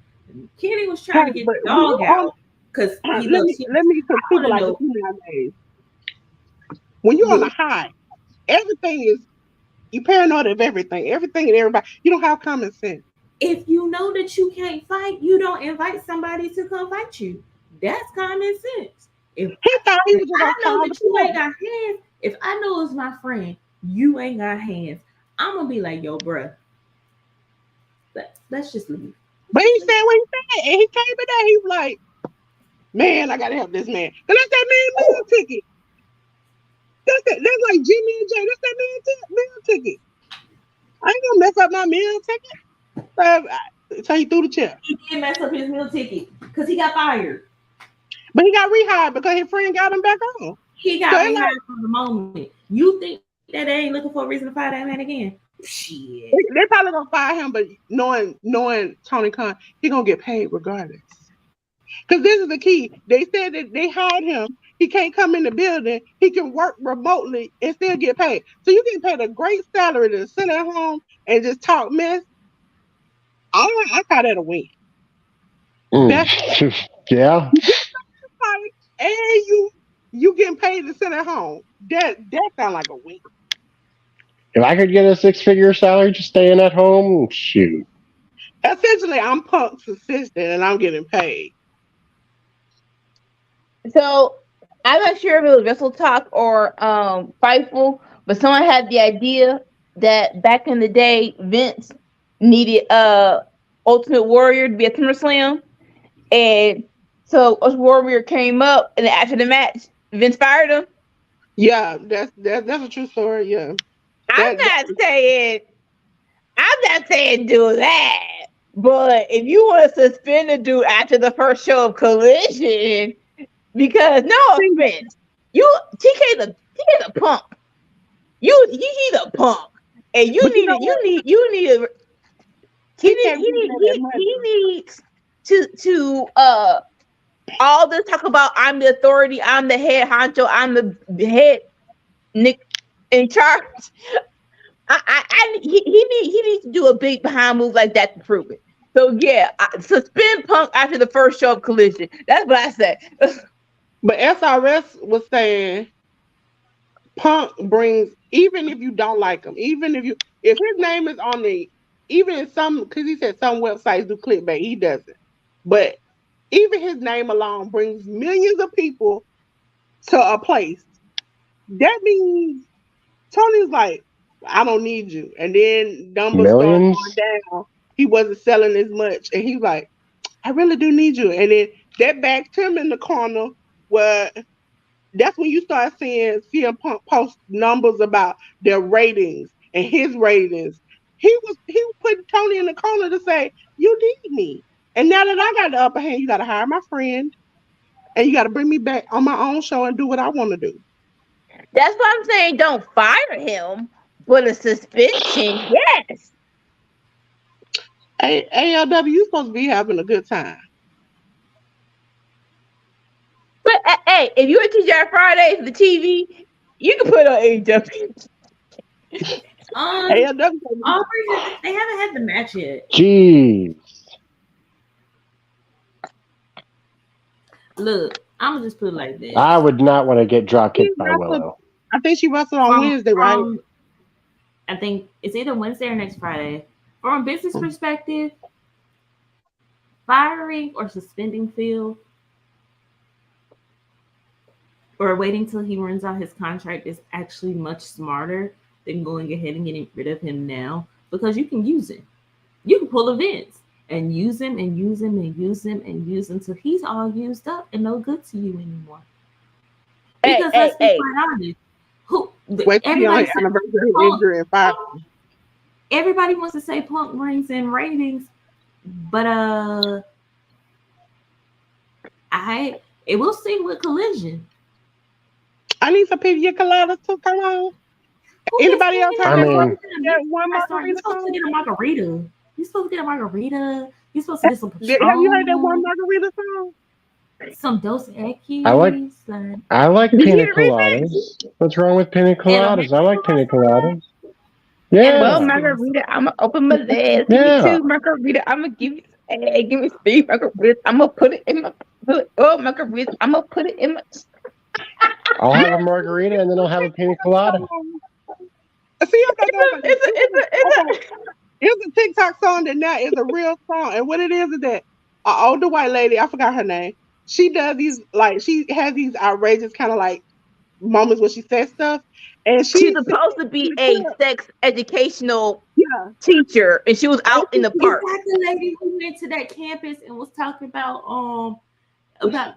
Kenny was trying to get the dog out. Because let me people like this nowadays. When you're on a high, everything is You paranoid of everything and everybody. You don't have common sense. If you know that you can't fight, you don't invite somebody to come fight you. That's common sense. If He thought he was I gonna know call that the you ain't police. got hands, if I know it's my friend, you ain't got hands, I'm gonna be like, yo, bruh, let's just leave. But he said what he said, and he came in there. He was like, "Man, I gotta help this man. Cause that's that man meal ticket. That's like Jimmy and Jay. That's that meal ticket. I ain't gonna mess up my meal ticket." So he threw the chair. He did mess up his meal ticket because he got fired. But he got rehired because his friend got him back on. He got So rehired from the moment. You think that they ain't looking for a reason to fire that man again? Shit. They probably gonna fire him, but knowing Tony Khan, he gonna get paid regardless. Because this is the key. They said that they hired him. He can't come in the building. He can work remotely and still get paid. So you get paid a great salary to sit at home and just talk mess. I call that a win. Yeah. And you getting paid to sit at home. That sounds like a win. If I could get a 6-figure salary just staying at home, shoot. Essentially, I'm Punk's assistant and I'm getting paid. So I'm not sure if it was Wrestle Talk or Fightful, but someone had the idea that back in the day, Vince needed Ultimate Warrior to be at SummerSlam, and so Ultimate Warrior came up, and after the match, Vince fired him. Yeah, that's a true story. Yeah, I'm not saying do that, but if you want to suspend a dude after the first show of Collision, because no offense, TK's a punk. He's a punk, and he needs to all this talk about I'm the authority, I'm the head honcho, I'm the head Nick in charge. He needs to do a big behind move like that to prove it. So yeah, suspend Punk after the first show of Collision. That's what I said. But SRS was saying Punk brings, even if you don't like him, if his name is on even in some, because he said some websites do clickbait, he doesn't. But even his name alone brings millions of people to a place. That means Tony's like, I don't need you. And then numbers started going down. He wasn't selling as much. And he's like, I really do need you. And then that backed him in the corner where that's when you start seeing CM Punk post numbers about their ratings and his ratings. He was putting Tony in the corner to say, you need me. And now that I got the upper hand, you got to hire my friend and you got to bring me back on my own show and do what I want to do. That's why I'm saying don't fire him, but a suspension, yes. AEW, you supposed to be having a good time. But hey, if you were TGI Friday for the TV, you can put on AEW. AEW, they haven't had the match yet. Jeez. Look, I'm gonna just put it like this. I would not want to get drop kicked by Willow. I think she wrestled on Wednesday, right? I think it's either Wednesday or next Friday. From a business perspective, firing or suspending Phil or waiting till he runs out his contract is actually much smarter than going ahead and getting rid of him now, because you can use him. You can pull events and use him and use him and use him and use him until he's all used up and no good to you anymore. Because let's be quite honest, everybody wants to say Punk brings in ratings, but it will see with Collision. I need some pina coladas to come on. Anybody else have one margarita? You're supposed to get a margarita. You're supposed to get a margarita. You're supposed to get some Patron. Have you heard that one margarita song? Some Dos Equis. I like pina coladas. What's wrong with pina coladas? I like pina coladas. Yeah. Well, margarita, I'm gonna open my legs. Give me 2 margarita. I'm gonna give you give me 3 margaritas. I'm gonna put it in my margarita. I'm gonna put it in my. I'll have a margarita and then I'll have a pina colada. See, I'm not going it's a TikTok song that now is a real song. And what it is that an older white lady, I forgot her name, she does these, like, she has these outrageous kind of like moments where she says stuff. And She's supposed to be a sex educational teacher, and she was out in the park. Is that the lady who went to that campus and was talking about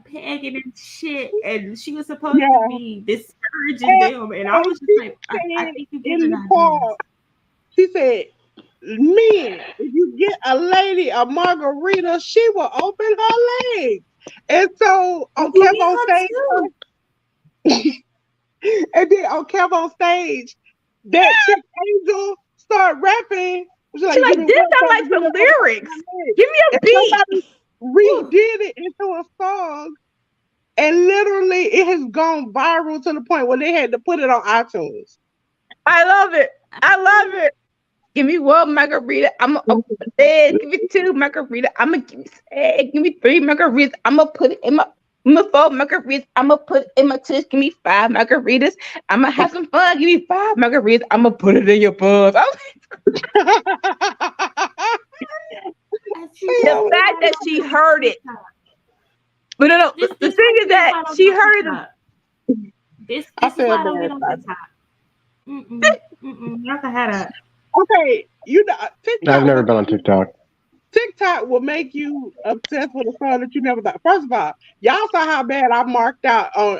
pegging and shit, and she was supposed to be discouraging them, and I was just like, I think you in the park, she said, "Men, if you get a lady a margarita, she will open her legs." And so on Kev on stage, and then on Kev on stage, that chick Angel started rapping. She's like, this sounds like some lyrics. Give me a beat. Redid it into a song, and literally it has gone viral to the point where they had to put it on iTunes. I love it. Give me one margarita. I'm gonna open my leg. Give me 2 margaritas. I'm gonna give me 3 margaritas. I'm gonna put it in my 4 margaritas. I'm gonna put it in my tush. Give me 5 margaritas. I'm gonna have some fun. Give me 5 margaritas. I'm gonna put it in your buzz. The fact that she heard it. But no. The thing is that she heard it. This is why I don't get on TikTok. Y'all can have that. Okay, TikTok. I've never been on TikTok. TikTok will make you obsessed with a song that you never thought. First of all, y'all saw how bad I marked out on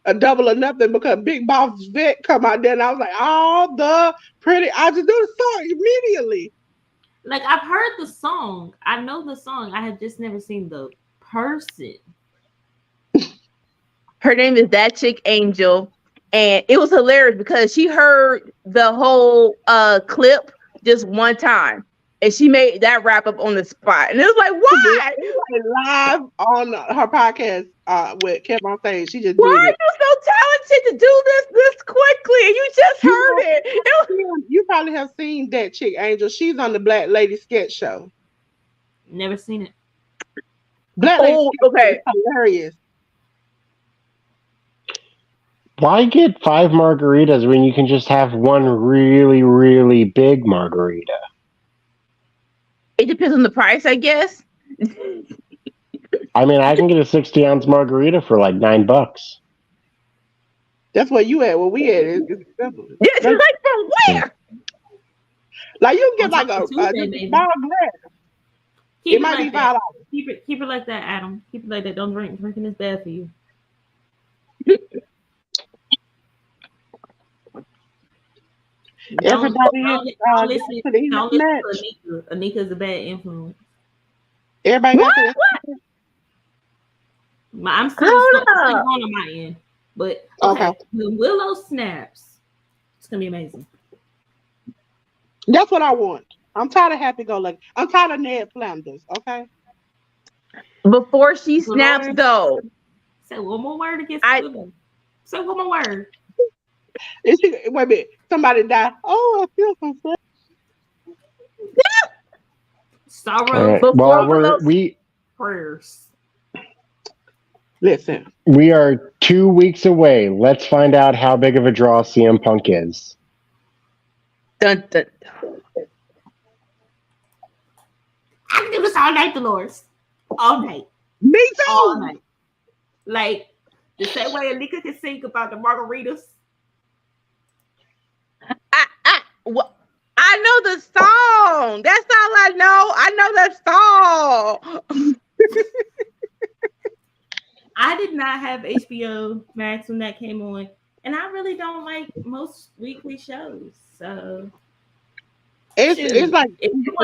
a Double or Nothing because Big Boss Vic come out there, and I was like, "Oh, the pretty!" I just do the song immediately. Like, I've heard the song, I know the song. I have just never seen the person. Her name is That Chick Angel. And it was hilarious because she heard the whole clip just one time. And she made that wrap up on the spot. And it was like, why? Live on her podcast with Kev on stage. She just why are you so talented to do this quickly? And you just heard it. You probably have seen That Chick Angel. She's on the Black Lady Sketch Show. Never seen it. Black Lady Sketch is hilarious. Why get 5 margaritas when you can just have one really, really big margarita? It depends on the price, I guess. I mean, I can get a 60-ounce margarita for like $9. That's where you at. Where we at? It's like from where? Like you can get like a small glass. It might be $5. Keep it like that, Adam. Keep it like that. Don't drink. Drinking is bad for you. Everybody listen to Anika is a bad influence. Everybody got to I'm still on my end. But okay. When Willow snaps, it's gonna be amazing. That's what I want. I'm tired of Happy Go Lucky. I'm tired of Ned Flanders, okay? Before she snaps though. Say one more word against Willow. Say one more word. Wait a minute. Somebody died. Oh, I feel so sad. Sorrow. Well, prayers. Listen. We are 2 weeks away. Let's find out how big of a draw CM Punk is. Dun, dun. I can do this all night, Dolores. All night. Me too. All night. Like the same way Anika can sing about the margaritas. I know the song. That's all I know. I know that song. I did not have HBO Max when that came on, and I really don't like most weekly shows. So it's like if it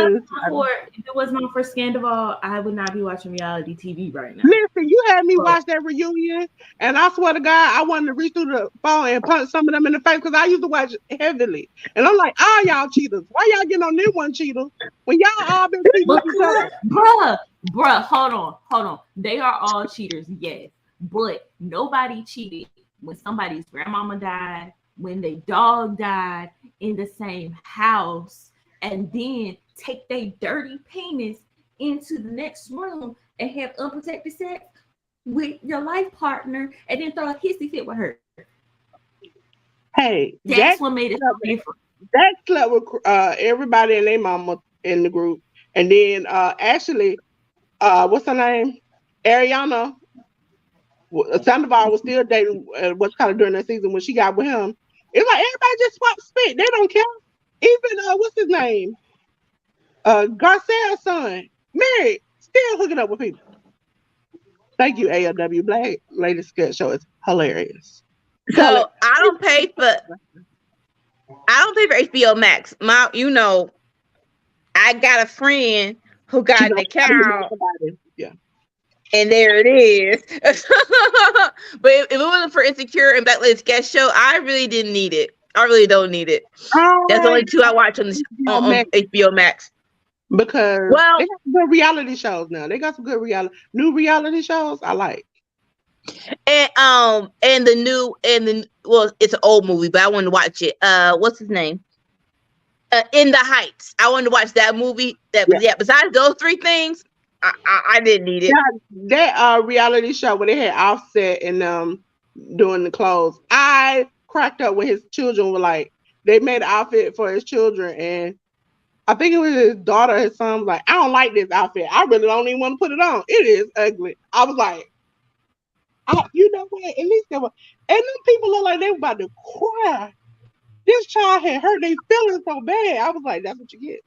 wasn't for Scandival, I would not be watching reality TV right now. Listen, you had me watch that reunion, and I swear to God, I wanted to reach through the phone and punch some of them in the face because I used to watch heavily, and I'm like, y'all cheaters. Why y'all getting on them one cheater when y'all all been cheating each other? Bruh, hold on. They are all cheaters, yes, but nobody cheated when somebody's grandmama died, when their dog died in the same house. And then take their dirty penis into the next room and have unprotected sex with your life partner, and then throw a hissy fit with her. Hey, That's what made it so different. That slept with everybody and their mama in the group, and then actually, what's her name? Ariana. Sandoval was still dating what's kind of during that season when she got with him. It's like everybody just swapped spit. They don't care. Even what's his name? Garcia's son, married, still hooking up with people. Thank you, AEW Black. Latest sketch show is hilarious. So I don't pay for HBO Max. I got a friend who got an account. Yeah. And there it is. But if it wasn't for Insecure and Black Ladies Guest Show, I really didn't need it. I really don't need it. That's the only two I watch on HBO Max. Because they got some good reality shows now. They got some good new reality shows I like. And it's an old movie, but I wanted to watch it. What's his name? In the Heights. I wanted to watch that movie. Besides those three things, I didn't need it. That reality show where they had Offset and doing the clothes. I cracked up when his children were like, they made an outfit for his children, and I think it was his daughter, his son was like, I don't like this outfit. I really don't even want to put it on. It is ugly. I was like, you know what? At least they were, and them people look like they were about to cry. This child had hurt their feelings so bad. I was like, that's what you get.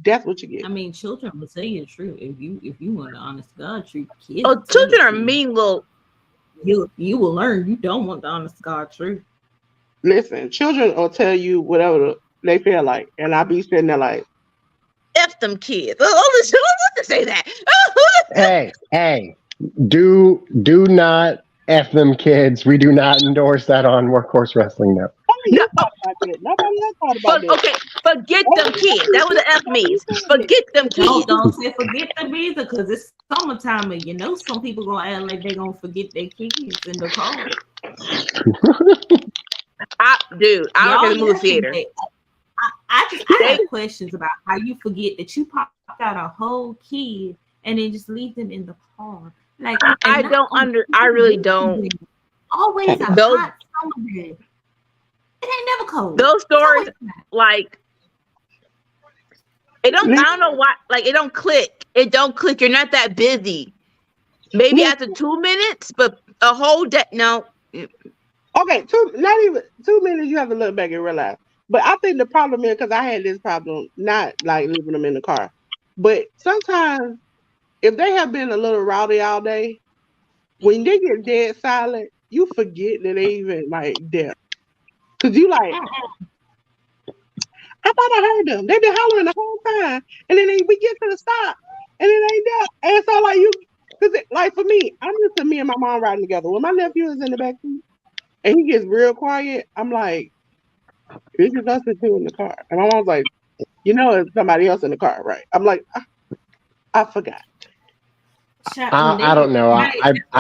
That's what you get. I mean, children will tell you the truth. If you want the honest God truth, kids. Oh, children are mean little. You will learn. You don't want the honest God truth. Listen, children will tell you whatever they feel like, and I be sitting there like, F them kids. Let's say that. Hey, do not F them kids. We do not endorse that on Workhorse Wrestling now. Nobody else thought about that. Okay, forget them kids. That was the F means. Forget them kids. Don't say forget them either, because it's summertime and some people gonna act like they gonna forget their kids in the car. I work in the movie theater. I have questions about how you forget that you popped out a whole kid and then just leave them in the car. Like I really don't. Always a hot summer day. It ain't never cold. Those stories, like, it don't. I don't know why. Like, it don't click. It don't click. You're not that busy. Maybe after 2 minutes, but a whole day. No. Okay, not even 2 minutes. You have to look back and realize. But I think the problem is because I had this problem, not like leaving them in the car, but sometimes if they have been a little rowdy all day, when they get dead silent, you forget that they even like there. Cause you like, I thought I heard them. They've been hollering the whole time, and then we get to the stop, and it ain't there. And so like like for me, I'm used to me and my mom riding together. When my nephew is in the back seat and he gets real quiet, I'm like, it's just us two in the car. And my mom's like, it's somebody else in the car, right? I'm like, I forgot. I don't know. I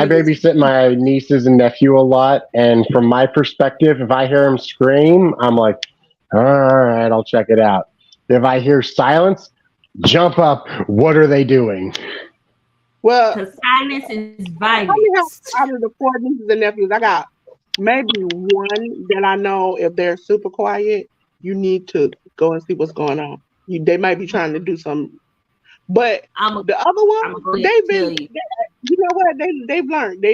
babysit my nieces and nephew a lot, and from my perspective, if I hear them scream, I'm like, all right, I'll check it out. If I hear silence, jump up. What are they doing? Well, silence is violence. Out of the 4 nieces and nephews, I got maybe one that I know if they're super quiet, you need to go and see what's going on. They might be trying to do something. But the other one, they've been, you know what? They've learned.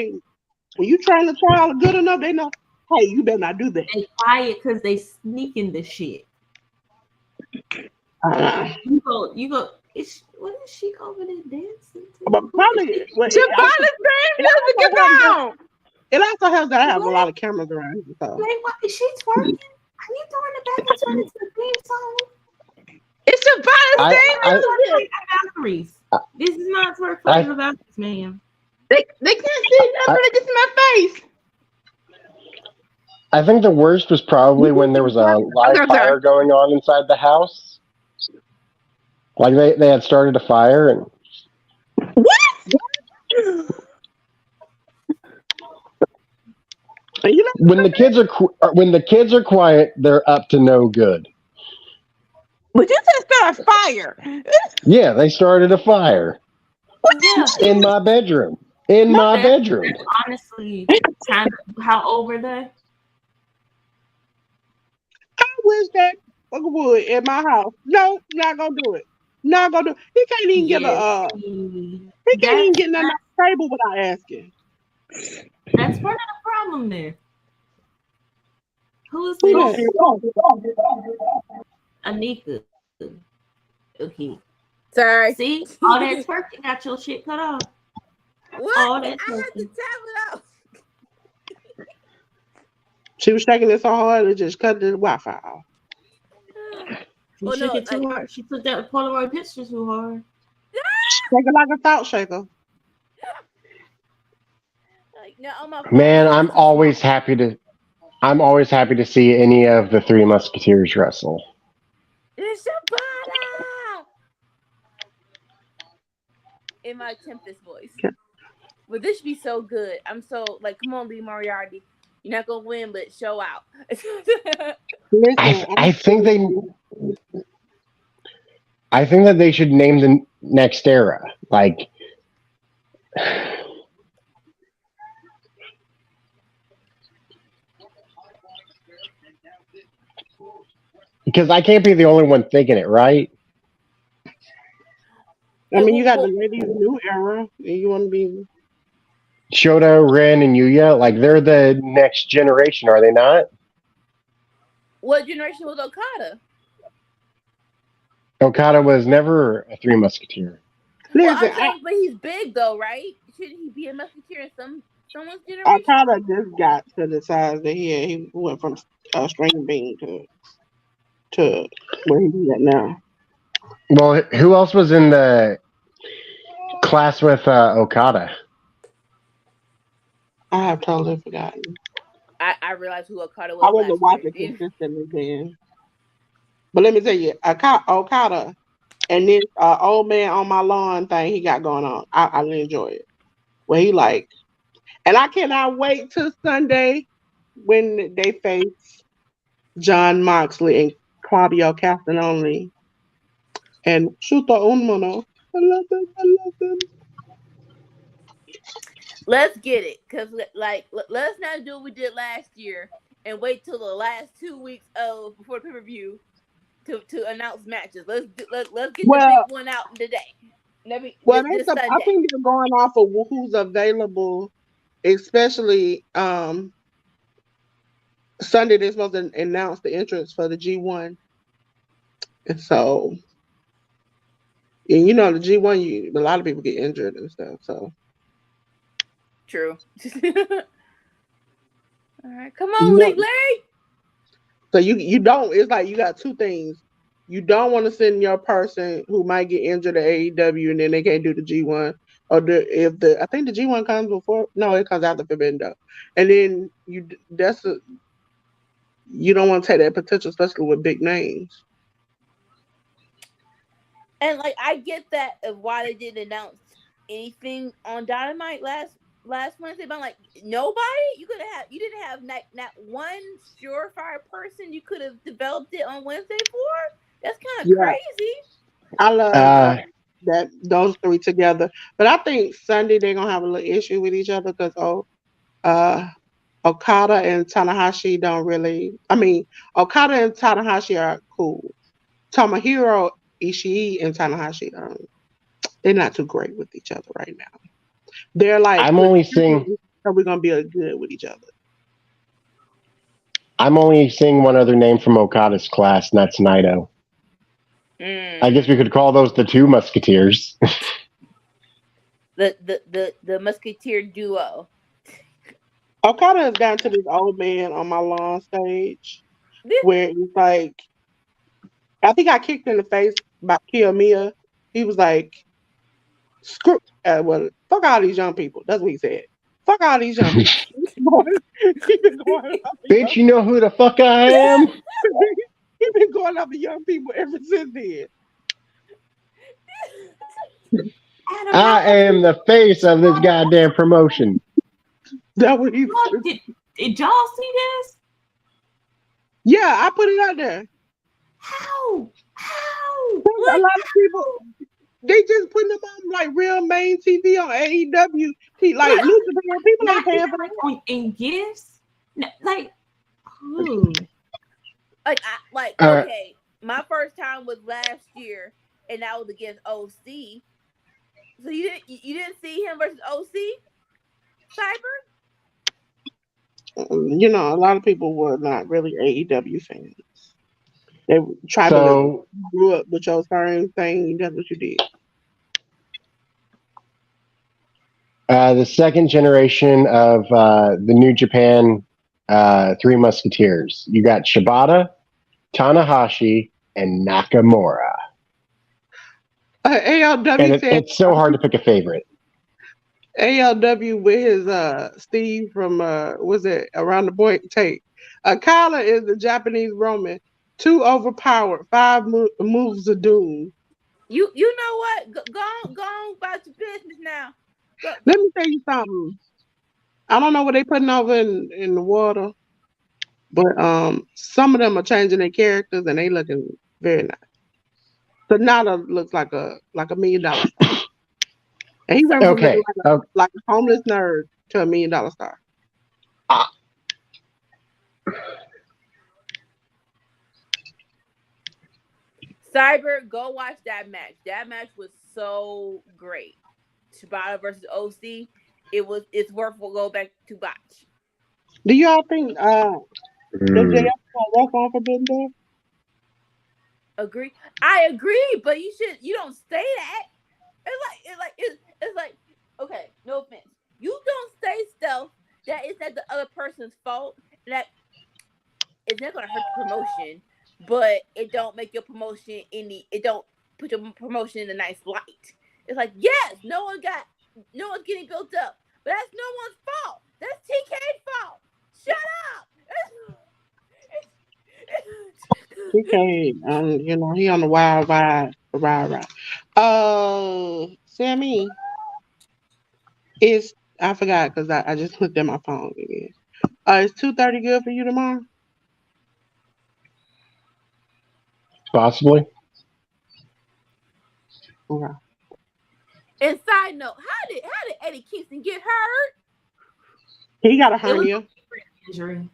When you trying to try good enough, they know, hey, you better not do that. They quiet because they sneaking the shit. You go. What is she over there dancing to? But probably, it also helps that I have a lot of cameras around here. So. Like, what is she twerking? Are you throwing it back and turning to the theme song? It's a violent thing. This is not twerking about this, man. They can't see nothing. It's in my face. I think the worst was probably when there was a live fire going on inside the house. Like they had started a fire and. What? When the kids are quiet, they're up to no good. But you said start a fire. Yeah, they started a fire. In my bedroom. In my bedroom. Honestly, how old were they? wish that fucker would in my house. No, not gonna do it. Not gonna do it. He can't even get he can't even get nothing on the table without asking. That's part of the problem there. Who is Who this? that? Anika. Okay. Sorry. See, all that twerking got your shit cut off. What? All that I had to twerking. tap it out. She was shaking it so hard it just cut the Wi-Fi off. She Well, shook no, it too hard. She took that Polaroid picture too hard. Shake it like a salt shaker. Like, no, on my phone, Man, it's I'm too always small. happy to see any of the Three Musketeers wrestle. It's Shabana! In my Tempest voice. Okay. But this should be so good. I'm so, like, come on, Lee Moriarty. You're not going to win, but show out. Listen, I think that they should name the next era. Like, because I can't be the only one thinking it, right? I mean, you got the ladies new era, and you want to be. Shota, Ren, and Yuya, like they're the next generation, are they not? What generation was Okada? Okada was never a Three Musketeer. Well, Listen, I'm saying, but he's big, though, right? Shouldn't he be a musketeer in someone's generation? Okada just got to the size that he went from a string bean to where he's at now. Well, who else was in the class with Okada? I have totally forgotten. I realized who Okada was. I wasn't last watching year. consistently then. But let me tell you, Okada and this old man on my lawn thing he got going on, I really enjoy it. Where he like, and I cannot wait till Sunday when they face John Moxley and Claudio Castagnoli and Shuto Umono. I love them. I love them. Let's get it, cause let's not do what we did last year and wait till the last 2 weeks before the pay-per-view to announce matches. Let's get the big one out today. This Sunday. I think they're going off of who's available, especially Sunday. They're supposed to announce the entrance for the G1, and so, and you know the G1, a lot of people get injured and stuff. So true. All right, come on, Larry. So you don't. It's like you got two things. You don't want to send your person who might get injured at AEW and then they can't do the G1, or I think the G1 comes before. No, it comes after Forbidden Door, and then you don't want to take that potential, especially with big names. And like I get that of why they didn't announce anything on Dynamite last Wednesday, but I'm like, nobody? You didn't have not one surefire person you could have developed it on Wednesday for? That's kind of crazy. I love that those three together. But I think Sunday they're gonna have a little issue with each other because Okada and Tanahashi don't really. I mean, Okada and Tanahashi are cool. Tomohiro Ishii and Tanahashi they're not too great with each other right now. They're like, I'm only seeing. Are we gonna be good with each other? I'm only seeing one other name from Okada's class, and that's Naito. I guess we could call those the Two Musketeers. the Musketeer duo. Okada has gotten to this old man on my lawn stage where it's like, I think I kicked in the face by Kiyomiya. He was like, screw, fuck all these young people. That's what he said. Fuck all these young people. Bitch, you know who the fuck I am? He's been going after young people ever since then. I am the face of this goddamn promotion. That what he said. Did y'all see this? Yeah, I put it out there. How? A lot of people, they just putting them on like real main TV on AEW. Like, people ain't paying for that. In gifts? Like, ooh. Okay, my first time was last year, and that was against OC. So you didn't see him versus OC, Cyber? You know, a lot of people were not really AEW fans. They tried to So grew up with your same thing. That's what you did. the second generation of the New Japan Three Musketeers. You got Shibata, Tanahashi, and Nakamura. ALW And said it's so hard to pick a favorite. ALW with his Steve from was it Around the Point tape. Akala is the Japanese Roman, too overpowered, five moves of doom. You know what? Go on about your business now. Go. Let me tell you something. I don't know what they putting over in the water, but some of them are changing their characters and they looking very nice. Sonata looks like a $1 million star. And he went from Okay. looking like a homeless nerd to $1 million star. Cyber, go watch that match. That match was so great. Shibata versus OC. It's worth go back to watch. Do y'all think MJF will work on Forbidden Door? Agree. I agree, but you don't say that. It's like okay, no offense. You don't say stuff that is not the other person's fault. That it's not gonna hurt the promotion, but it don't make your promotion it don't put your promotion in a nice light. It's like, yes, no one's getting built up, but that's no one's fault. That's TK's fault. Shut up. TK, you know, he on the wild ride. Sammy, I forgot because I just looked at my phone again. Is 2:30 good for you tomorrow? Possibly. Okay. And side note, how did Eddie Kingston get hurt? He got a hernia. Injury.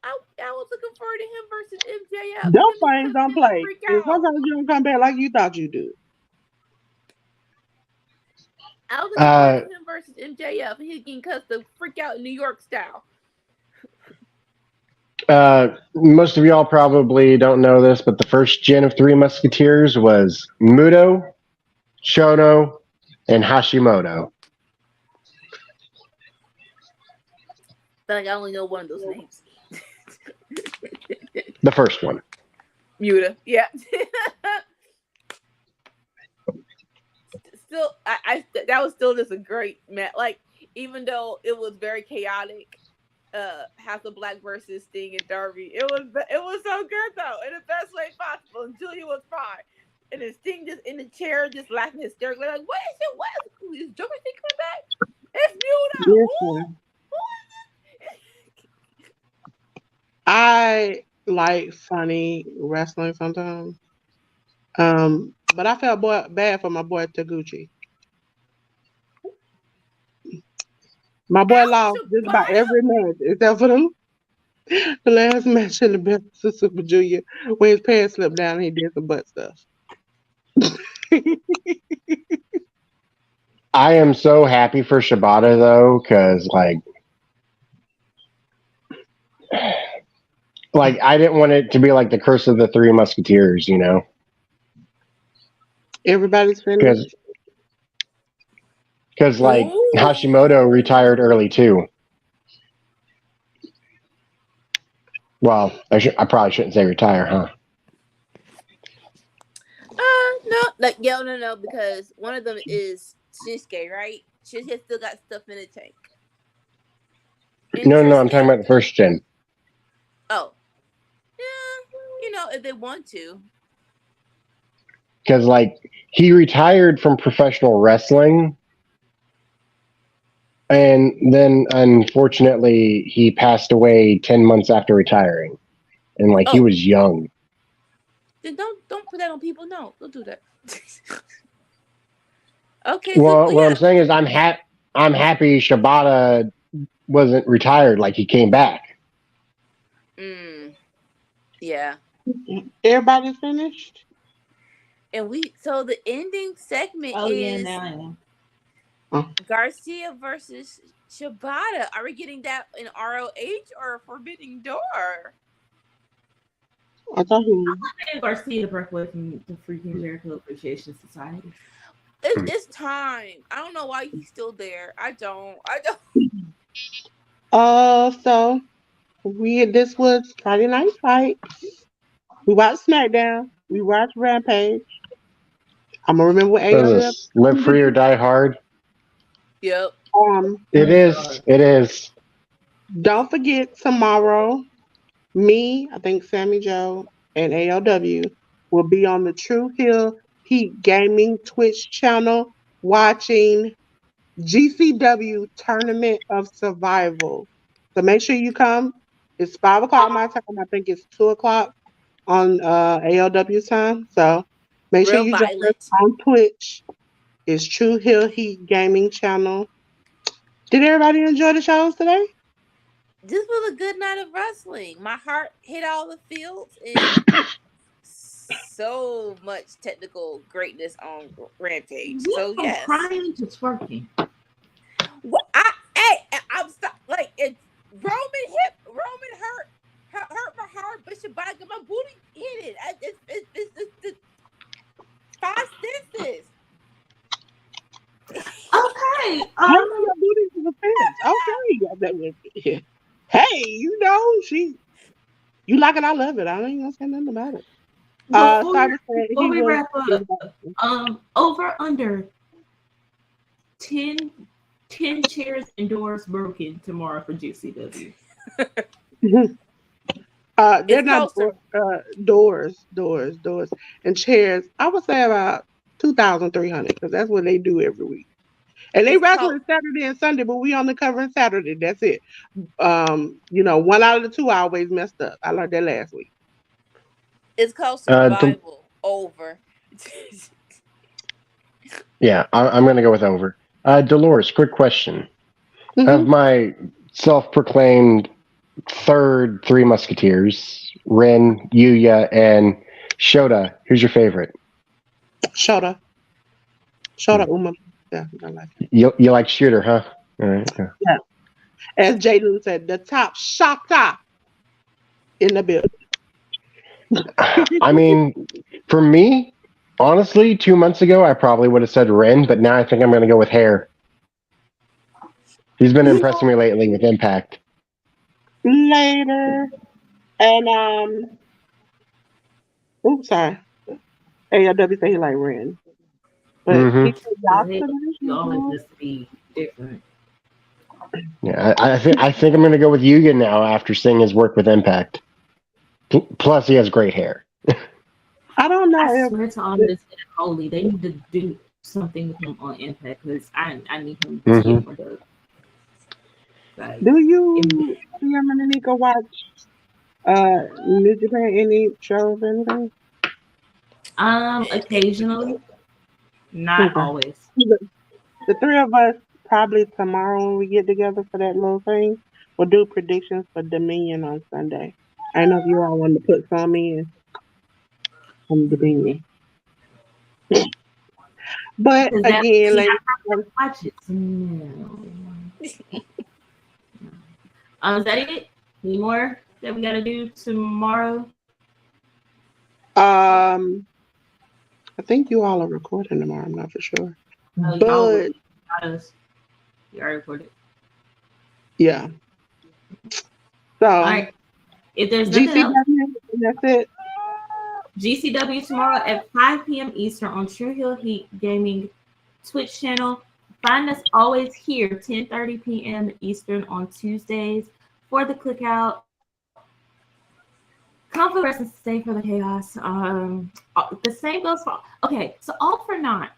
I was looking forward to him versus MJF. Those things don't play. And sometimes you don't come back like you thought you do. I was looking forward to him versus MJF, and he's getting cussed the freak out in New York style. Most of y'all probably don't know this, but the first gen of Three Musketeers was Muto, Shono, and Hashimoto. But I only know one of those names. The first one. Muta, yeah. Still, that was still just a great match. Like, even though it was very chaotic, House of Black versus Sting and Darby, it was so good though, in the best way possible. And Julia was fine, and then Sting just in the chair, just laughing hysterically, like, "What is it? What is Joker Sting coming back? It's Muta." Who is it? I like funny wrestling sometimes. But I felt bad for my boy Taguchi. My boy lost just about every match except for the last match in the Best of Super Junior when his pants slipped down and he did some butt stuff. I am so happy for Shibata though, because like I didn't want it to be like the Curse of the Three Musketeers, you know. Everybody's finished. Because like Hashimoto retired early too. Well, I probably shouldn't say retire, huh? No, because one of them is Shinsuke, right? Shinsuke still got stuff in the tank. No, I'm talking about the first gen. Oh, yeah, if they want to. Because like he retired from professional wrestling, and then unfortunately he passed away 10 months after retiring, and he was young. Then don't put that on people. No, don't do that. Okay. Well, what I'm saying is I'm happy Shibata wasn't retired, like he came back. Mm. Yeah. Everybody finished? And so the ending segment Oh yeah, is now I am. Garcia versus Shibata. Are we getting that in ROH or Forbidden Door? I thought he I Garcia to break away from the freaking Jericho Appreciation Society. It's time. I don't know why he's still there. I don't. So this was Friday Night Fight. We watched Smackdown. We watched Rampage. I'm gonna remember what What is AEW. this? Live Free or Die Hard? Yep. It is. It is. Don't forget tomorrow, I think Sammy Joe and AEW will be on the True Hill Heat Gaming Twitch channel watching GCW Tournament of Survival. So make sure you come. It's 5:00 my time. I think it's 2:00 on ALW time. So make sure Real you join violent. us on Twitch. It's True Hill Heat Gaming channel. Did everybody enjoy the shows today? This was a good night of wrestling. My heart hit all the fields and so much technical greatness on Rampage. So From yes. crying to twerking. Well, I'm stuck. Like Roman hurt my heart, but Shibata, my booty hit it. It's 5 senses. Okay. Your booty to the fence. Okay. Hey, you like it, I love it. I ain't gonna say nothing about it. Before we wrap up, over under 10 chairs and doors broken tomorrow for GCW. They're not doors and chairs. I would say about 2,300 because that's what they do every week. And they wrestle Saturday and Sunday, but we only covering Saturday. That's it. 1 out of the 2 I always messed up. I learned that last week. It's called survival. Over. Yeah, I'm going to go with over. Dolores, quick question. Of my self-proclaimed third Three Musketeers, Ren, Yuya, and Shota, who's your favorite? Shota Uma. Yeah, I like it. You like Shooter, huh? All right. Yeah. As Jay Lou said, the top shota in the building. I mean, for me, honestly, 2 months ago, I probably would have said Ren, but now I think I'm going to go with Hair. He's been impressing me lately with Impact. Later. And, sorry. AEW say he like Ren. But he always has to be different. Yeah, I think I'm going to go with Yuga now after seeing his work with Impact. Plus, he has great hair. I don't know. I swear to all this holy, they need to do something with him on Impact because I need him to get more dope. Like, do you Monica watch New Japan any shows or anything? Occasionally, not always. The 3 of us probably tomorrow when we get together for that little thing, we'll do predictions for Dominion on Sunday. I know if you all want to put some in on Dominion. But again, watch it. No. Is that it? Any more that we gotta do tomorrow? I think you all are recording tomorrow. I'm not for sure. But you already recorded. Yeah. So all right. If there's nothing else, that's it. GCW tomorrow at 5 p.m. Eastern on True Hill Heat Gaming Twitch channel. Find us always here 10:30 p.m. Eastern on Tuesdays for the Clickout. Come for rest and stay for the chaos. The same goes for so All for Naught,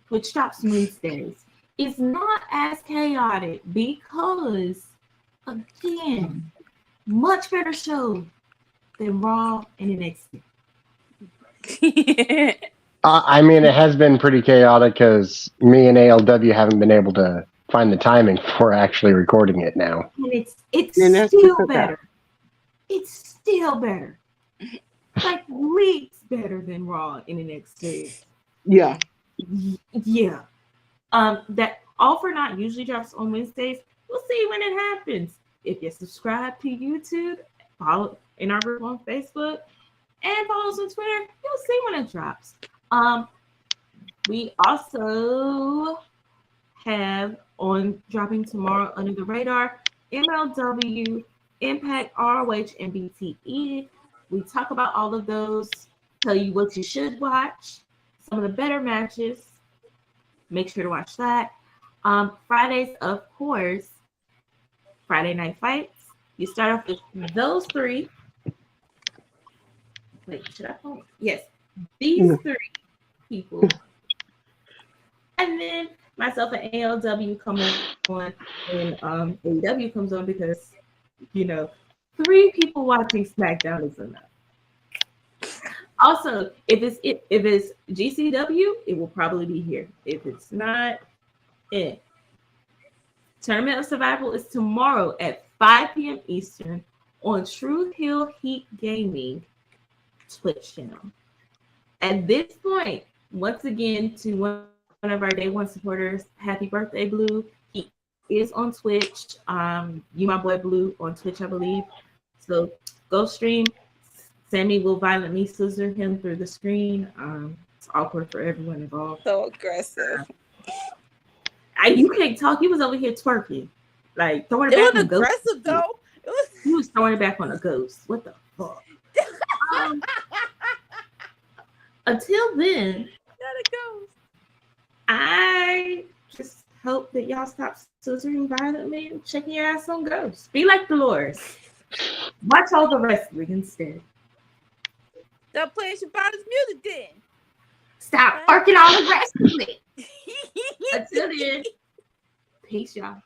which drops Wednesdays, is not as chaotic because again, much better show than Raw and NXT. I mean, it has been pretty chaotic because me and ALW haven't been able to find the timing for actually recording it now. And it's still better. It's still better. like leagues better than Raw and NXT. Yeah. Yeah. That Offer Not usually drops on Wednesdays. We'll see when it happens. If you subscribe to YouTube, follow in our group on Facebook, and follow us on Twitter, you'll see when it drops. We also have on dropping tomorrow under the radar MLW, Impact, ROH, and BTE. We talk about all of those, tell you what you should watch, some of the better matches. Make sure to watch that. Fridays, of course, Friday Night Fights. You start off with those three. Wait, should I phone? Yes, these three people. And then myself and ALW come on, and AEW comes on because, you know, 3 people watching SmackDown is enough. Also, if it's GCW, it will probably be here. If it's not, Tournament of Survival is tomorrow at 5 p.m. Eastern on True Hill Heat Gaming Twitch channel. At this point, once again, to one of our day one supporters, happy birthday, Blue. He is on Twitch. You my boy Blue on Twitch, I believe. So go stream. Sammy will violently scissor him through the screen. It's awkward for everyone involved. So aggressive. You can't talk. He was over here twerking, like throwing it It back. was on aggressive ghost. though. He was throwing it back on a ghost. What the fuck? Until then, There it goes. I just hope that y'all stop scissoring violently and checking your ass on ghosts. Be like Dolores. Watch all the wrestling instead. Stop playing Shabata's music then. Stop barking all the wrestling. Until then, peace, y'all.